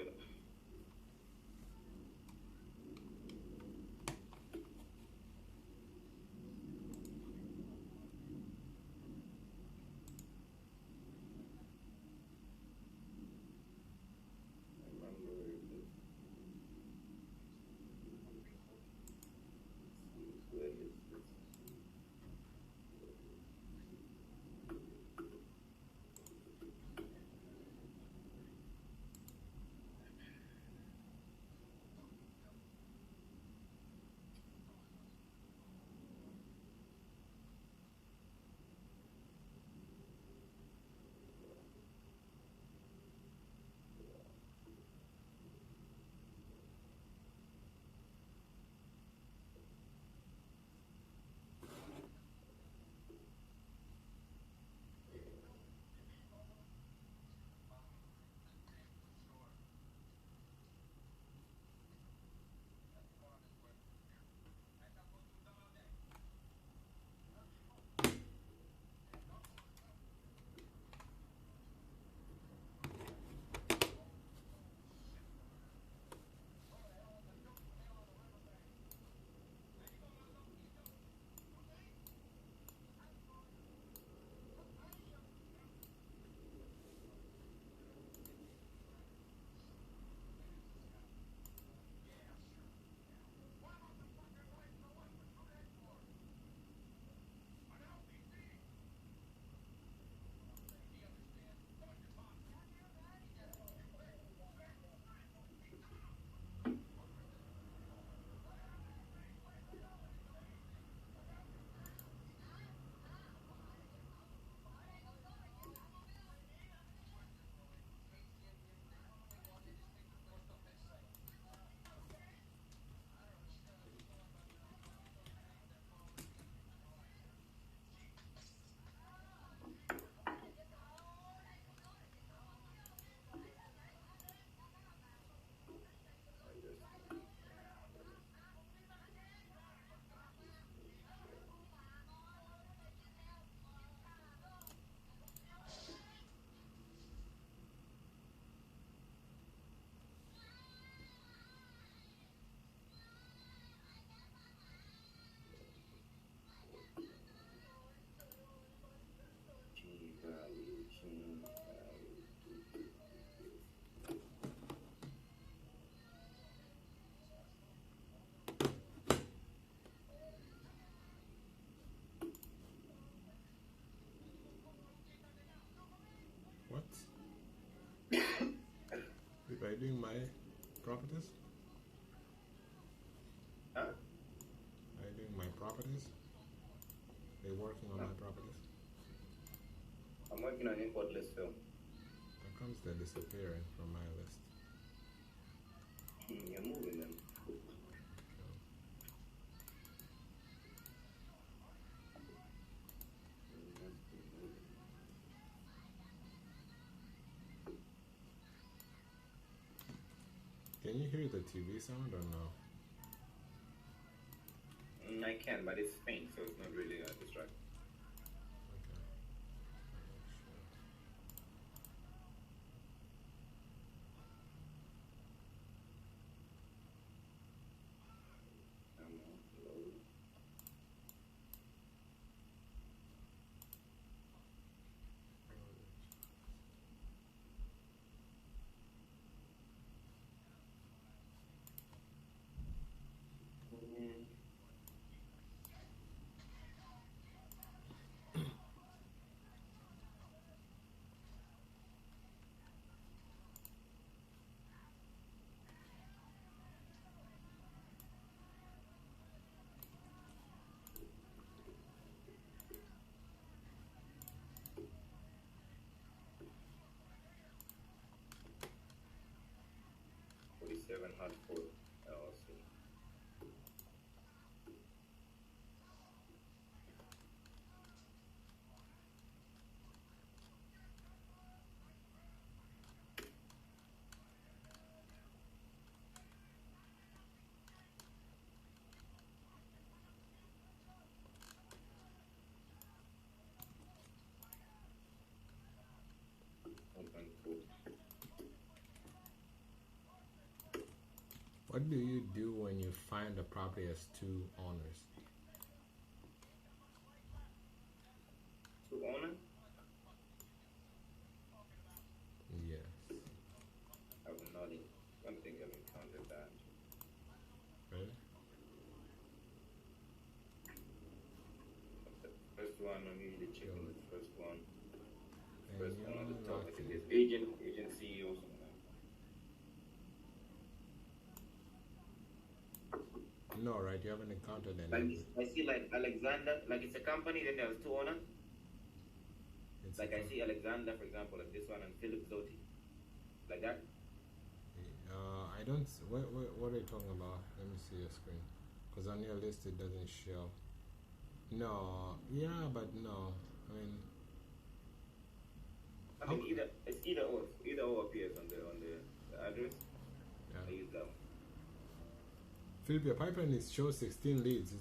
What? Are you doing my properties? huh? Are you doing my properties? Are you working on my properties? I'm working on importless film. How comes they're disappearing from my list? You're moving them. Can you hear the TV sound or no? I can, but it's faint, so it's not really a distraction. Okay. Load. 47 Hartford LLC. Open to What do you do when you find a property has two owners? owner. Yes. I will not. Don't think I've encountered that. Really? The first one, I'm usually checking the first one. And First one on the you're top, I think lucky. is agency or something like that. No, right? You haven't encountered any. Like I see like Alexander, like it's a company, then there's two owners. It's Like I see Alexander, for example, like this one, and Philip Zotti. Like that. I don't. What are you talking about? Let me see your screen. Because on your list it doesn't show. No. Yeah, but no. I mean, I mean, either or appears on the address. yeah. I use that one. Philip, your pipeline shows 16 leads. Is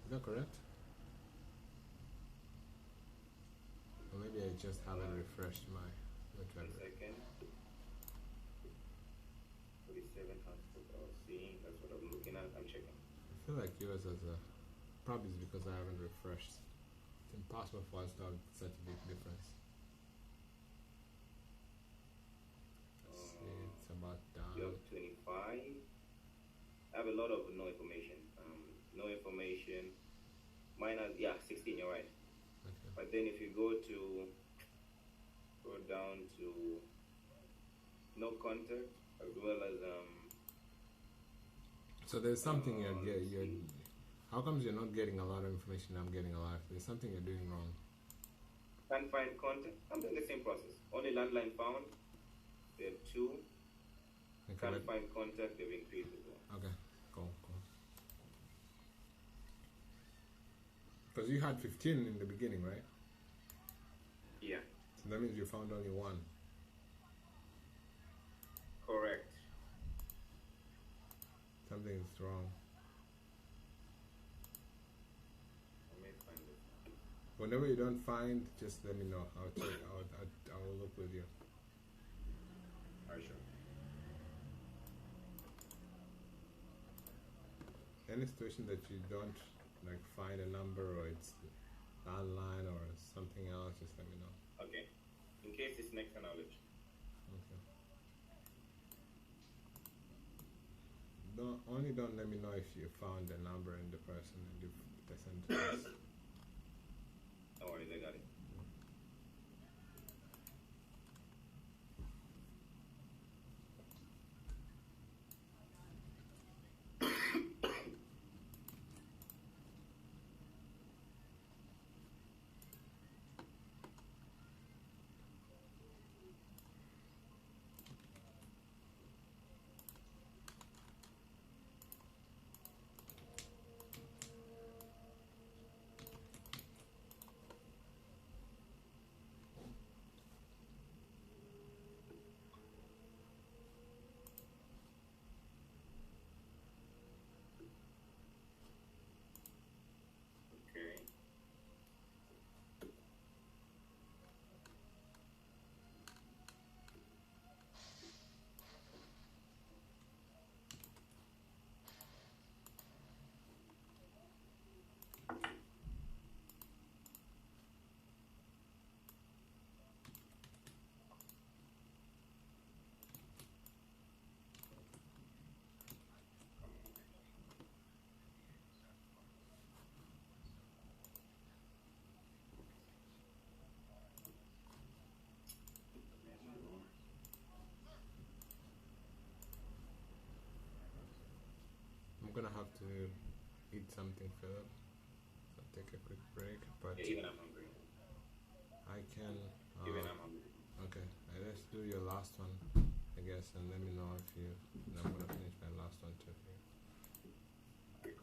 that correct? Or maybe I just haven't refreshed my One whatever. second. 47 Hartford LLC. That's what I'm looking at. I'm checking. I feel like yours has a. Probably it's because I haven't refreshed. It's impossible for us to have such a big difference. Let's see, it's about You done. have 25. I have a lot of no information. No information. Mine has 16. You're right. Okay. But then if you go down to no contact as well as So there's something you're. How comes you're not getting a lot of information? I'm getting a lot. There's something you're doing wrong. can't find contact. I'm doing the same process. Only landline found. There are 2. Okay, Can't find contact. They've increased as well. okay, cool. Because you had 15 in the beginning, right? Yeah, So that means you found only one. correct. Something is wrong. I may find it. Whenever you don't find, just let me know. I'll check. I will look with you. Alright, sure. Any situation that you don't like find a number or it's landline or something else, just let me know. Okay. In case it's next time, I'll let you. Okay. Don't let me know if you found the number and the person and you sent to us. No worries, I got it. Okay. I'm gonna have to eat something, Philip. So take a quick break, but Yeah, even I'm hungry. I can. Even I'm hungry. Okay, let's do your last one, I guess, and let me know if you. And I'm gonna finish my last one too. Here.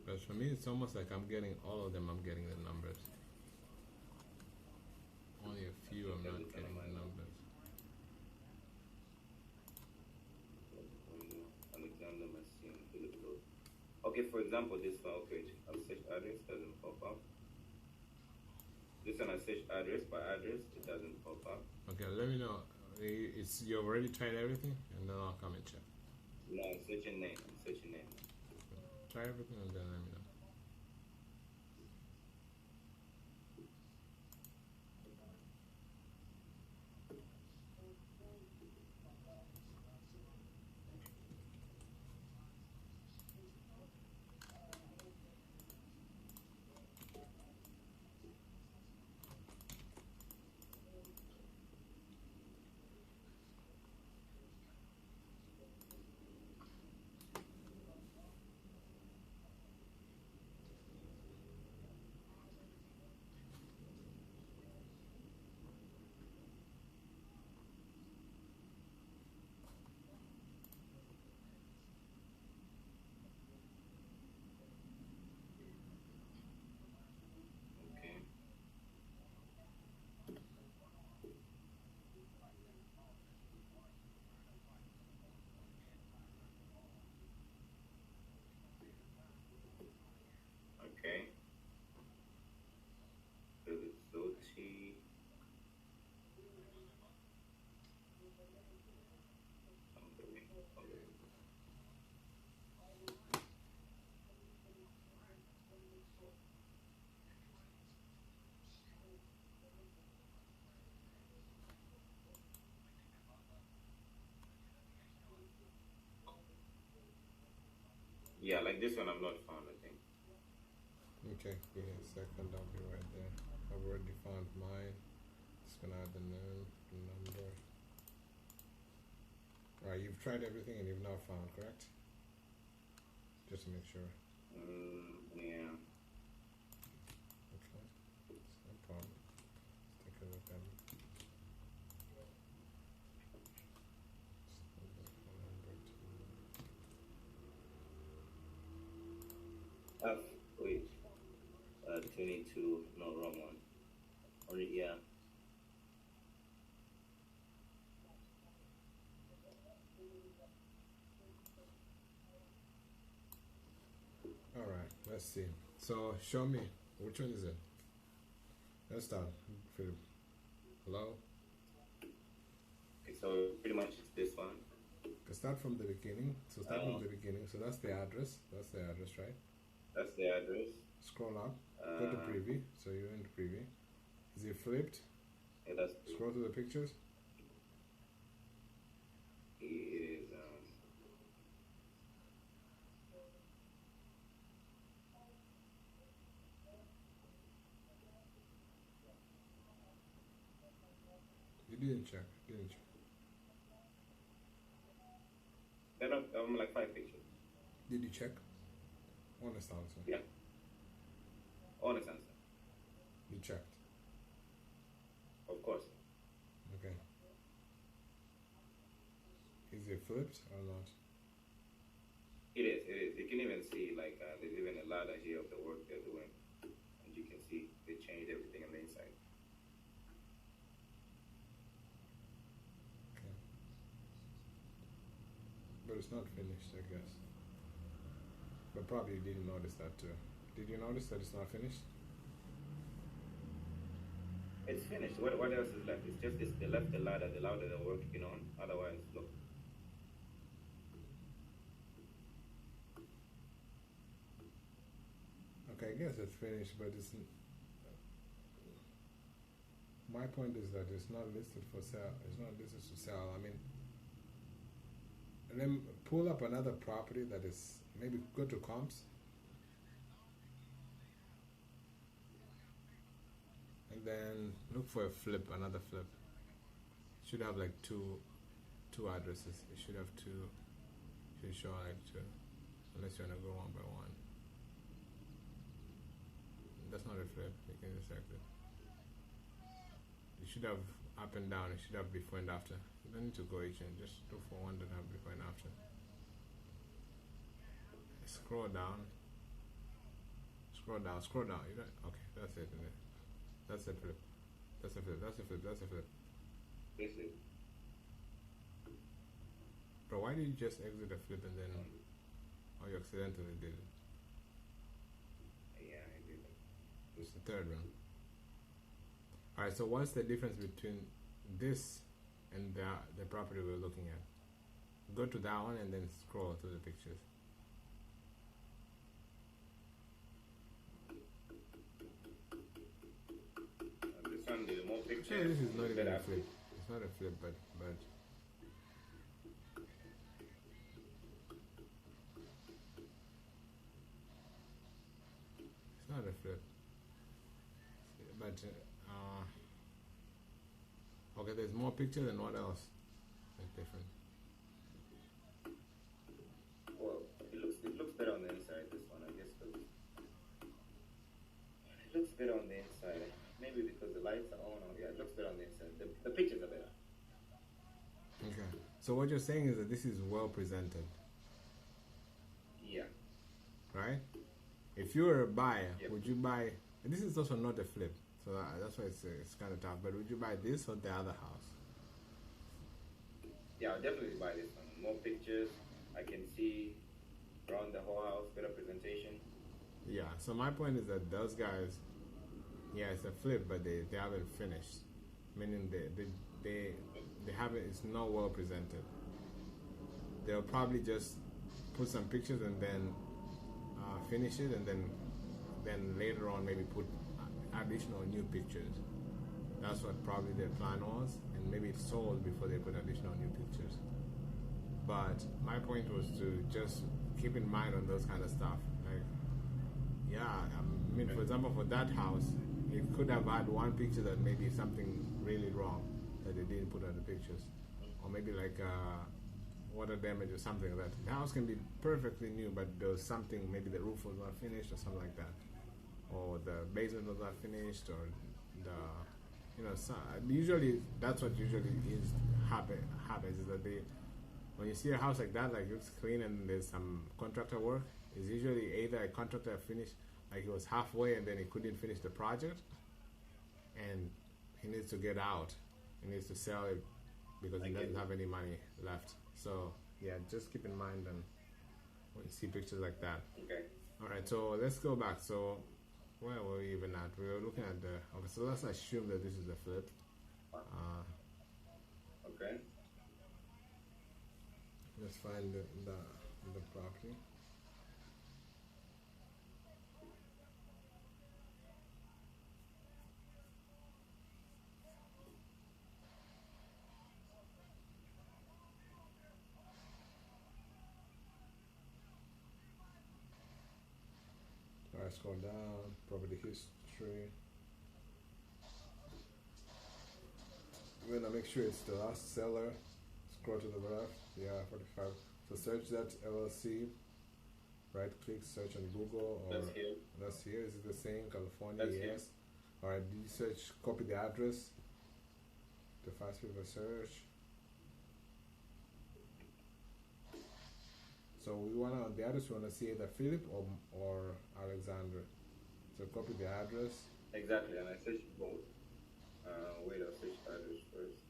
But for me, it's almost like I'm getting all of them. I'm getting the numbers. Only a few I'm not getting the numbers. Alexander Machine, Philip Road. Okay, for example, this one, okay, I'll search address, doesn't pop up. This one I search address by address, it doesn't pop up. Okay, let me know. It's you already tried everything, and then I'll come and check. No, I'm searching name. I'm searching name. Try everything, and then let me know. Okay. Okay. Philip Sochi. Okay. Yeah, like this one I'm not found, I think. Okay, give me a second. I'll be right there. I've already found mine. Just gonna add the name, the number. Alright, you've tried everything and you've now found, correct? Just to make sure. Yeah. Okay, it's no problem. Let's take a look at it. Wait. 22, no, wrong one. Only, yeah. Alright, let's see. So, show me. Which one is it? Let's start. Philip. Hello? Okay, so pretty much it's this one. Okay, start from the beginning. So, start from the beginning. So, that's the address. That's the address, right? That's the address. Scroll up. Go to preview. So, you're in the preview. Is it flipped? Yeah, that's Scroll to the pictures. it is You didn't check, didn't you? there are like 5 pictures. Did you check? Honest answer. Yeah. Honest answer. You checked. Of course. Okay. Is it flipped or not? It is. You can even see like there's even a ladder here of the work they're doing. And you can see they changed everything on the inside. Okay. But it's not finished, I guess. But probably you didn't notice that too. Did you notice that it's not finished? It's finished. What else is left? It's just they left the ladder they're working on. Otherwise, look. Okay, I guess it's finished, but it's. My point is that it's not listed for sale. It's not listed to sell. I mean, and then pull up another property that is maybe go to comps. And then look for a flip, another flip. Should have like two addresses. It should have two. Should show like two, unless you wanna go one by one. that's not a flip. You can just select it. You should have up and down. It should have before and after. You don't need to go each end. Just look for one that have before and after. Scroll down. Scroll down. Scroll down. You don't. Okay, that's it. Isn't it? That's a flip. That's a flip. That's a flip. That's a flip. This is Bro, why did you just exit the flip and then? Oh, you accidentally did it. yeah, I did it. It's the third one. Alright, so what's the difference between this and the property we're looking at? Go to that one and then scroll through the pictures. This one, the more pictures. Actually, this is not even better. a flip. It's not a flip, but it's not a flip. But okay, there's more pictures and what else? That's different. Well, it looks better on the inside. This one, I guess, 'cause it looks better on the inside. Maybe because the lights are on. Or, yeah, it looks better on the inside. The pictures are better. Okay. So what you're saying is that this is well presented, Yeah. right? If you were a buyer, Yep. would you buy? And this is also not a flip, so that's why it's kind of tough. But would you buy this or the other house? Yeah, I'll definitely buy this one. More pictures. I can see around the whole house. Better presentation. Yeah. So my point is that those guys, yeah, it's a flip, but they haven't finished, meaning they haven't. It's not well presented. They'll probably just put some pictures and then finish it, and then later on maybe put additional new pictures. That's what probably their plan was, and maybe it's sold before they put additional new pictures. But my point was to just keep in mind on those kind of stuff. Like, yeah, I mean, for example, for that house, it could have had one picture that maybe something really wrong that they didn't put on the pictures, or maybe like water damage or something like that. The house can be perfectly new, but there was something, maybe the roof was not finished or something like that, or the basement was not finished, or usually that's what usually happens is that when you see a house like that, like it looks clean and there's some contractor work, it's usually either a contractor finished, like he was halfway and then he couldn't finish the project, and he needs to get out. He needs to sell it because he doesn't have any money left. So yeah, just keep in mind when you see pictures like that. Okay. All right, so let's go back. So where were we even at? We were looking at okay. So let's assume that this is the flip. Okay. Let's find the property. Alright, scroll down, property history. We're gonna make sure it's the last seller. Scroll to the left, yeah, 45. So search that LLC, right click, search on Google, or That's here. that's here. Is it the same? California, That's here. yes. Alright, do you search, copy the address, the fast paper search. So we wanna, on the address, we wanna see either Philip or Alexander. So copy the address. Exactly, and I searched both. Wait, I'll search the address first.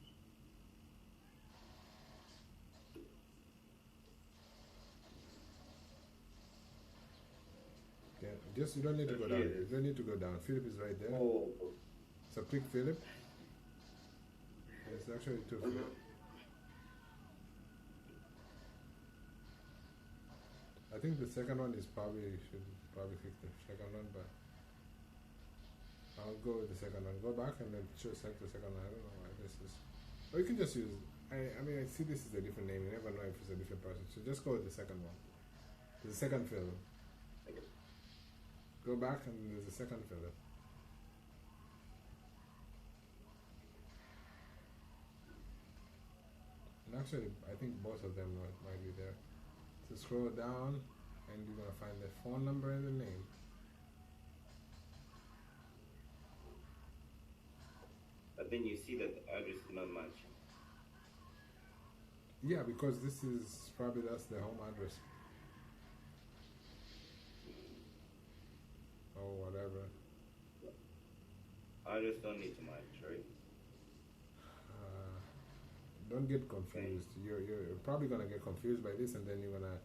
Yeah, just you don't need to go Here down. it You is. don't need to go down. Philip is right there. Oh, So click Philip. It's actually two okay. Philip. I think the second one is probably should probably click the second one, but I'll go with the second one. Go back and then select the second one. I don't know why this is. Or you can just use. I mean I see this is a different name. You never know if it's a different person. So just go with the second one. There's a second Philip. Okay. Go back and there's a second Philip. And actually, I think both of them might be there. So scroll down, and you're gonna find the phone number and the name. but then you see that the address is not matching. Yeah, because this is probably that's the home address or whatever. Address don't need to match, right? Don't get confused. You're probably gonna get confused by this, and then you're gonna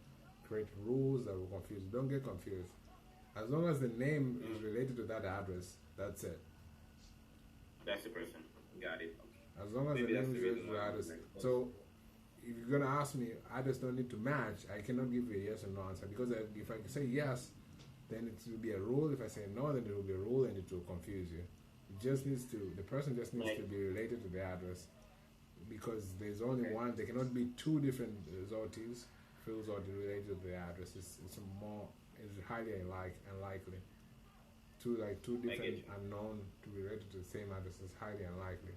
create rules that will confuse you. Don't get confused. As long as the name is related to that address, that's it. That's the person. Got it. Okay. As long as Maybe the that's name is the related reason to the why address. I'm like, So if you're gonna ask me, address don't need to match, I cannot give you a yes or no answer because if I say yes, then it will be a rule. If I say no, then it will be a rule, and it will confuse you. It just needs to. The person just needs to be related to the address. Because there's only one, there cannot be two different Zotis, field Zoti related to the address. It's highly unlikely. Two different unknown to be related to the same address is highly unlikely.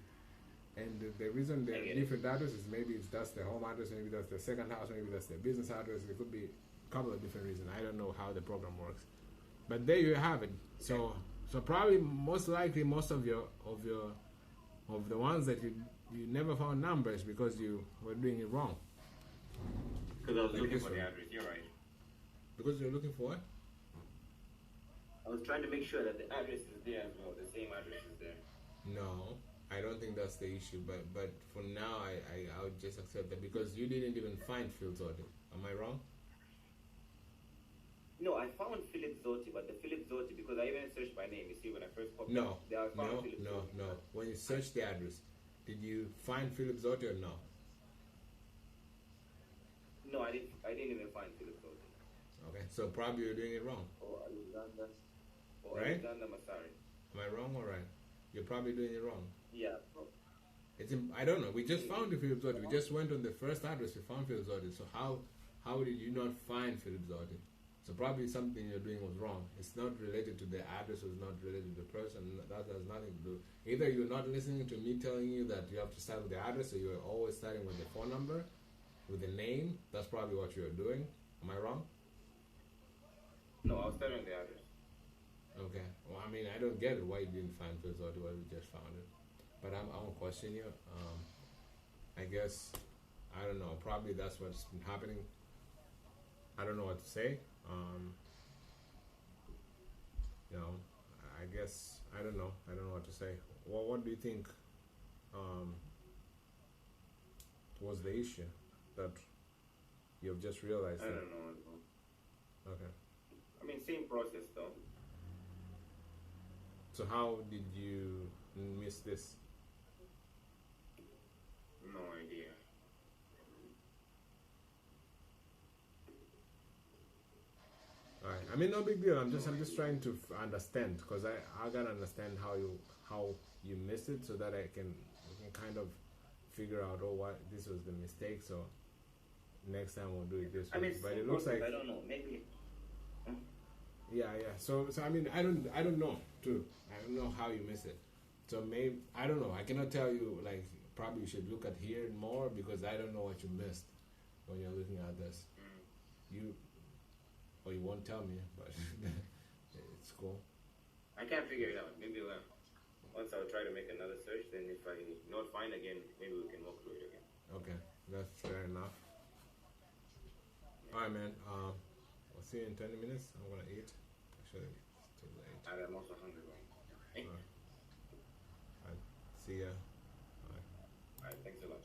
And the reason they're different addresses, maybe that's the home address, maybe that's the second house, maybe that's the business address. There could be a couple of different reasons. I don't know how the program works, but there you have it. So probably most likely most of the ones that you never found numbers because you were doing it wrong. Because I was looking for the address. You're right. Because you're looking for what? I was trying to make sure that the address is there as well. The same address is there. No, I don't think that's the issue. But for now, I would just accept that because you didn't even find field sorting. Am I wrong? No, I found Philip Zoti, but the Philip Zoti, because I even searched by name. You see, when I first popped No, up, there I found Philip Zoti. no. When you search the address, did you find Philip Zoti or no? No, I didn't even find Philip Zoti. Okay, so probably you're doing it wrong. Or Alexander. Or Right? Alexander Masari. Am I wrong or right? You're probably doing it wrong. Yeah. I don't know. We just found the Philip Zoti. We just went on the first address. We found Philip Zoti. So how did you not find Philip Zoti? So probably something you're doing was wrong. It's not related to the address. It's not related to the person. That has nothing to do. Either you're not listening to me telling you that you have to start with the address, or you're always starting with the phone number, with the name. That's probably what you're doing. Am I wrong? No, I was starting the address. Okay. Well, I mean, I don't get it. Why you didn't find Philip Zoti? Why we just found it? But I won't question you. I guess I don't know. Probably that's what's been happening. I don't know what to say. You know, I guess I don't know. I don't know what to say. Well, what do you think was the issue that you've just realized? I don't know as well. Okay. I mean, same process though. So how did you miss this? No idea. Alright. I mean, no big deal. I'm just trying to understand because I gotta understand how you missed it so that we can kind of figure out what this was the mistake. So next time we'll do it this way. I mean, but it looks like I don't know. Maybe. yeah. So I mean, I don't know too. I don't know how you miss it. So maybe I don't know. I cannot tell you. Like probably you should look at here more because I don't know what you missed when you're looking at this. Or you won't tell me, but it's cool. I can't figure it out. Maybe once I'll try to make another search. Then if I not find again, maybe we can walk through it again. Okay, that's fair enough. All right, man. I'll see you in 20 minutes. I'm gonna eat. Actually, it's too late. I'm also hungry. Right? All right. See ya. Alright, thanks a lot.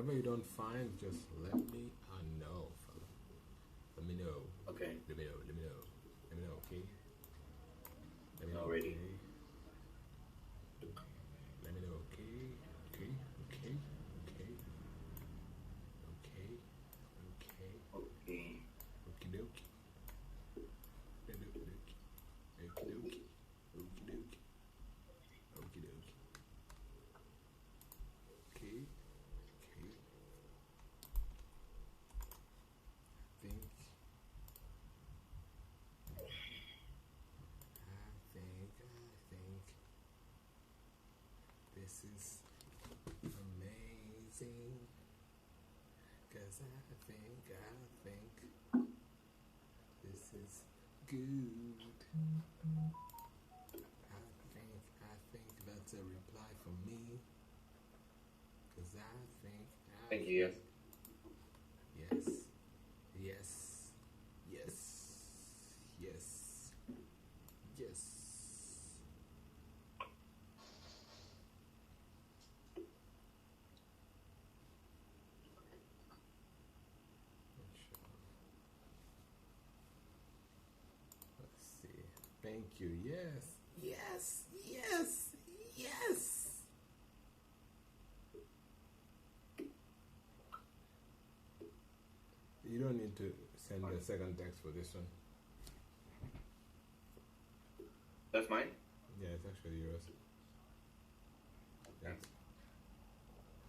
Whatever you don't find, just let me know, fella. Let me know. Okay. Let me know. Let me know. Let me know. Okay. Let me know. Already. Okay. Let me know. Okay. Okay. Okay. Okay. Okay. Okay. Okay. Okie dokie. Okie dokie. Okie dokie. Okie dokie. Okie dokie. Okay. Okay. I think this is amazing. Cause I think this is good. I think that's a reply for me. Cause I think. Thank you. Yes. Yes. Yes. Yes. Yes. Yes. Let's see. Thank you. Yes. Yes. Yes. Yes. You don't need to send the second text for this one. That's mine? Yeah, it's actually yours. That's,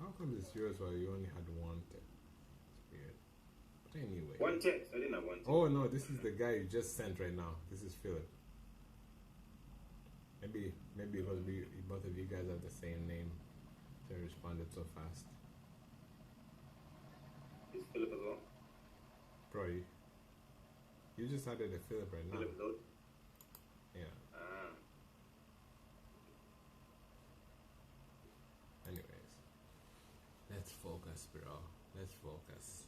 how come it's yours while you only had one text? It's weird. But anyway. One text. I didn't have one text. Oh no, this is the guy you just sent right now. This is Philip. Maybe because both of you guys have the same name, so I responded so fast. Is Philip as well? Probably. You just added a Philip right now. Philip Load? Yeah. Ah. Anyways, let's focus, bro. Let's focus.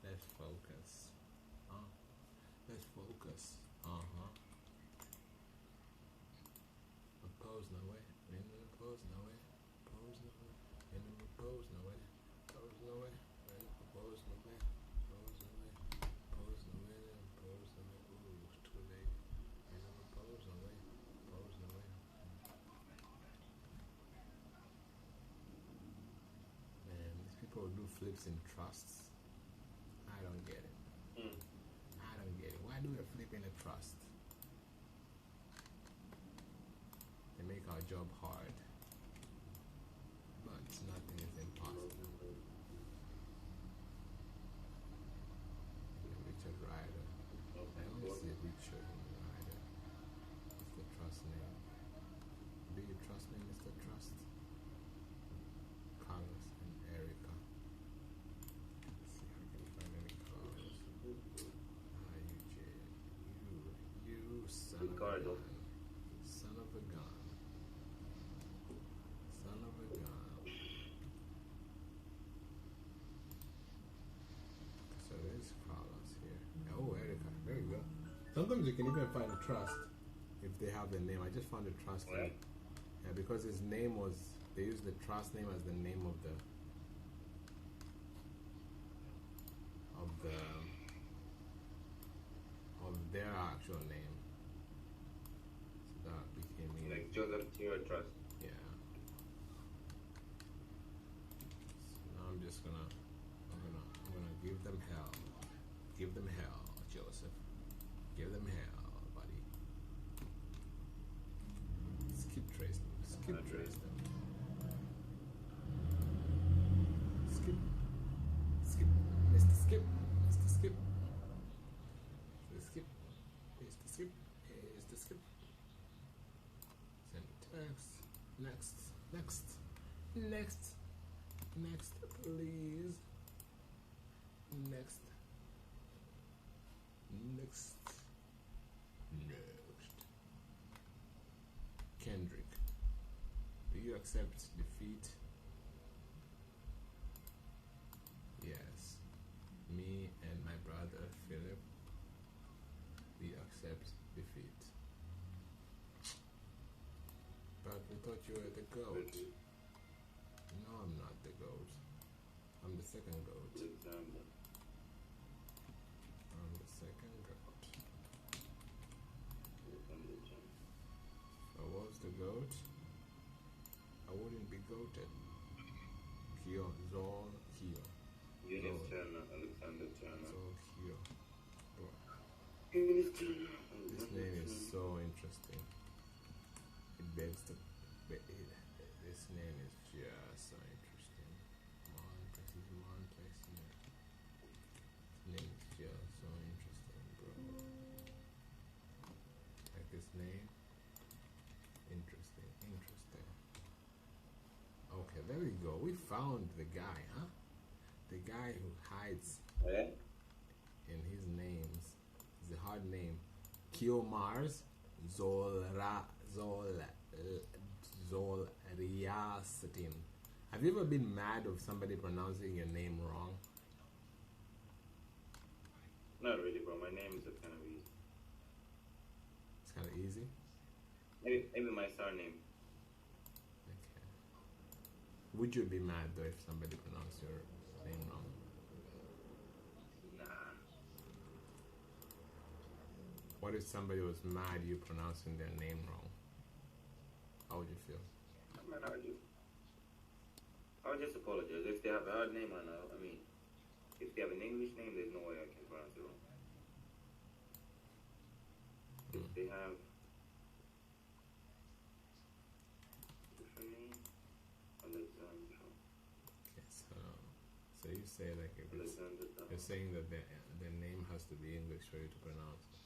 Let's focus. Let's focus. Pose no way. Pose no way. Pose no way. Pose no way. Pose no way. Pose no way. Pose no way. Pose no way. Pose no way. Ooh, too late. Pose no way. Pose no way. Man, these people do flips in trusts. I don't get it. I don't get it. Why do a flip in a trust? They make our job hard. But nothing is impossible. Richard Ryder. I only see Richard Ryder. What's the trust name? Do you trust me, Mr. Trust? Carlos and Erica. Let's see if I can find any Carlos. You son of a Ricardo. gun. Son of a gun. Son of a gun. So there's Carlos here. Oh, Erica. There you go. Sometimes you can even find a trust if they have the name. I just found a trust name. Yeah, because his name was, they used the trust name as the name of their actual name. So that became Like Joseph Tiro Trust. yeah. So now I'm just gonna give them hell. Give them hell, Joseph. Give them hell, buddy. Skip trace them. Skip trace them. Skip. Skip. Mr. Skip. Mr. Skip. Mr. Skip. Mr. Skip. Mr. Skip. Send text. Next. Next. Next. Next, please. Next. Next. Next. Kendrick. Do you accept defeat? Yes. Me and my brother Philip, we accept defeat. But we thought you were the GOAT. No, I'm not the GOAT. muted. Kyo, Zol, Kyo. Eunice Turner, Alexander Turner. Zol, Kyo. Bro, Eunice Turner. this name is so interesting. It begs to. This name is just so interesting. Mon place here. This name is just so interesting, bro. Like this name. Interesting. Okay, there we go. We found the guy, huh? The guy who hides Yeah? in his names. It's a hard name. Kiomars Zolriasatin. Have you ever been mad of somebody pronouncing your name wrong? Not really, bro. My name is kind of easy. It's kind of easy. Maybe my surname. Okay. Would you be mad though if somebody pronounced your name wrong? Nah. What if somebody was mad you pronouncing their name wrong? How would you feel? Man, I would just apologize. If they have a hard name, if they have an English name, there's no way I can pronounce it wrong. If they have different name, Alexander. Okay, so you say like if it's, Alexander. you're saying that their name has to be English for you to pronounce it.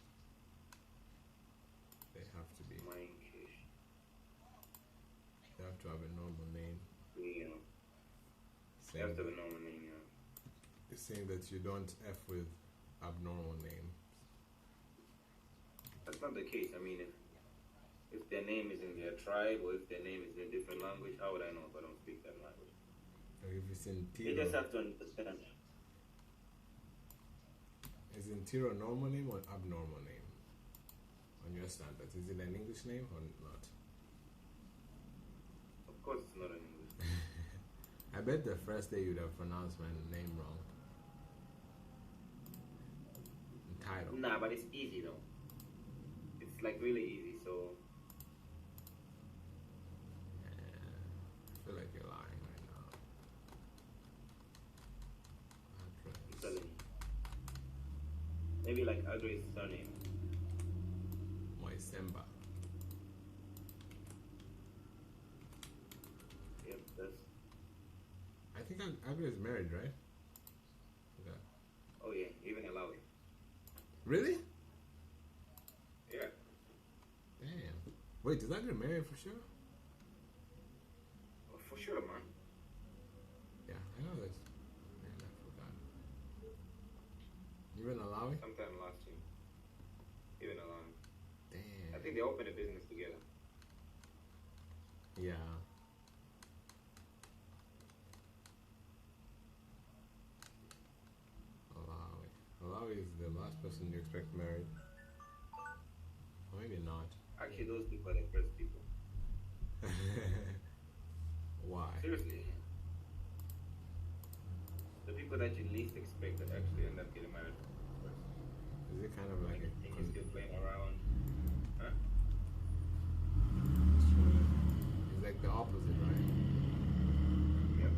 They have to be. Minkish. They have to have a normal name. Yeah. They Saying have to have that, a normal name, yeah. it's saying that you don't F with abnormal names. That's not the case. I mean, if their name is in their tribe or if their name is in a different language, how would I know if I don't speak that language? Or if it's in They Tiro, just have to understand. is in Tiro a normal name or abnormal name? On your standards, is it an English name or not? Of course, it's not an English. I bet the first day you'd have pronounced my name wrong. Title. Nah, but it's easy though. It's like really easy. So I feel like you're lying right now. I'm Address. telling you. Maybe like Audrey's surname. Moisemba. Yep, that's. I think Agra is married, right? Yeah. Oh yeah, even Alawi. Really? Yeah. Damn. Wait, is Agra married for sure? Oh, for sure, man. Yeah, I know this. Man, I forgot. Even Alawi? Sometime last year. Even Alawi. Damn. I think they opened a business together. Yeah. Alawi. Alawi is the last person you expect married. Or maybe not. Actually, those people are the first people. Why? Seriously. The people that you least expect that actually end up getting married first. Is it kind of like a Think you're still playing around. Huh? it's like the opposite, right? Yep.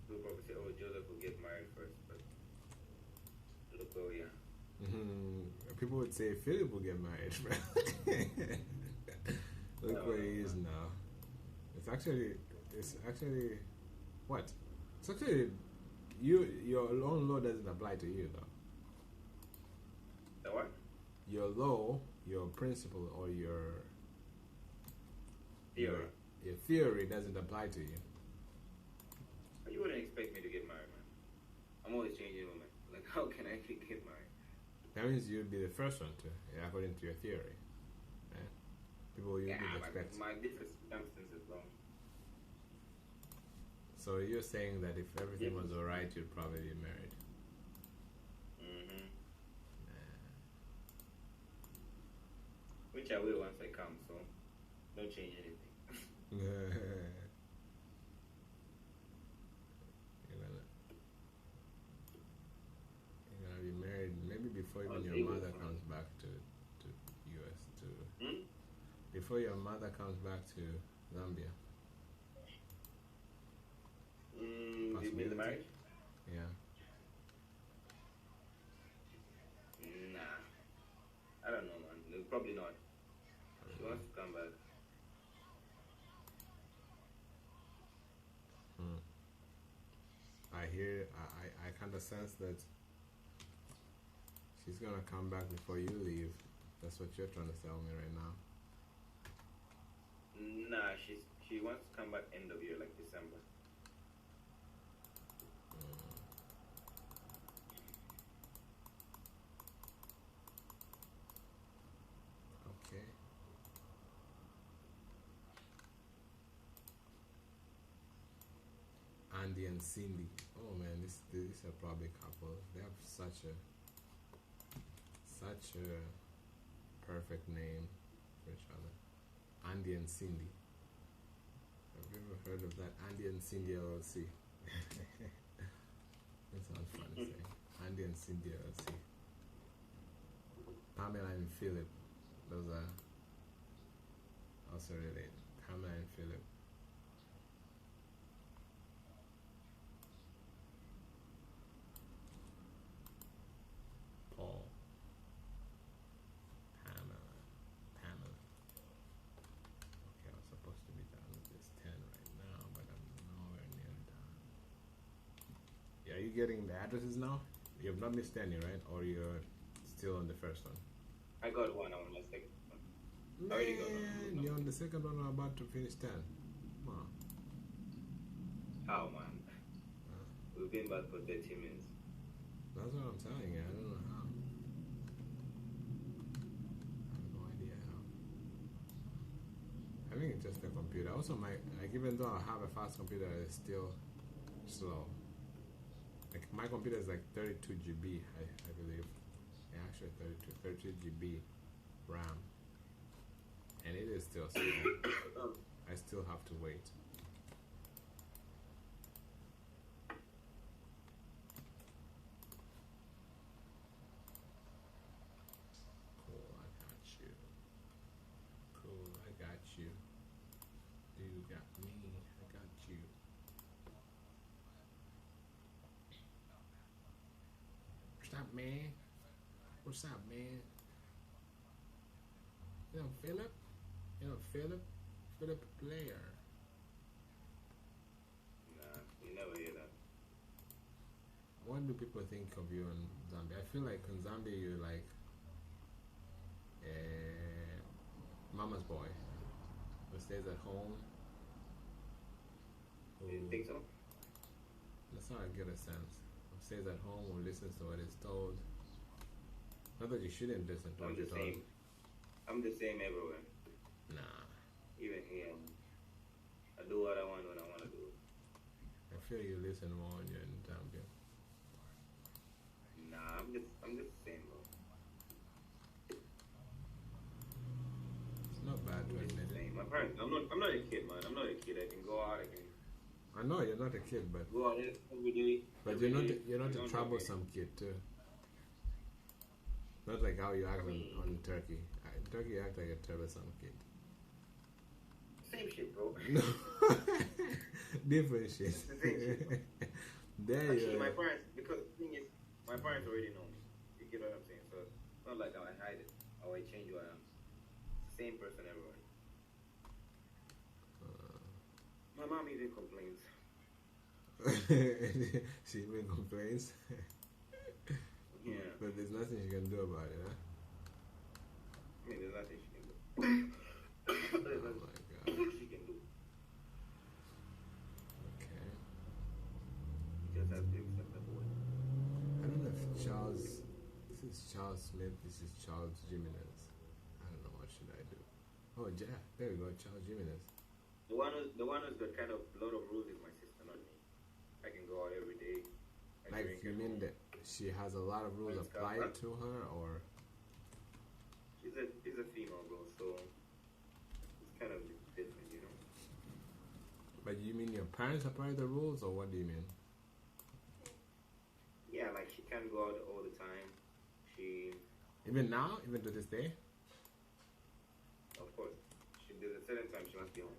People probably say, oh, Joseph will get married first, but look where we are. People would say Philip will get married. Look where he is now. It's actually what? It's actually your own law doesn't apply to you though. The what? Your law, your principle, or your Theory. your theory doesn't apply to you. But you wouldn't expect me to get married, man. I'm always changing my mind. Like, how can I get married? That means you'd be the first one to, according to your theory. Right? People you would expect. My different circumstances, bro. So you're saying that if everything was alright, you'd probably be married. Mm-hmm. Nah. Which I will once I come, so don't change anything. You're gonna be married maybe before even your mother comes back to US to before your mother comes back to Zambia? Do you mean the Possibility? marriage? Yeah. Nah. I don't know, man. No, probably not. She wants to come back. I hear, I kind of sense that she's gonna come back before you leave. That's what you're trying to tell me right now. Nah, she wants to come back end of year, like December. Okay. Andy and Cindy. Oh man, these are probably couples. They have such a perfect name for each other. Andy and Cindy. Have you ever heard of that? Andy and Cindy LLC. That sounds fun to say. Andy and Cindy LLC. Pamela and Philip. Those are also related. Pamela and Philip. Paul. Pamela. Okay, I'm supposed to be done with this 10 right now, but I'm nowhere near done. Yeah, are you getting the addresses now? You have not missed any, right? Or you're still on the first one? I got one on my second one. Man, Already got one. you're on the second one. I'm about to finish 10. Come on. Oh man. We've been back for 30 minutes. That's what I'm telling you. I don't know how. I have no idea how. I think it's just the computer. Also, even though I have a fast computer, it's still slow. Like my computer is like 32 GB, I believe. Yeah, actually 32 GB RAM, and it is still slow. I still have to wait. Cool, I got you. Cool, I got you. You got me, I got you. What's up, man? What's up, man? You know Philip? You know Philip? Philip Player. Nah, you never hear that. What do people think of you in Zambia? I feel like in Zambia you're like mama's boy who stays at home. You think so? That's how I get a sense. Who stays at home, who listens to what is told. Not that you shouldn't listen to I'm what the you're told. same. I'm the same everywhere. Nah. Even here. I do what I want when I want to do. I feel you listen more when you're in Zambia. Nah, I'm just the same, bro. It's not bad to I'm just admit the it. same. My parents. I'm not a kid, man. I'm not a kid. I can go out. I can I know you're not a kid, but go out every day. but every day. you're not You a don't troublesome kid too. Not like how you act on Turkey. In Turkey, you act like a troublesome kid. Same shit, bro. No, different shit. It's the same shit, bro. There Actually, you my are. parents, because the thing is, my parents already know me. You get what I'm saying? So it's not like I hide it or I change who I am. Same person everywhere. My mom even complains. She even complains. Yeah. But there's nothing she can do about it, huh? I mean, there's nothing she can do. Oh There's my nothing god. she can do. Okay. You just have to accept the boy. I don't know if Charles. This is Charles Smith. This is Charles Jimenez. I don't know what should I do. Oh, yeah. There we go. Charles Jimenez. The one who's got kind of a lot of rules is my sister, not me. I can go out every day. I Like, drink you at mean home. that she has a lot of rules Let's go, applied huh? to her, or She's a female, bro, so it's kind of different, you know. but you mean your parents apply the rules, or what do you mean? Yeah, like she can't go out all the time. She, Even now, even to this day? of course, must be home.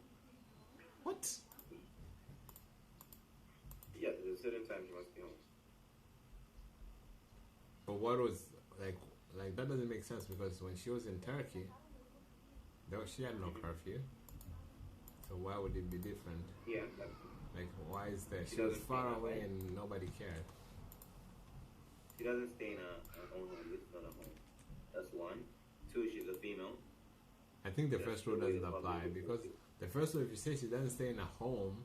What? Yeah, there's a certain time she must be home. But what was like that doesn't make sense because when she was in Turkey, she had no curfew. So why would it be different? Yeah, Like why is that? She She was doesn't far stay in a away home. and nobody cared. she doesn't stay in her own home. It's not a home. That's one. Two, she's a female. I think the That's first the rule way doesn't the apply public because is. the first rule, if you say she doesn't stay in a home,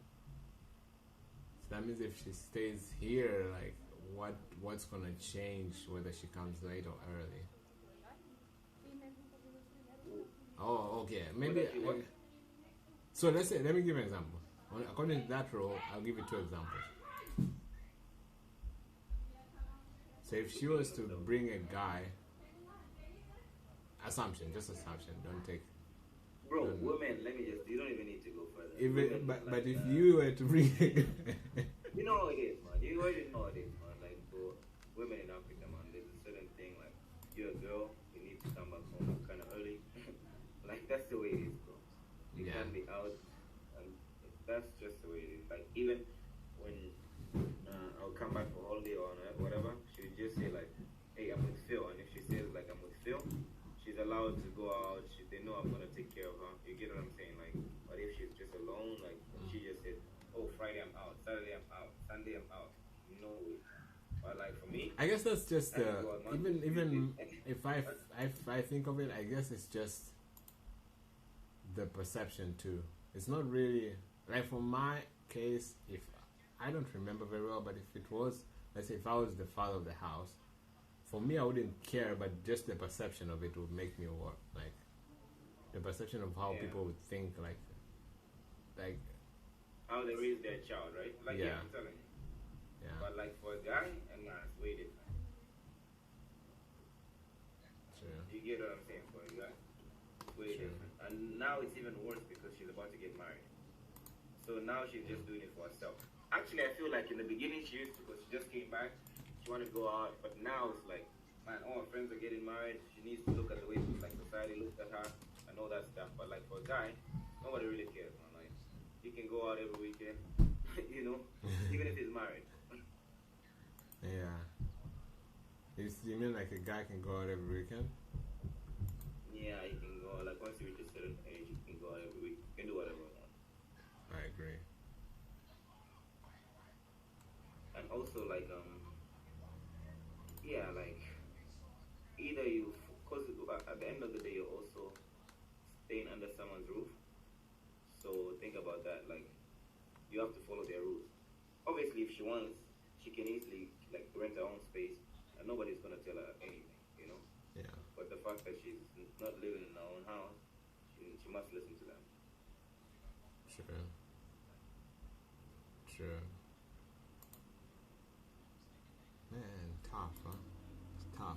that means if she stays here, like what's gonna change whether she comes late or early? Oh, okay. Maybe. What does she want? So let's say, let me give you an example. According to that rule, I'll give you two examples. So if she was to bring a guy, just assumption, don't take. Bro, No, no. women, let me just, you don't even need to go further. If Women it, but like if that. you were to bring a guy, You know how it is, man. You already know how it is, man. Like, for women in Africa, man, there's a certain thing, like, you're a girl, you need to come back home kind of early. Like, that's the way it is, bro. You Yeah. can't be out, and that's just the way it is. Like, even when I'll come back for holiday or whatever, she would just say, like, hey, I'm with Phil. And if she says, like, I'm with Phil, she's allowed to go out. They know I'm going to take care of her. You get what I'm saying? Like, but if she's just alone, like, she just said, oh, Friday I'm out, Saturday I'm out, Sunday I'm out. No way. But, like, for me, I guess that's just I can go out Monday, even Tuesday. if I think of it, I guess it's just the perception too. It's not really like for my case. If I don't remember very well, but if it was, let's say, if I was the father of the house, for me I wouldn't care, but just the perception of it would make me work. Like the perception of how Yeah. people would think, like How they raise their child, right? Like, Yeah. I'm telling you. yeah, But, like, for a guy, and it's way different. true. You get what I'm saying? For a guy, it's way True. different. And now it's even worse because she's about to get married. So now she's just doing it for herself. Actually, I feel like in the beginning she used to, because she just came back, she wanted to go out, but now it's like, man, all her friends are getting married. She needs to look at the way like society looks at her and all that stuff. But like for a guy, nobody really cares, man. Like he can go out every weekend, you know, even if he's married. Yeah. You mean like a guy can go out every weekend? Yeah, he can go like once you reach a certain age, you can go out every week. You can do whatever you want. I agree. And also like yeah, like either you, because at the end of the day you're also staying under someone's roof, so think about that. Like you have to follow their rules. Obviously if she wants, she can easily like rent her own space and nobody's gonna tell her anything, you know. Yeah. But the fact that she's not living in her own house, she must listen to them. True. True. Man, tough, huh? It's tough.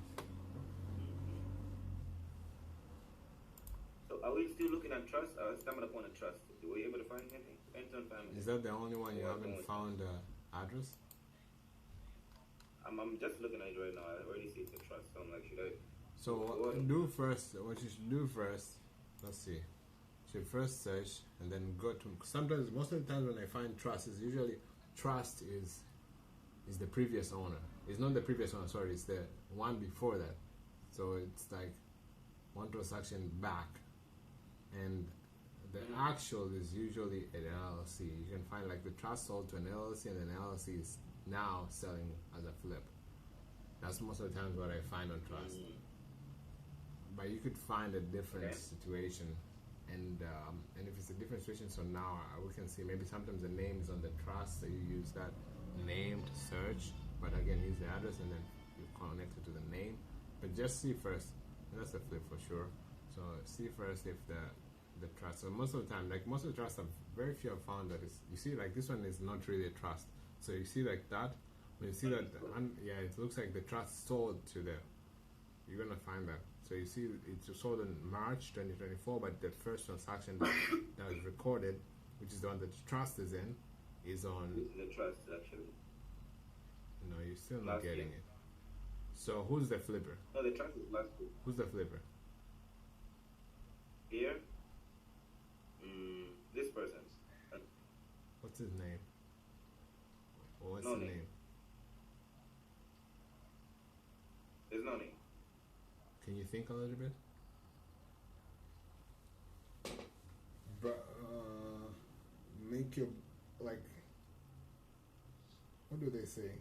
So are we still looking at trust? I stumbled upon a trust. Were you able to find anything? Anton family. Is that the only one you Yeah, haven't going. found the address? I'm just looking at it right now. I already see it's a trust. So I'm like, should I? So what you should do first, let's see. You should first search and then go to, sometimes, most of the time when I find trust, is usually, trust is the previous owner. It's not the previous owner, sorry, it's the one before that. So it's like one transaction back. And the actual is usually an LLC. You can find like the trust sold to an LLC and an LLC is now selling as a flip. That's most of the times what I find on trust. But you could find a different Okay. situation, and if it's a different situation, so now we can see maybe sometimes the name is on the trust, so you use that name to search. But again, use the address and then you connect it to the name. But just see first. That's a flip for sure. So see first if the trust. So most of the time, like most of the trusts, very few have found that you see like this one is not really a trust. So you see like that. When you see that, yeah, it looks like the trust sold to the. You're gonna find that. So you see, it's sold in March 2024, but the first transaction that was recorded, which is the one that the trust is in, is on. The trust actually. No, you're still not Last getting year. it. So who's the flipper? No, the trust is last week. Who's the flipper? Here, his name? Or what's No the name. name? There's no name. Can you think a little bit? But make your like. What do they say?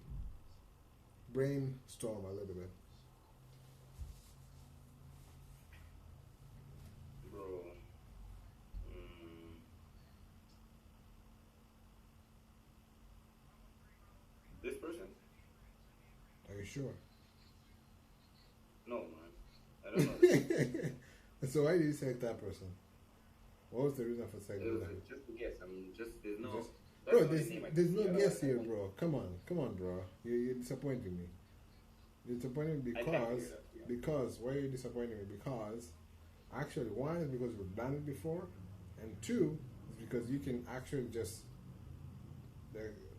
Brainstorm a little bit. Bro. This person? Are you sure? No, man. I don't know. So why did you select that person? What was the reason for It selecting was that? just a guess. There's no. Just- that's Bro, the only name I there's can no see. guess Otherwise, here, I won't- bro. Come on, bro. You're disappointing me. You're disappointing me I can't hear because that, yeah. why are you disappointing me? Because actually, one is because we've done it before, and two is because you can actually just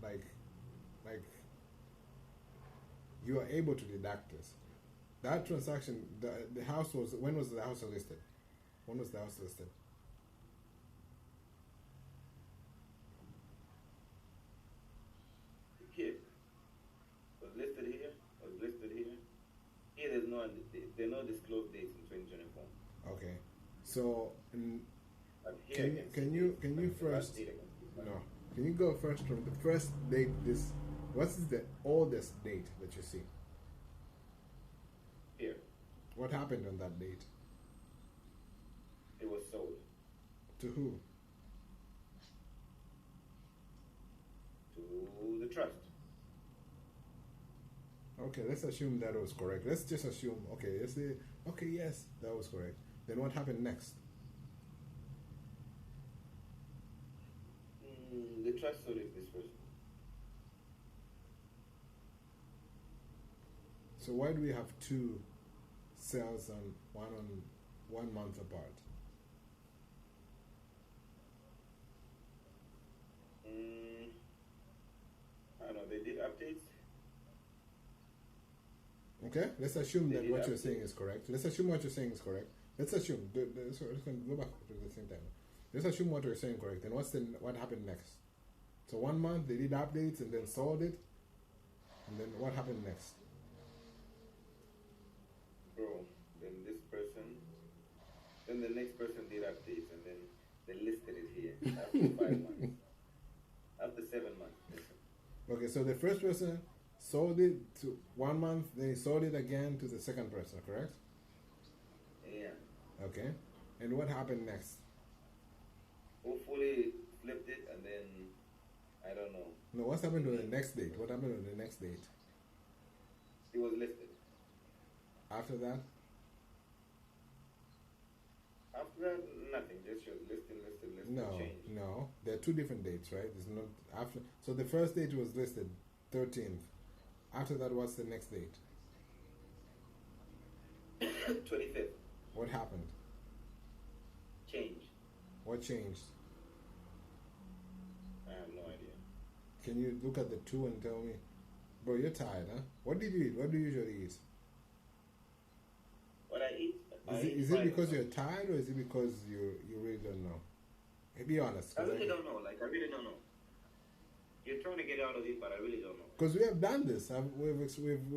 like you are able to deduct this. That transaction, the house was when was the house listed? When was the house listed? Here. Was listed here. Was listed here. Here, there's no disclosed dates in 2024. Okay, so But here, Can- I can can see you- dates. can Like you the last first- date I can see. no. Can you go first from the first date? What is the oldest date that you see? Here, What happened on that date? it was sold To who? to the trust. Okay, let's assume that was correct. Let's just assume. Okay, let's say. Okay, yes, that was correct. Then what happened next? The trust sold it to this person. So why do we have two sales on 1 month apart? I don't know. They did updates. Okay, let's assume They that did what you're update. saying is correct. Let's assume what you're saying is correct. Let's assume. So let's go back to the same time. Let's assume what you're saying correct. Then what happened next? So 1 month they did updates and then sold it, and then what happened next? Bro, then this person, then the next person did updates, and then they listed it here after 5 months, after 7 months. Okay, so the first person sold it to 1 month, then he sold it again to the second person, correct? Yeah. Okay, and what happened next? Hopefully flipped it, and then I don't know. No, what's happened to the next date? What happened on the next date? It was listed. After that? After that, nothing. Just your listed, No, change. no. There are two different dates, right? It's not after. So the first date was listed 13th. After that, what's the next date? 25th. What happened? Change. What changed? I have no idea. Can you look at the two and tell me? Bro, you're tired, huh? What did you eat? What do you usually eat? What I eat? Is it because you're tired or is it because you really don't know? Be honest. I really don't know. Like, I really don't know. You're trying to get out of it, but I really don't know. Because we have done this. When we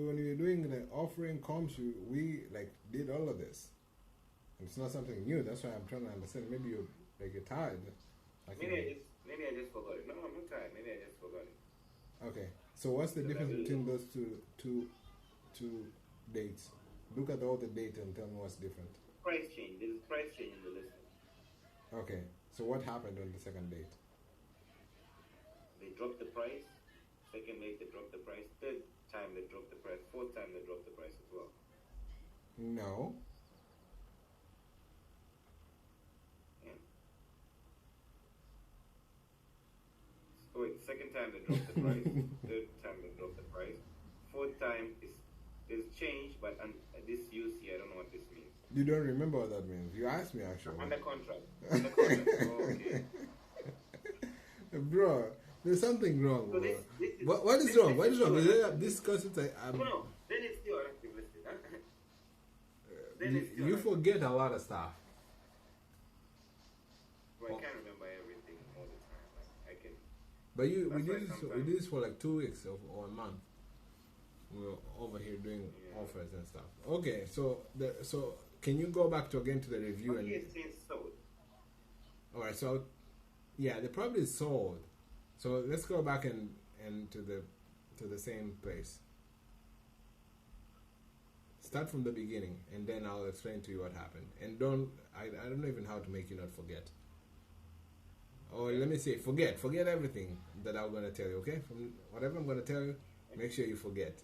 were doing the offering comps, we like did all of this. And it's not something new. That's why I'm trying to understand. Maybe you're tired. Maybe I just forgot it. No, I'm not tired. Maybe I just forgot it. Okay. So what's the difference between those two dates? Look at all the data and tell me what's different. Price change. There is price change in the listing. Okay. So what happened on the second date? They dropped the price. Second date they dropped the price. Third time they dropped the price. Fourth time they dropped the price as well. No. Yeah. So wait, second time they dropped the price. Third time they dropped the price. Fourth time is change, but this UC, I don't know what this means. You don't remember what that means. You asked me actually. Under contract. Under contract. Oh, okay. Bro, there's something wrong, So bro. this is- What is this wrong? is What is wrong? still- This concept, No, then it's still active listed. Huh? Then it's still you active. forget a lot of stuff. Well, I can't remember everything all the time. Like, I can. But we That's why did this. We sometimes- did this for like 2 weeks or a month. We were over here doing Yeah. offers and stuff. Okay, so can you go back to again to the review But and it's been sold. all right? So yeah, the property is sold. So let's go back and to the same place. Start from the beginning, and then I'll explain to you what happened. And I don't know even how to make you not forget. Or let me say, forget everything that I'm gonna tell you. Okay, from whatever I'm gonna tell you, make sure you forget.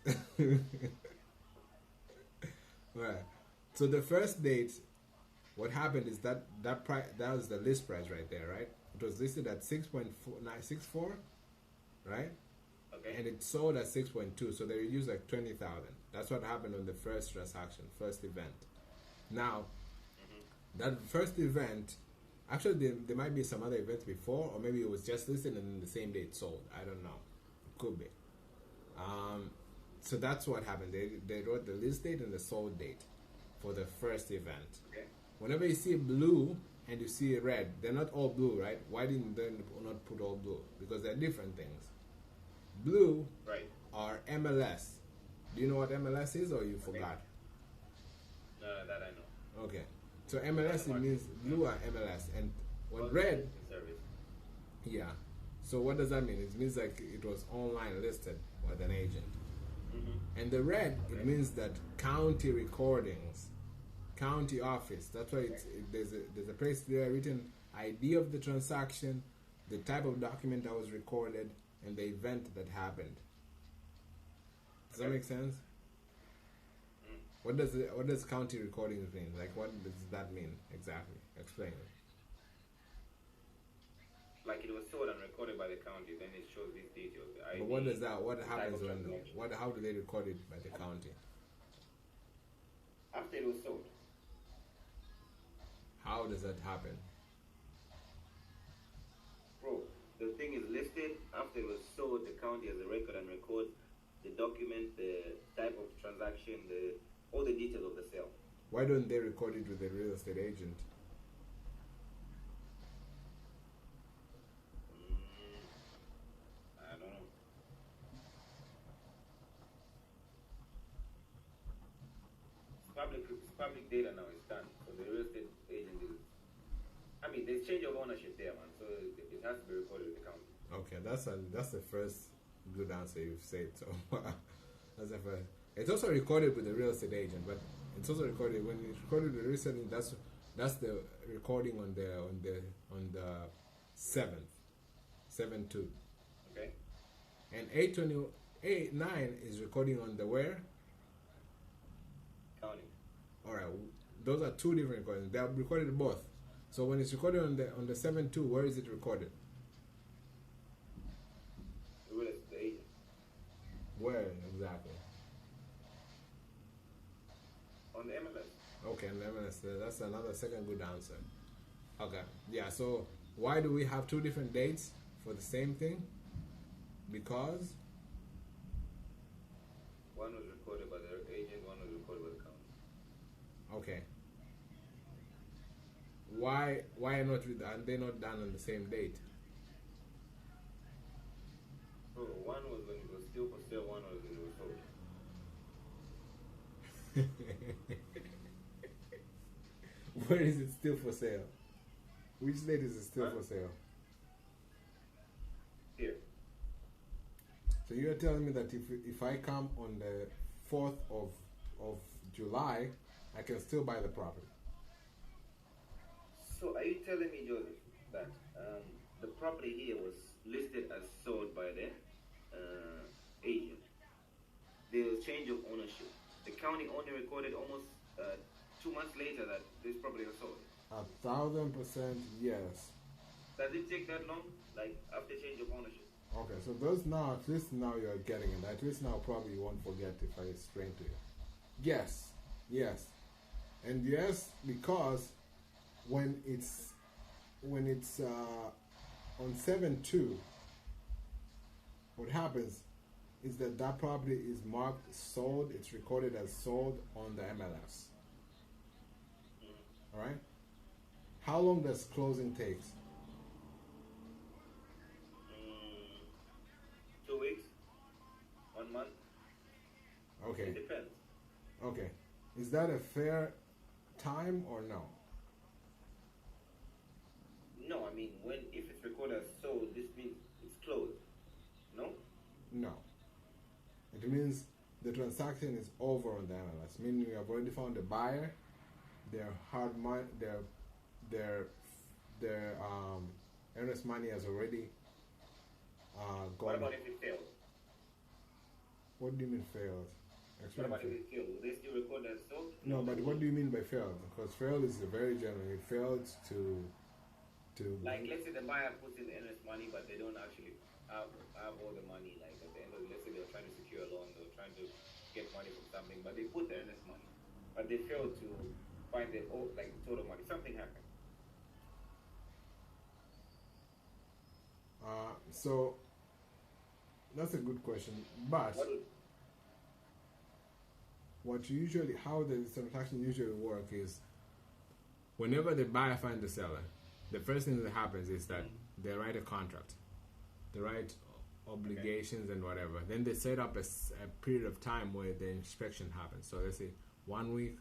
Right. So the first date, what happened is that was the list price right there, right? It was listed at 6.964, right? Okay. And it sold at 6.2, so they reduced like 20,000. That's what happened on the first transaction, first event. Now, that first event, actually there might be some other events before, or maybe it was just listed and then the same day it sold. I don't know. It could be. So that's what happened. They wrote the list date and the sold date for the first event. Okay. Whenever you see blue and you see red, they're not all blue, right? Why didn't they not put all blue? Because they're different things. Blue Right. are MLS. Do you know what MLS is, or you forgot? No, that I know. Okay. So MLS, it means blue are MLS, and when red, Service. yeah. So what does that mean? It means like it was online listed with an agent. Mm-hmm. And the red, it Okay. means that county recordings, county office. That's why there's a place there written ID of the transaction, the type of document that was recorded, and the event that happened. Does that Okay. make sense? Mm. What does county recordings mean? Like what does that mean exactly? Explain it. Like it was sold and recorded by the county, then it shows these details. The ID, But what does that? What the type happens of when? transaction. How do they record it by the county? After it was sold. How does that happen? Bro, the thing is listed after it was sold. The county has a record and records the document, the type of transaction, all the details of the sale. Why don't they record it with the real estate agent? I don't know. It's public data now. It's done. So the real estate agent is. I mean, there's change of ownership there, man. So it has to be recorded with the county. Okay, that's the first good answer you've said. So that's the first. It's also recorded with the real estate agent, but it's also recorded when it's recorded with the real estate agent. That's the recording on the 7/2, Okay. and 8/9 is recording on the where? County. All right, those are two different recordings. They are recorded both. So when it's recorded on the 7/2, where is it recorded? The real estate agent. Where exactly? On the MLS. Okay, and then that's another second good answer. Okay, yeah. So why do we have two different dates for the same thing? Because One was recorded by the agent, one was recorded by the county. okay. Why are they not done on the same date? So one was when it was still for sale, one was when it was sold. Where is it still for sale? Which date is it still Huh? for sale? Here. So you're telling me that if I come on the 4th of July, I can still buy the property? So are you telling me, Joseph, that the property here was listed as sold by the agent? There was change of ownership. The county only recorded almost 2 months later that this property was sold. 1,000% yes. Does it take that long? Like after change of ownership? Okay, so those now, at least now you're getting it. At least now probably you won't forget if I explain to you. Yes, yes. And yes, because when it's on 7/2, what happens is that property is marked sold, it's recorded as sold on the MLS. Alright? How long does closing take? Okay, is that a fair time or no? No, I mean, if it's recorded as sold, this means it's closed. No? No. It means the transaction is over on the MLS, meaning you have already found a buyer. Their hard money, their earnest money has already What gone. about if it fails? What do you mean failed? What Explain about if failed. it fails? Will they still record as sold? No, but what do you mean by failed? Because failed is a very general. It failed to Like, let's say the buyer puts in the earnest money, but they don't actually have all the money. Like, at the end of it, let's say they're trying to secure a loan, they're trying to get money from something, but they put the earnest money, but they failed to find the total money. Something happened. So that's a good question. But What would, how the transaction usually work is whenever the buyer finds the seller, the first thing that happens is that they write a contract, they write obligations and whatever. Then they set up a period of time where the inspection happens. So let's say 1 week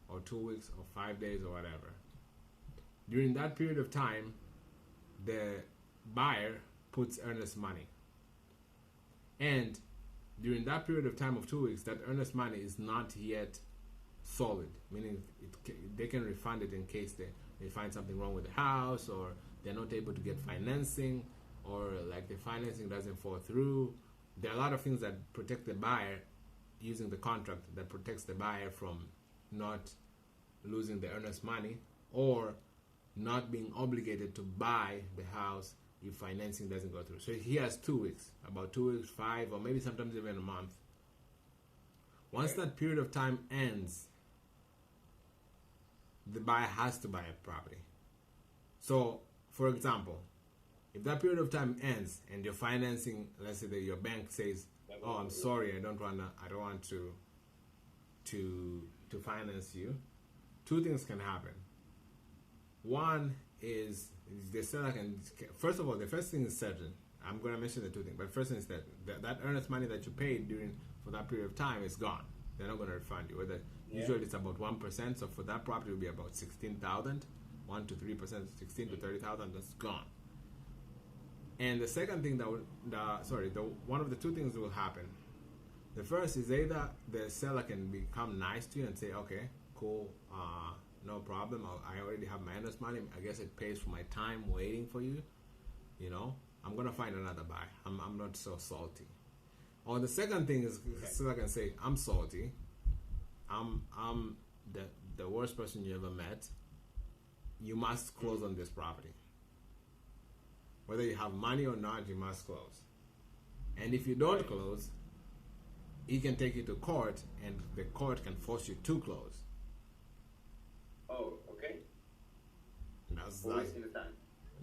or 2 weeks or 5 days or whatever. During that period of time, the buyer puts earnest money. And during that period of time of 2 weeks, that earnest money is not yet solid, meaning they can refund it in case they find something wrong with the house, or they're not able to get financing, or like the financing doesn't fall through. There are a lot of things that protect the buyer using the contract that protects the buyer from not losing the earnest money or not being obligated to buy the house if financing doesn't go through. So he has 2 weeks, about 2 weeks, 5, or maybe sometimes even a month. Once that period of time ends, the buyer has to buy a property. So, for example, if that period of time ends and your financing, let's say that your bank says, "Oh, I'm sorry, I don't want to finance you," two things can happen. One is the seller can, first of all, the first thing is certain. I'm going to mention the two things, but first thing is that that earnest money that you paid for that period of time is gone. They're not going to refund you. Usually it's about 1%. So for that property, it will be about 16,000, 1 to 3%, 16 to 30,000. That's gone. And the second thing one of the two things that will happen. The first is either the seller can become nice to you and say, "Okay, cool, no problem. I already have my earnest money. I guess it pays for my time waiting for you. I'm gonna find another buy. I'm not so salty." Or the second thing is the seller can say, "I'm salty. I'm the worst person you ever met. You must close on this property. Whether you have money or not, you must close. And if you don't close, he can take you to court, and the court can force you to close." oh, okay. That's Wasting the time.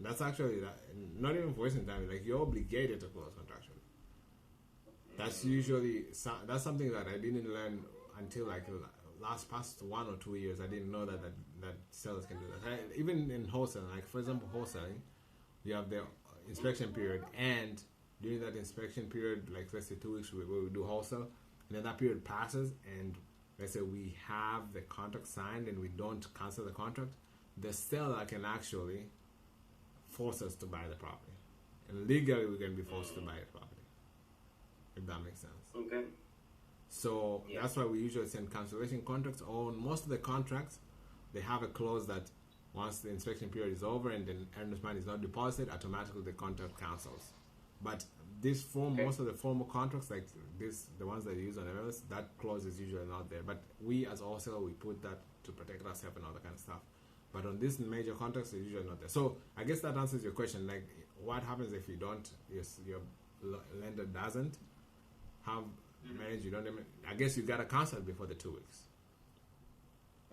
That's actually not even wasting time. Like, you're obligated to close contractually. That's usually that's something that I didn't learn until like past 1 or 2 years. I didn't know that sellers can do that. Even in wholesaling, like for example, wholesaling, you have the inspection period, and during that inspection period, like let's say 2 weeks, we do wholesale, and then that period passes, and let's say we have the contract signed and we don't cancel the contract, the seller can actually force us to buy the property, and legally we can be forced to buy the property, if that makes sense. Okay. So that's why we usually send cancellation contracts. On most of the contracts, they have a clause that once the inspection period is over and the earnest money is not deposited, automatically the contract cancels. But most of the formal contracts, like this, the ones that you use on MLS, that clause is usually not there. But we as wholesaler, we put that to protect ourselves and all that kind of stuff. But on these major contracts, it's usually not there. So I guess that answers your question. Like, what happens if you don't? Your lender doesn't have manage. You don't. I guess you gotta cancel before the 2 weeks.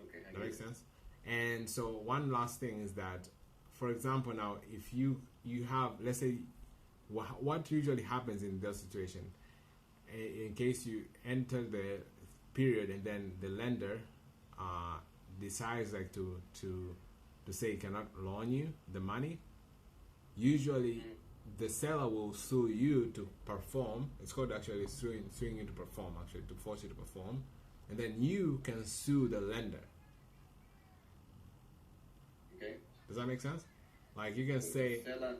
Okay. That makes sense. And so one last thing is that, for example, now if you have, let's say, what usually happens in that situation, in case you enter the period and then the lender decides like to say he cannot loan you the money, usually the seller will sue you to perform. It's called actually suing you to perform, actually, to force you to perform. and then you can sue the lender. Okay. Does that make sense? Like you can say, Seller.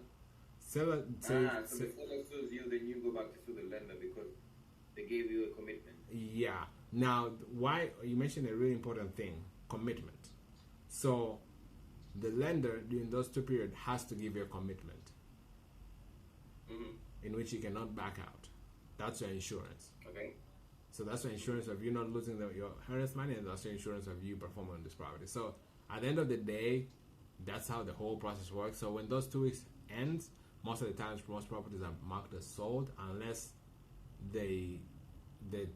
seller, So say, the seller sues you, then you go back to sue the lender because they gave you a commitment. yeah. Now, why you mentioned a really important thing: commitment. So, the lender during those 2 periods has to give you a commitment in which you cannot back out. That's your insurance. Okay. So that's your insurance of you not losing your earnest money, and that's your insurance of you performing on this property. So at the end of the day, that's how the whole process works. So when those 2 weeks ends, most of the times most properties are marked as sold unless they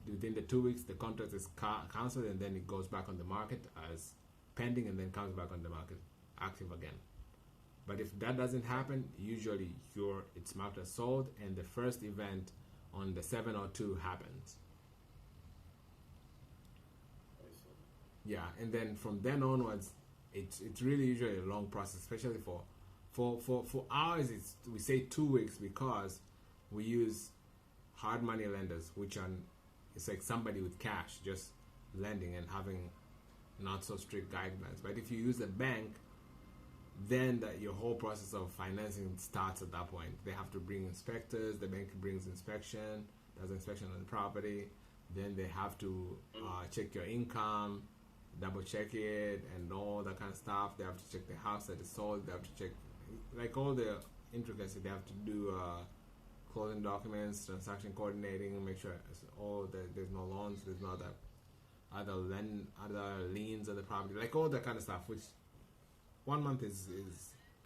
within the 2 weeks the contract is cancelled, and then it goes back on the market as pending, and then comes back on the market active again. But if that doesn't happen, usually it's marked as sold, and the first event on the 702 happens. Yeah, and then from then onwards, it's really usually a long process, especially for ours. We say 2 weeks because we use hard money lenders, which are it's like somebody with cash just lending and having not so strict guidelines. But if you use a bank, then your whole process of financing starts at that point. They have to bring inspectors. The bank brings does inspection on the property. Then they have to check your income, double check it, and all that kind of stuff. They have to check the house that is sold. They have to check like all the intricacies. They have to do closing documents, transaction coordinating, make sure there's no loans, there's no other liens on the property, like all that kind of stuff. Which 1 month is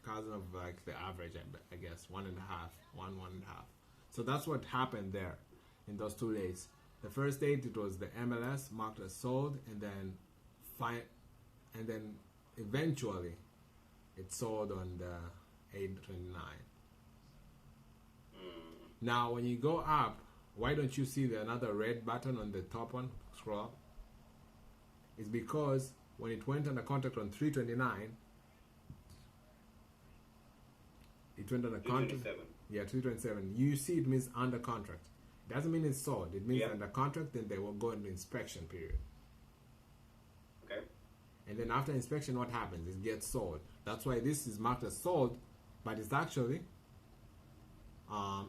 kind of like the average, I guess, 1.5. So that's what happened there in those 2 days. The first date it was the MLS marked as sold, and then eventually it sold on the 8/29. Now when you go up, why don't you see another red button on the top one? Scroll up. It's because when it went under contract on 3/29, it went under contract. 327. Yeah, 3/27. You see, it means under contract. Doesn't mean it's sold. It means under contract. Then they will go into inspection period. Okay. And then after inspection, what happens? It gets sold. That's why this is marked as sold, but it's actually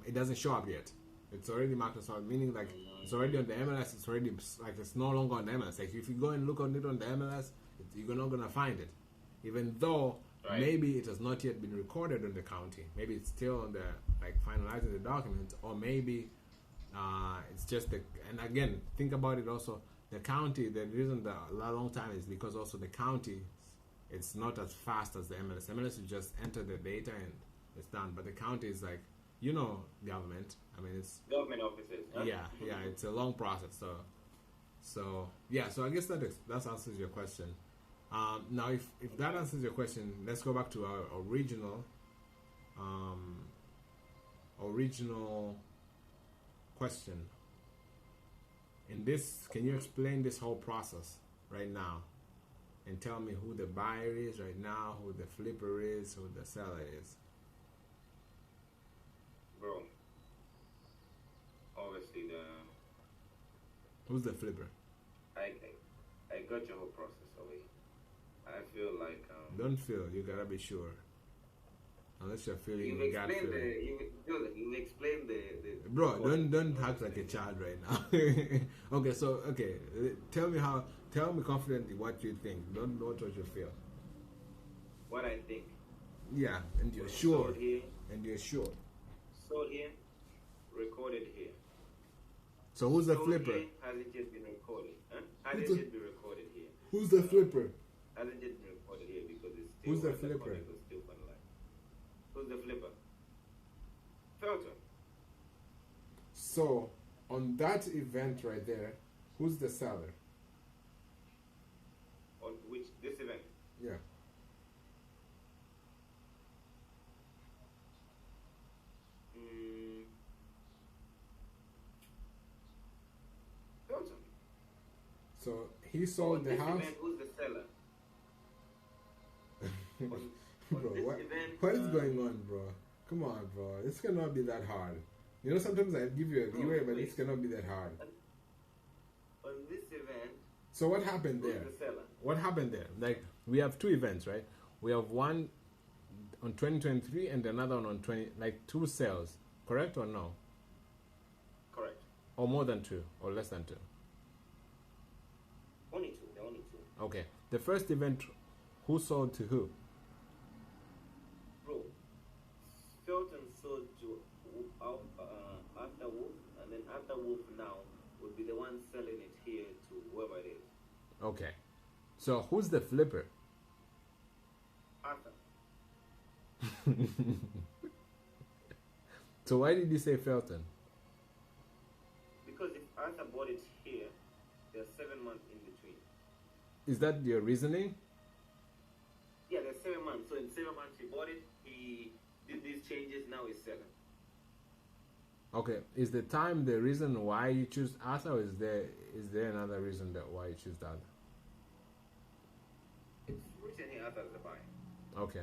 it doesn't show up yet. It's already marked as sold, meaning like it's already on the MLS. It's already like it's no longer on the MLS. Like if you go and look on it on the MLS, you're not gonna find it, even though maybe it has not yet been recorded in the county. Maybe it's still on the finalizing the document, or maybe it's just and again, think about it also. The county, the reason the long time is because also the county, it's not as fast as the MLS. MLS you just enter the data and it's done. But the county is like, government. I mean, it's government offices. Huh? Yeah, it's a long process. So I guess that answers your question. Now, if that answers your question, let's go back to our original question. In this, can you explain this whole process right now, and tell me who the buyer is right now, who the flipper is, who the seller is? Bro, obviously who's the flipper? I got your whole process already. I feel like don't feel, you gotta be sure. Unless you're feeling you explained the bro, don't act like a child right now. Okay, tell me confidently what you think. Don't what you feel. What I think. Yeah, and you're sure. Sold here, and you're sure. Sold here, recorded here. So who's the Sold flipper? Here, hasn't yet been recorded. Huh? Hasn't yet been recorded here. Who's the flipper? Hasn't yet been recorded here because it's still who's the flipper? Still finalized. Who's the flipper? Felton. So on that event right there, who's the seller? On which this event? Yeah. Felton. So he sold the house. Event, who's the seller? Bro, what is going on, bro? Come on, bro. This cannot be that hard. Sometimes I give you a leeway, but this cannot be that hard. On this event, So what happened Who's there? the seller? What happened there? Like we have two events, right? We have one on 2023 and another one on 20, like two sales, correct or no? Correct. Or more than two, or less than two? Only two. The only two. Okay. The first event, who sold to who? Bro, Felton sold to after Wolf, and then after Wolf now would be the one selling it here to whoever it is. Okay. So who's the flipper? Arthur. So why did you say Felton? Because if Arthur bought it here, there's 7 months in between. Is that your reasoning? Yeah, there's 7 months. So in 7 months he bought it, he did these changes, now he's selling. Okay. Is the time the reason why you choose Arthur, or is there another reason that why you choose the other? It's written here Arthur is the buyer. Okay.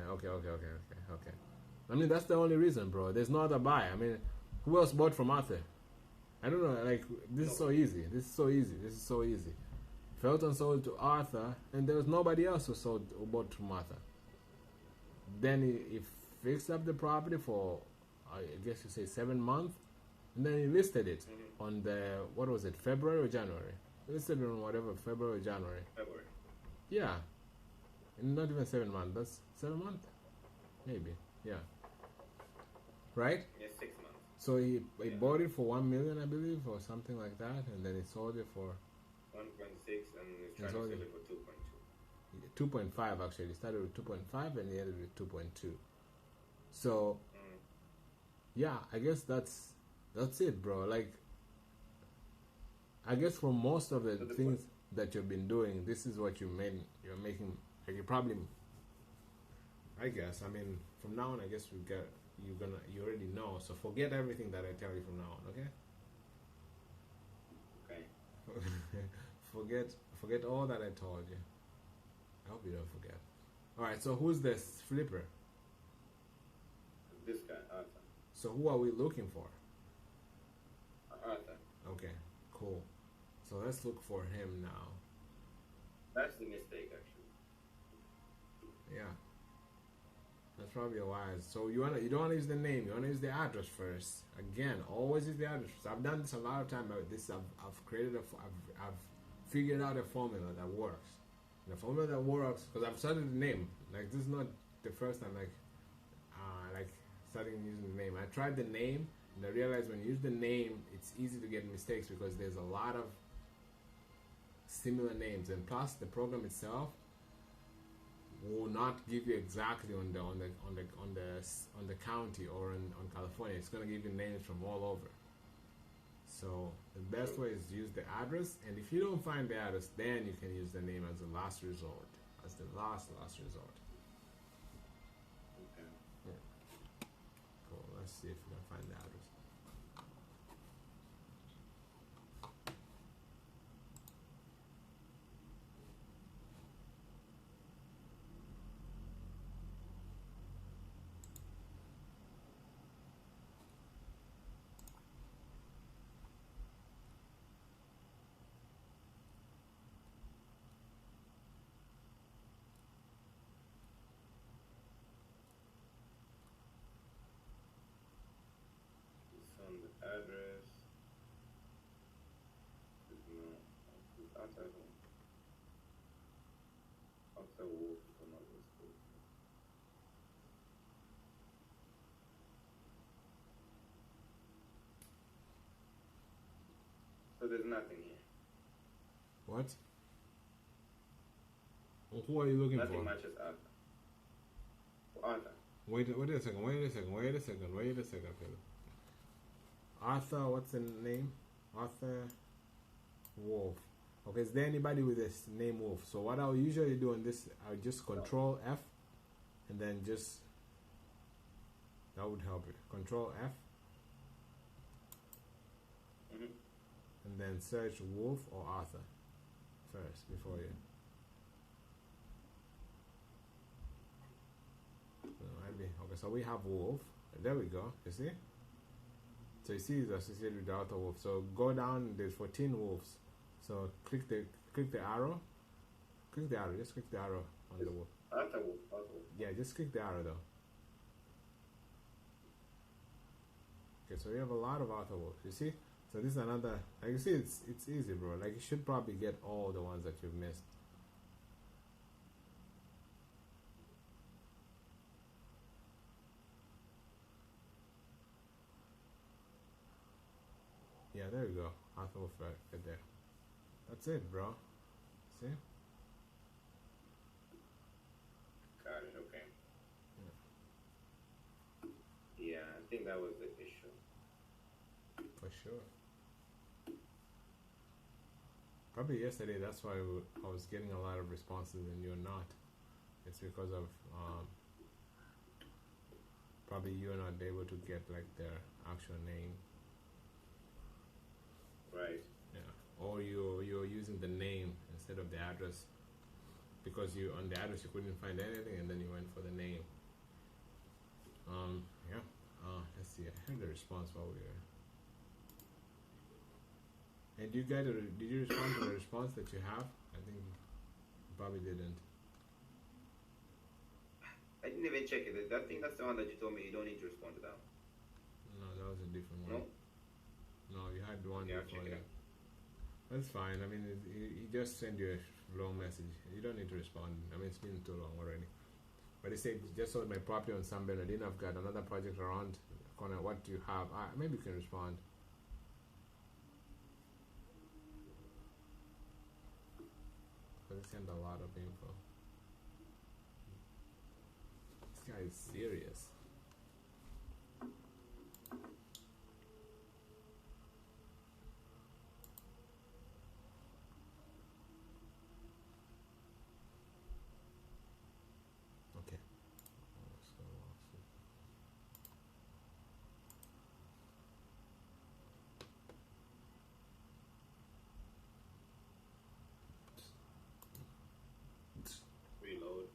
I mean, that's the only reason, bro. There's no other buy. I mean, who else bought from Arthur? I don't know. Like, this is so easy. Felton sold to Arthur, and there was nobody else who bought from Arthur. Then he fixed up the property for, I guess you say 7 months, and then he listed it on the, what was it, February or January? He listed it on whatever, February or January. February. Yeah. And not even 7 months. That's 7 months? Maybe. Yeah. Right? Yeah, 6 months. So he bought it for 1 million, I believe, or something like that, and then he sold it for 1.6 and he's trying to sold sell it. it for 2.2. 2.5 actually. He started with 2.5 and he ended with 2.2. So yeah, I guess that's it, bro. Like, I guess for most of the things that you've been doing, this is what you're making. Like, you probably, I guess. I mean, from now on, I guess you already know. So forget everything that I tell you from now on, okay? Okay. forget all that I told you. I hope you don't forget. All right. So who's this flipper? This guy, Arthur. So who are we looking for? Arthur. Okay. Cool. So let's look for him now. That's the mistake, actually. Yeah. That's probably wise. So you don't want to use the name. You want to use the address first. Again, always use the address first. I've done this a lot of times. I've figured out a formula that works. The formula that works, because I've started the name. Like, this is not the first time starting using the name. I tried the name and I realized when you use the name, it's easy to get mistakes because there's a lot of similar names, and plus the program itself will not give you exactly on the county or on California. It's going to give you names from all over. So the best way is to use the address, and if you don't find the address, then you can use the name as the last resort, as the last resort. Okay. Cool. Let's see if we can find the address. Address is not Arthur Wolf is another school. So there's nothing here. What? Well, who are you looking Nothing for? matches Arthur. Arthur. Wait a second, Philip. Arthur, what's the name? Arthur Wolf. Okay, is there anybody with this name Wolf? So what I'll usually do on this, I'll just Control F, and then that would help you. Control F, and then search Wolf or Arthur first before you. Okay, so we have Wolf. There we go. You see? So you see it's associated with the Arthur Wolf. So go down, there's 14 wolves. So click the click the arrow. Click the arrow. Just click the arrow on the wall. Auto. Yeah, just click the arrow though. Okay, so we have a lot of artwork. You see? So this is another. Like you see, it's easy, bro. Like you should probably get all the ones that you've missed. Yeah, there you go. Artwork right there. That's it, bro. See? Got it. Okay. Yeah, I think that was the issue. For sure. Probably yesterday, that's why I was getting a lot of responses and you're not. It's because of probably you're not able to get like their actual name. Right. Yeah. Or you're using the name instead of the address because you on the address you couldn't find anything and then you went for the name. Yeah. Let's see. I heard the response while we were. And did you respond to the response that you have? I think you probably didn't. I didn't even check it. I think that's the one that you told me you don't need to respond to that. No, that was a different No? one. No, you had one Yeah, I'll before check it that. out. That's fine. I mean, he just sent you a long message. You don't need to respond. I mean, it's been too long already. But he said, just sold my property on San Bernardino. I've got another project around the corner. What do you have? Maybe you can respond. Because he sent a lot of info. This guy is serious. Okay. Reload.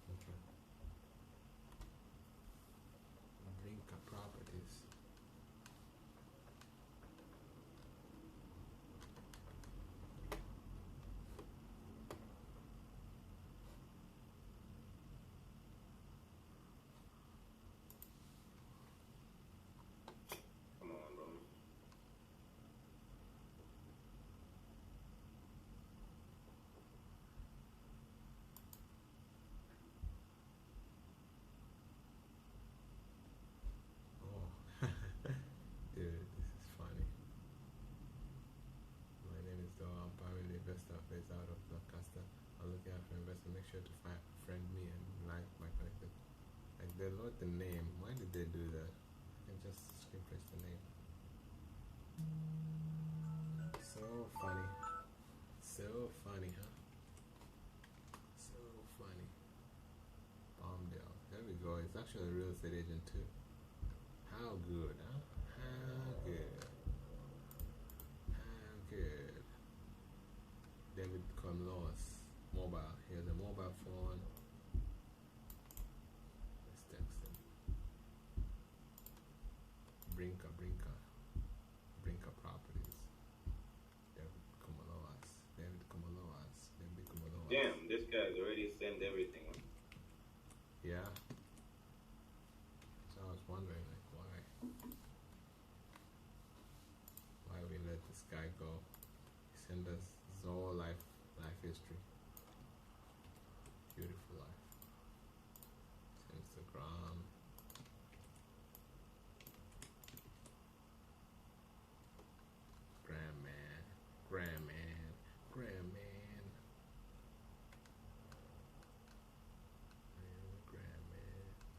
Okay. Brinca Properties. Come on, bro. Oh, dude, this is funny. My name is Doa. I'm privately investor based out of Lancaster. I'm looking out for investment. Make sure to friend me and like my connected. Like they wrote the name. Why did they do that? I can just screen press the name. So funny. So funny, huh? So funny. Palmdale. There we go. It's actually a real estate agent too. How good, huh? How good. How good. David Conlos. Mobile. He has a mobile phone. Let's text him. Brinca Properties. David Komaloas. Damn, this guy's already sent everything. Yeah. So I was wondering, like, why we let this guy go. He sent us his whole life history. Beautiful life. His Instagram. Grandman.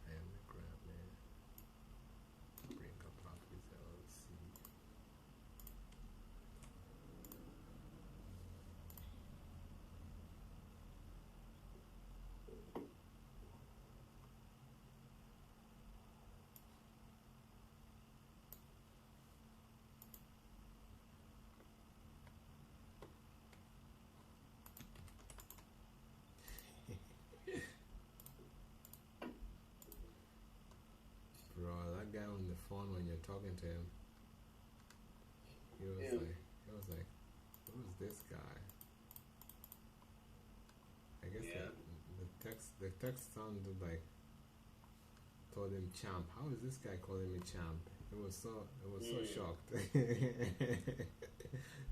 I am the Grandman. Bring up Properties LLC. Bro, that guy on the phone when you're talking to him, He was like, who's this guy? I guess Yeah. the text sounded like told him champ. How is this guy calling me champ? It was so shocked.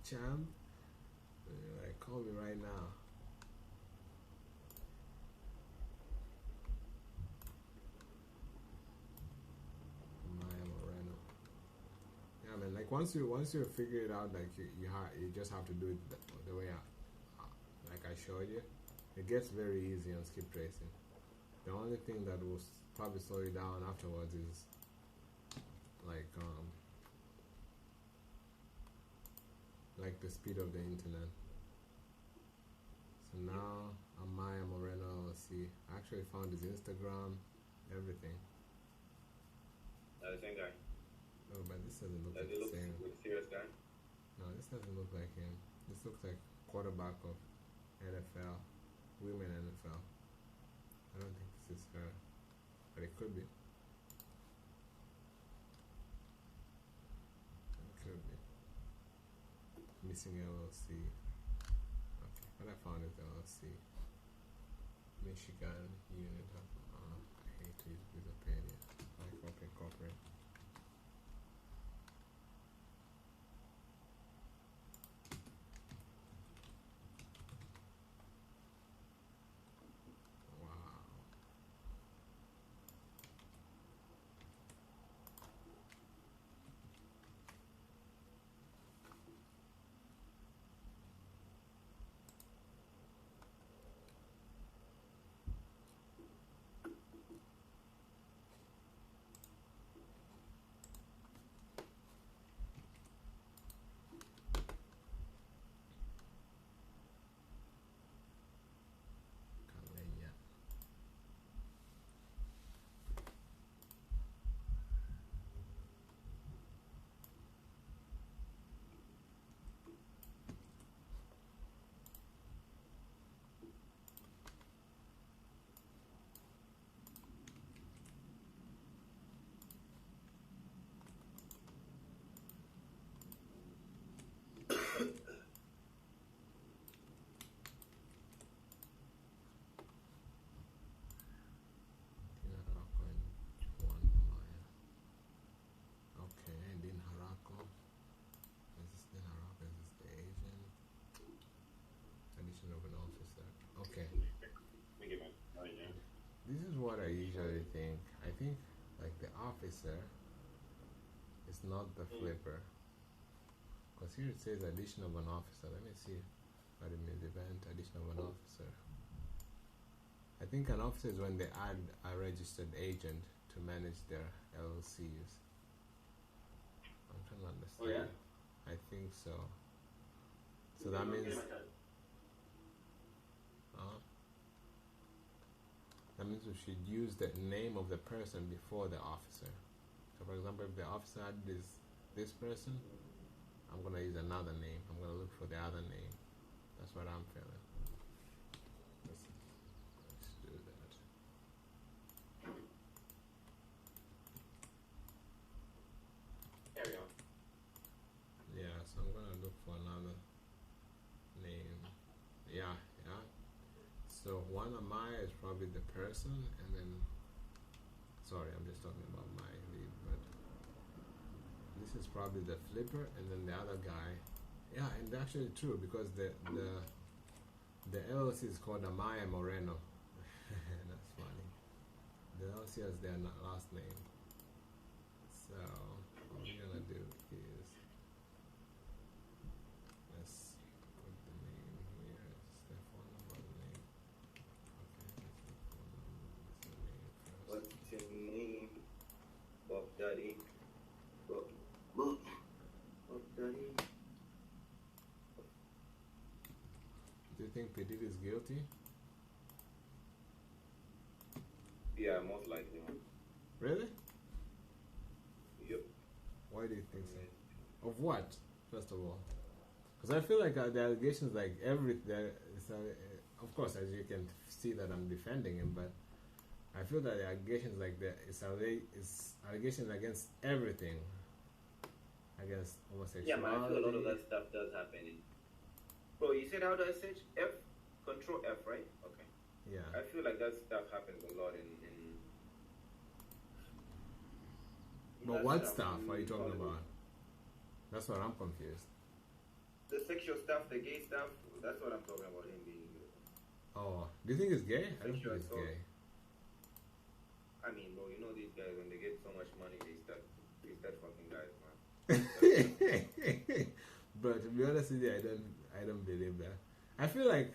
Champ? Like, call me right now. Maya Moreno. Yeah, man. Like once you figure it out, like you just have to do it the way like I showed you. It gets very easy on skip tracing. The only thing that will probably slow you down afterwards is like the speed of the internet. So now Amaya Moreno, let's see. I actually found his Instagram, everything. The same guy. Oh, but this doesn't look Does like it the look same. like a serious guy? No, this doesn't look like him. This looks like quarterback of NFL, women NFL. I don't think this is her, but it could be. It could be. Missing LLC. Okay, but I found it LLC. Michigan unit of. I hate to use Wikipedia. Like open corporate. Wow. Kalenya. Tina Harako and Juan Maya. Okay, and Din Harako. Is this Din Harako? Is this the Asian? Addition of an officer. Okay. Let me get my. Oh, yeah. This is what I usually think. I think like the officer is not the flipper. Because here it says addition of an officer. Let me see what it means. Event addition of an officer. I think an officer is when they add a registered agent to manage their LLCs. I'm trying to understand. Oh, yeah? I think so. So that means that means we should use the name of the person before the officer. So for example, if the officer had this person, I'm gonna use another name. I'm gonna look for the other name. That's what I'm feeling. Let's do that. There we go. Yeah, so I'm gonna look for another name. Yeah. So Juan Amaya is probably the person, and then sorry, I'm just talking about my lead, but this is probably the flipper, and then the other guy. Yeah, and actually true because the LLC is called Amaya Moreno. That's funny. The LLC has their last name. So what we're gonna do is let's put the name here. It's the phone number name. Okay, that's the phone number. That's the name first. What's your name? Bob Daddy. Bob Daddy. Do you think Petit is guilty? Yeah, most likely. Really? Yep. Why do you think so? Of what? First of all, because I feel like the allegations, like of course, as you can see that I'm defending him, but I feel that the allegations like that is allegations against everything. against Yeah, man, I feel a lot of homosexuality. that stuff does happen. Bro, you said how do I search? F? Control F, right? Okay. Yeah. I feel like that stuff happens a lot in But that what stuff in are you talking Hollywood. about? That's what I'm confused. The sexual stuff, the gay stuff, that's what I'm talking about, him being gay. Oh, do you think it's gay? I don't think Sexual it's assault. gay. I mean, bro, you know these guys, when they get so much money, they start fucking guys, man. But to be honest with you, I don't believe that. I feel like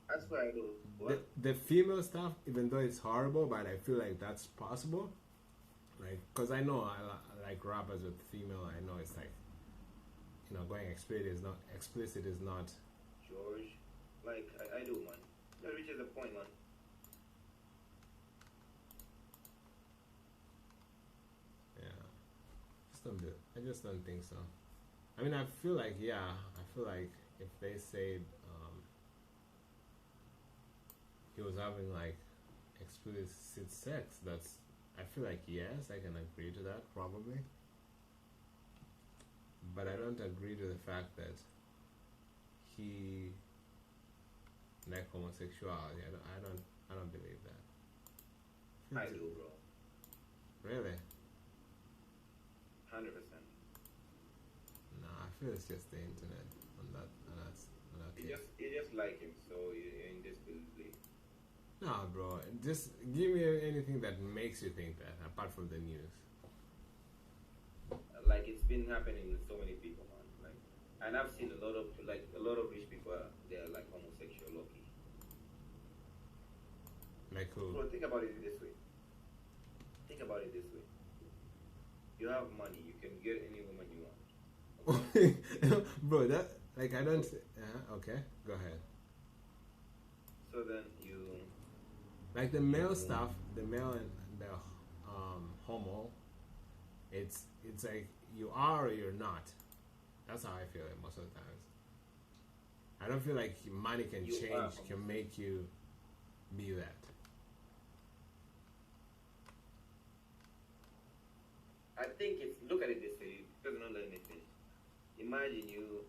That's why I do. What? the female stuff, even though it's horrible, but I feel like that's possible. Like, cause I know like rappers with female. I know it's like, going explicit is not George, like, I do, man. That reaches a point, man. Yeah. I just don't think so. I mean, I feel like if they said he was having like explicit sex, I feel like yes, I can agree to that probably. But I don't agree to the fact that he like homosexuality. I don't believe that. I do, bro. Really? 100%. No, I feel it's just the internet on that case. You just like him, so you're in disbelief. No, bro. Just give me anything that makes you think that, apart from the news. Like, it's been happening with so many people, man. Like, and I've seen a lot of rich people. They're like homosexual, low-key. Like who? Bro, think about it this way. You have money. You can get any woman you want. Bro, that like I don't. Okay, go ahead. So then you. Like the male stuff, the male and the homo. It's like you are or you're not. That's how I feel it most of the times. I don't feel like money can You are change, can make you be that. I think it's, look at it this way. Doesn't let me finish. Imagine you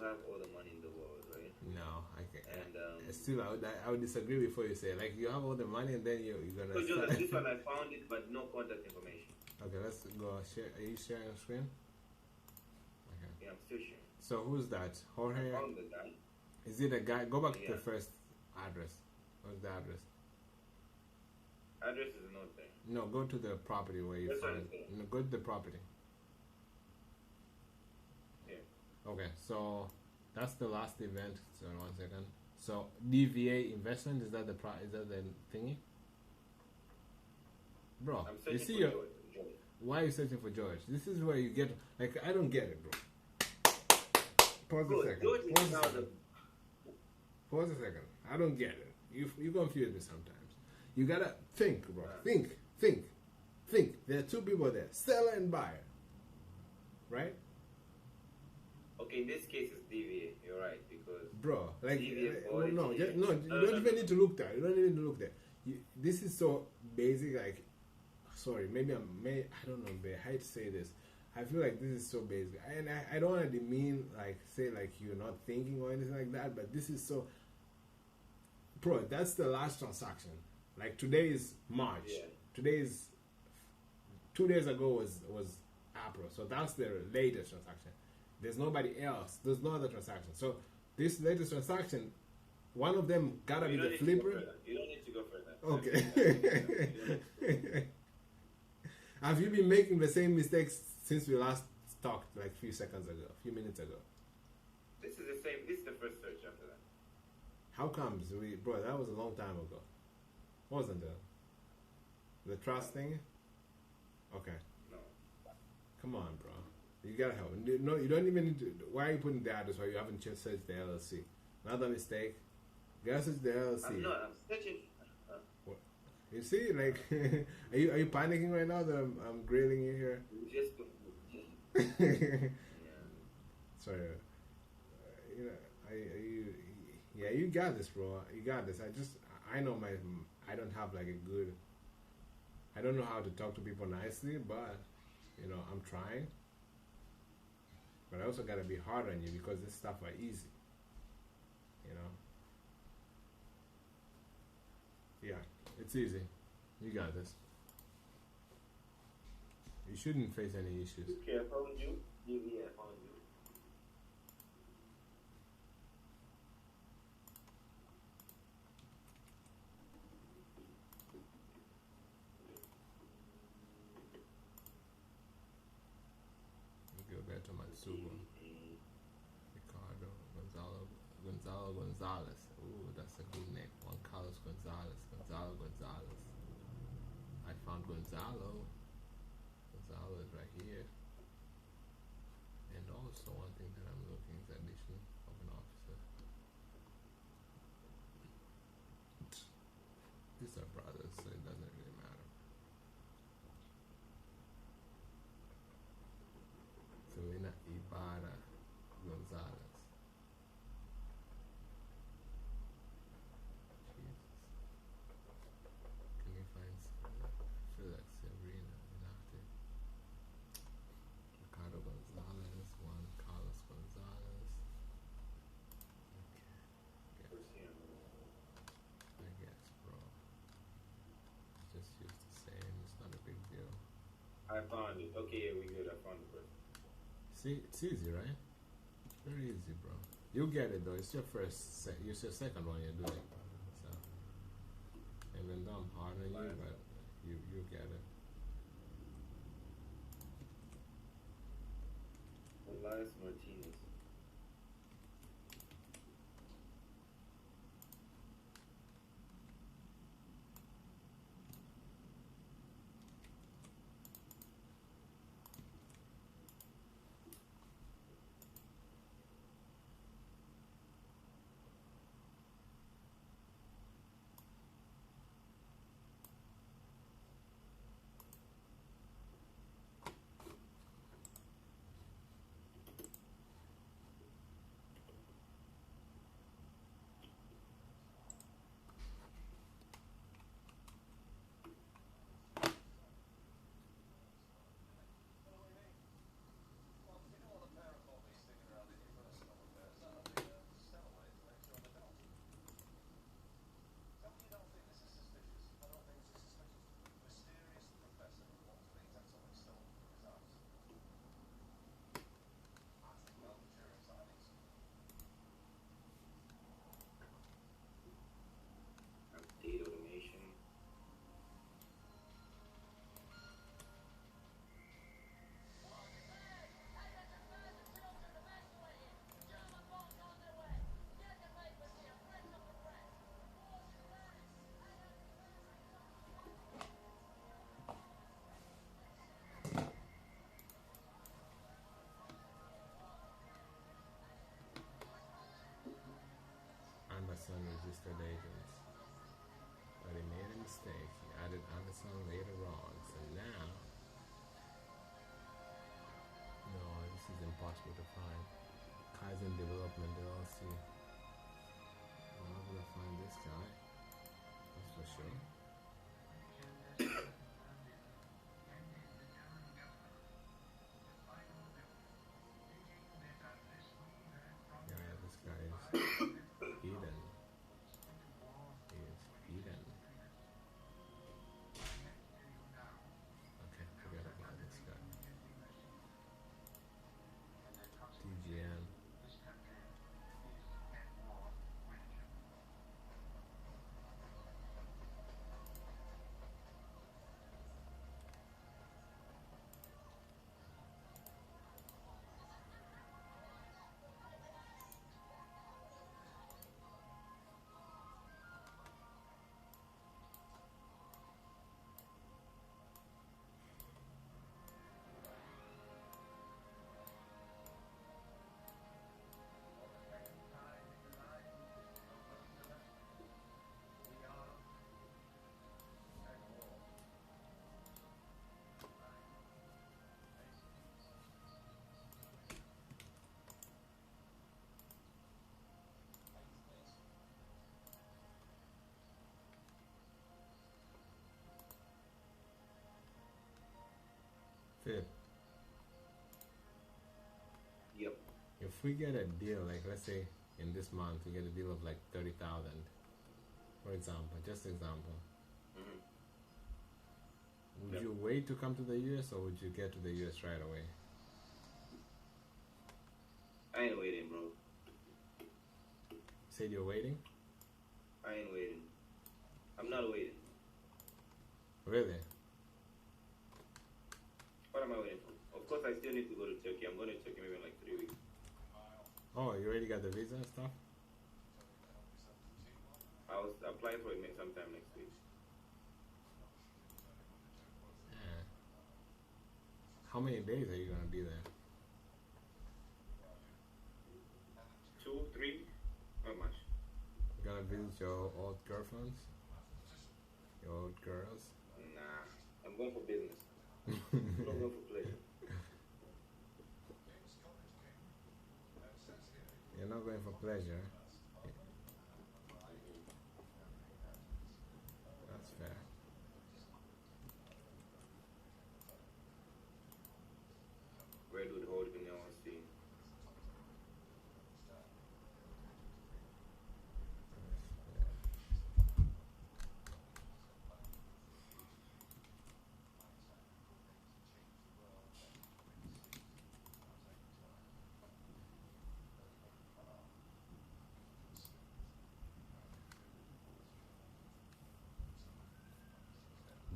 have all the money in the world, right? No, I can't. And Still, I would disagree before you say like you have all the money and then you're gonna. so Start. Joseph, this one I found it, but no contact information. Okay, let's go. Share. Are you sharing your screen? Okay. Yeah, I'm still sure. So who's that? Jorge? I found the guy. Is it a guy? Go back to Yeah. the first address. What's the address? Address is not there. No, go to the property where you That's what found. I'm saying. No, go to the property. Yeah. Okay, so that's the last event. So 1 second. So DVA investment is that the thingy? Bro, I'm you searching see for your. George. Why are you searching for George? This is where you get like I don't get it, bro. Pause Bro, a second. George is Pause now a second. Pause a second. I don't get it. You confuse me sometimes. You gotta think, bro. Think. There are two people there, seller and buyer. Right? Okay, in this case it's DVA. You're right, because Bro, like DVA no, no, DVA. you don't even need to look there. You don't even need to look there. This is so basic. Like, sorry, maybe I don't know, but I hate to say this. I feel like this is so basic, and I don't want to demean, like, say like you're not thinking or anything like that. But this is so, bro. That's the last transaction. Like today is March. Yeah. Today is 2 days ago was April. So that's the latest transaction. There's nobody else. There's no other transaction. So this latest transaction, one of them gotta be you don't the need to go flipper. further. You don't need to go further. Okay. Have you been making the same mistakes since we last talked, like a few minutes ago? This is the same. This is the first search after that. How comes bro? That was a long time ago, wasn't it? The trust thing. Okay, No. come on, bro. You gotta help. No, you don't even need to. Why are you putting the address? Why you haven't just searched the LLC? Another mistake. You gotta search the LLC. I'm not. I'm searching. You see, like, are you panicking right now that I'm grilling you here? Just. Sorry. You got this, bro. You got this. I know I don't have like a good. I don't know how to talk to people nicely, but I'm trying. but I also gotta be hard on you because this stuff are easy. You know? Yeah, it's easy. You got this. You shouldn't face any issues. Okay, I found you. DV, I found you. Go back to Matsuba. Ricardo Gonzalo Gonzalez. Ooh, that's a good name. Juan Carlos Gonzalez. Gonzalo Gonzalez. I found Gonzalo. Gonzalo is right here. And also one thing that I'm looking is addition of an officer. These are brothers, so it doesn't really matter. Selena Ibarra Gonzalez. Jesus. Can you find Felix Serena Inactive? Ricardo Gonzalez, Juan Carlos Gonzalez. Okay. I guess, bro. Just use the same. It's not a big deal. I found it. Okay, yeah, we good. I found the person. See, it's easy, right? It's very easy, bro. You'll get it though. It's your first, it's your second one you're doing. So, even though I'm hard on you, but you get it. Elias Martinez. Data automation. Amazon registered agents. But he made a mistake. He added Amazon later on. So now, no, this is impossible to find. Kaizen Development LLC. I'm not gonna find this guy. That's for sure. Yeah, this guy is Eden. He is Eden. Okay, forget about this guy. TGM. Philip, Yo. we get a deal, like let's say in this month we get a deal of like 30,000, for example, just example. Mm-hmm. Would Yep. you wait to come to the US or would you get to the US right away? I ain't waiting, bro. Said you're waiting? I ain't waiting. I'm not waiting. Really? What am I waiting for? Of course, I still need to go to Turkey. I'm going to Turkey maybe in like 3 weeks. Oh, you already got the visa and stuff? I'll apply for it sometime next week. Yeah. How many days are you gonna be there? 2, 3, not much. You gonna visit your old girlfriends? Your old girls? Nah, I'm going for business. I'm not going for pleasure. You're not going for pleasure. That's fair. Redwood Holding LLC.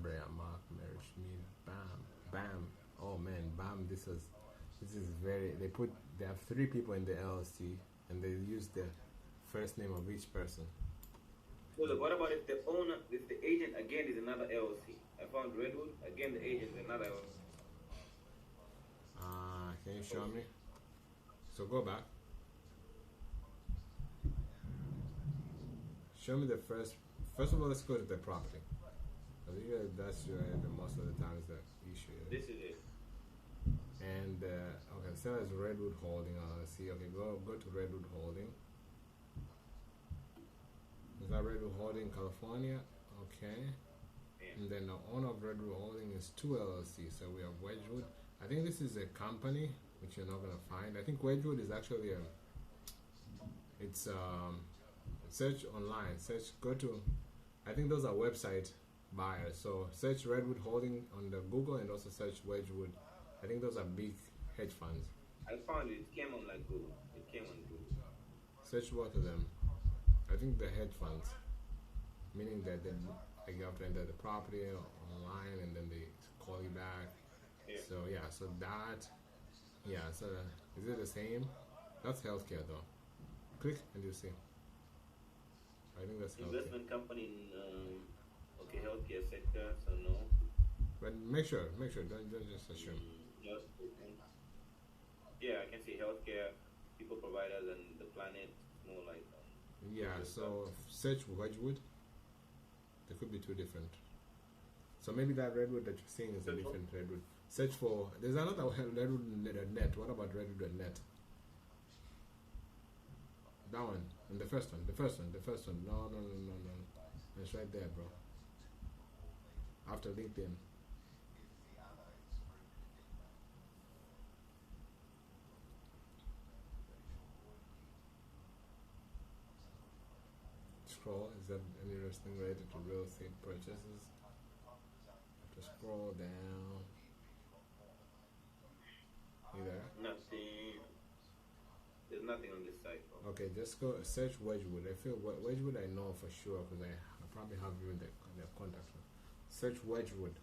Brian Mark, Mary Schmidt, Bam, Bam. Oh man, Bam. This is very. They have 3 people in the LLC, and they use the first name of each person. So look, what about if the owner, if the agent again is another LLC? I found Redwood, again the agent is another LLC. Can you show me? So go back. Show me the first. First of all, let's go to the property. I think that's the most of the times the issue is. This is it. And okay, so it's Redwood Holding LLC. Okay, go to Redwood Holding. Is that Redwood Holding, California? Okay. Yeah. And then the owner of Redwood Holding is 2 LLC. So we have Wedgwood. I think this is a company which you're not gonna find. I think Wedgwood is actually search online. Go to. I think those are website buyers. So search Redwood Holding on the Google and also search Wedgwood. I think those are big hedge funds. I found it. It came on like Google. It came on Google. Search both of them. I think the hedge funds, meaning that they, like you have to enter the property online and then they call you back. Yeah. So yeah, so that, yeah. So is it the same? That's healthcare though. Click and you see. I think that's healthcare. Investment company in okay, healthcare sector. So no. But make sure. Don't just assume. Just yeah, I can see healthcare, people providers, and the planet. More like Yeah. So search Wedgwood. There could be 2 different. So maybe that Redwood that you're seeing is a different Redwood. Search for. There's another Redwood.net. What about Redwood.net? That one. And the first one. No. It's right there, bro. After LinkedIn. Scroll. Is that interesting related to real estate purchases? Just scroll down. You there? nothing. There's nothing on this site. Bro. Okay, just go search Wedgwood. I feel Wedgwood I know for sure because I probably have you in the contact. Search Wedgwood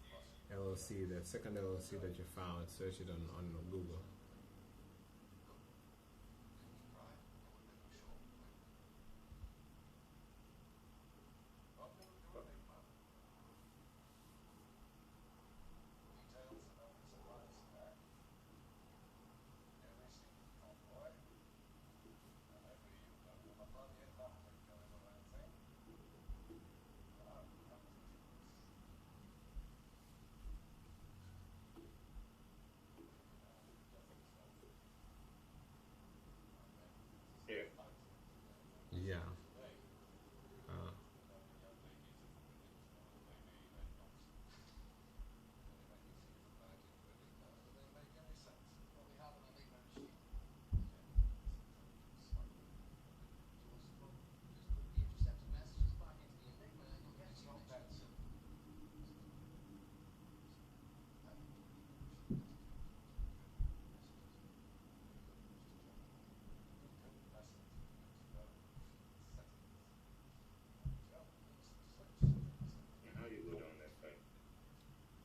LLC, the second LLC that you found. Search it on Google.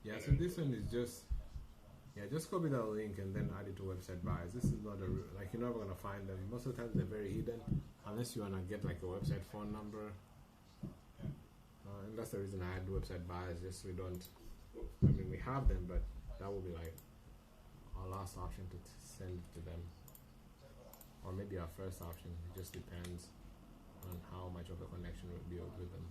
Yeah, so this one is just, yeah, just copy that link and then add it to website buys. This is not like you're never gonna find them. Most of the time they're very hidden, unless you wanna get like a website phone number. And that's the reason I had website buys, just so we don't. I mean, we have them, but that will be like our last option to send it to them, or maybe our first option. It just depends on how much of a connection we'll build with them.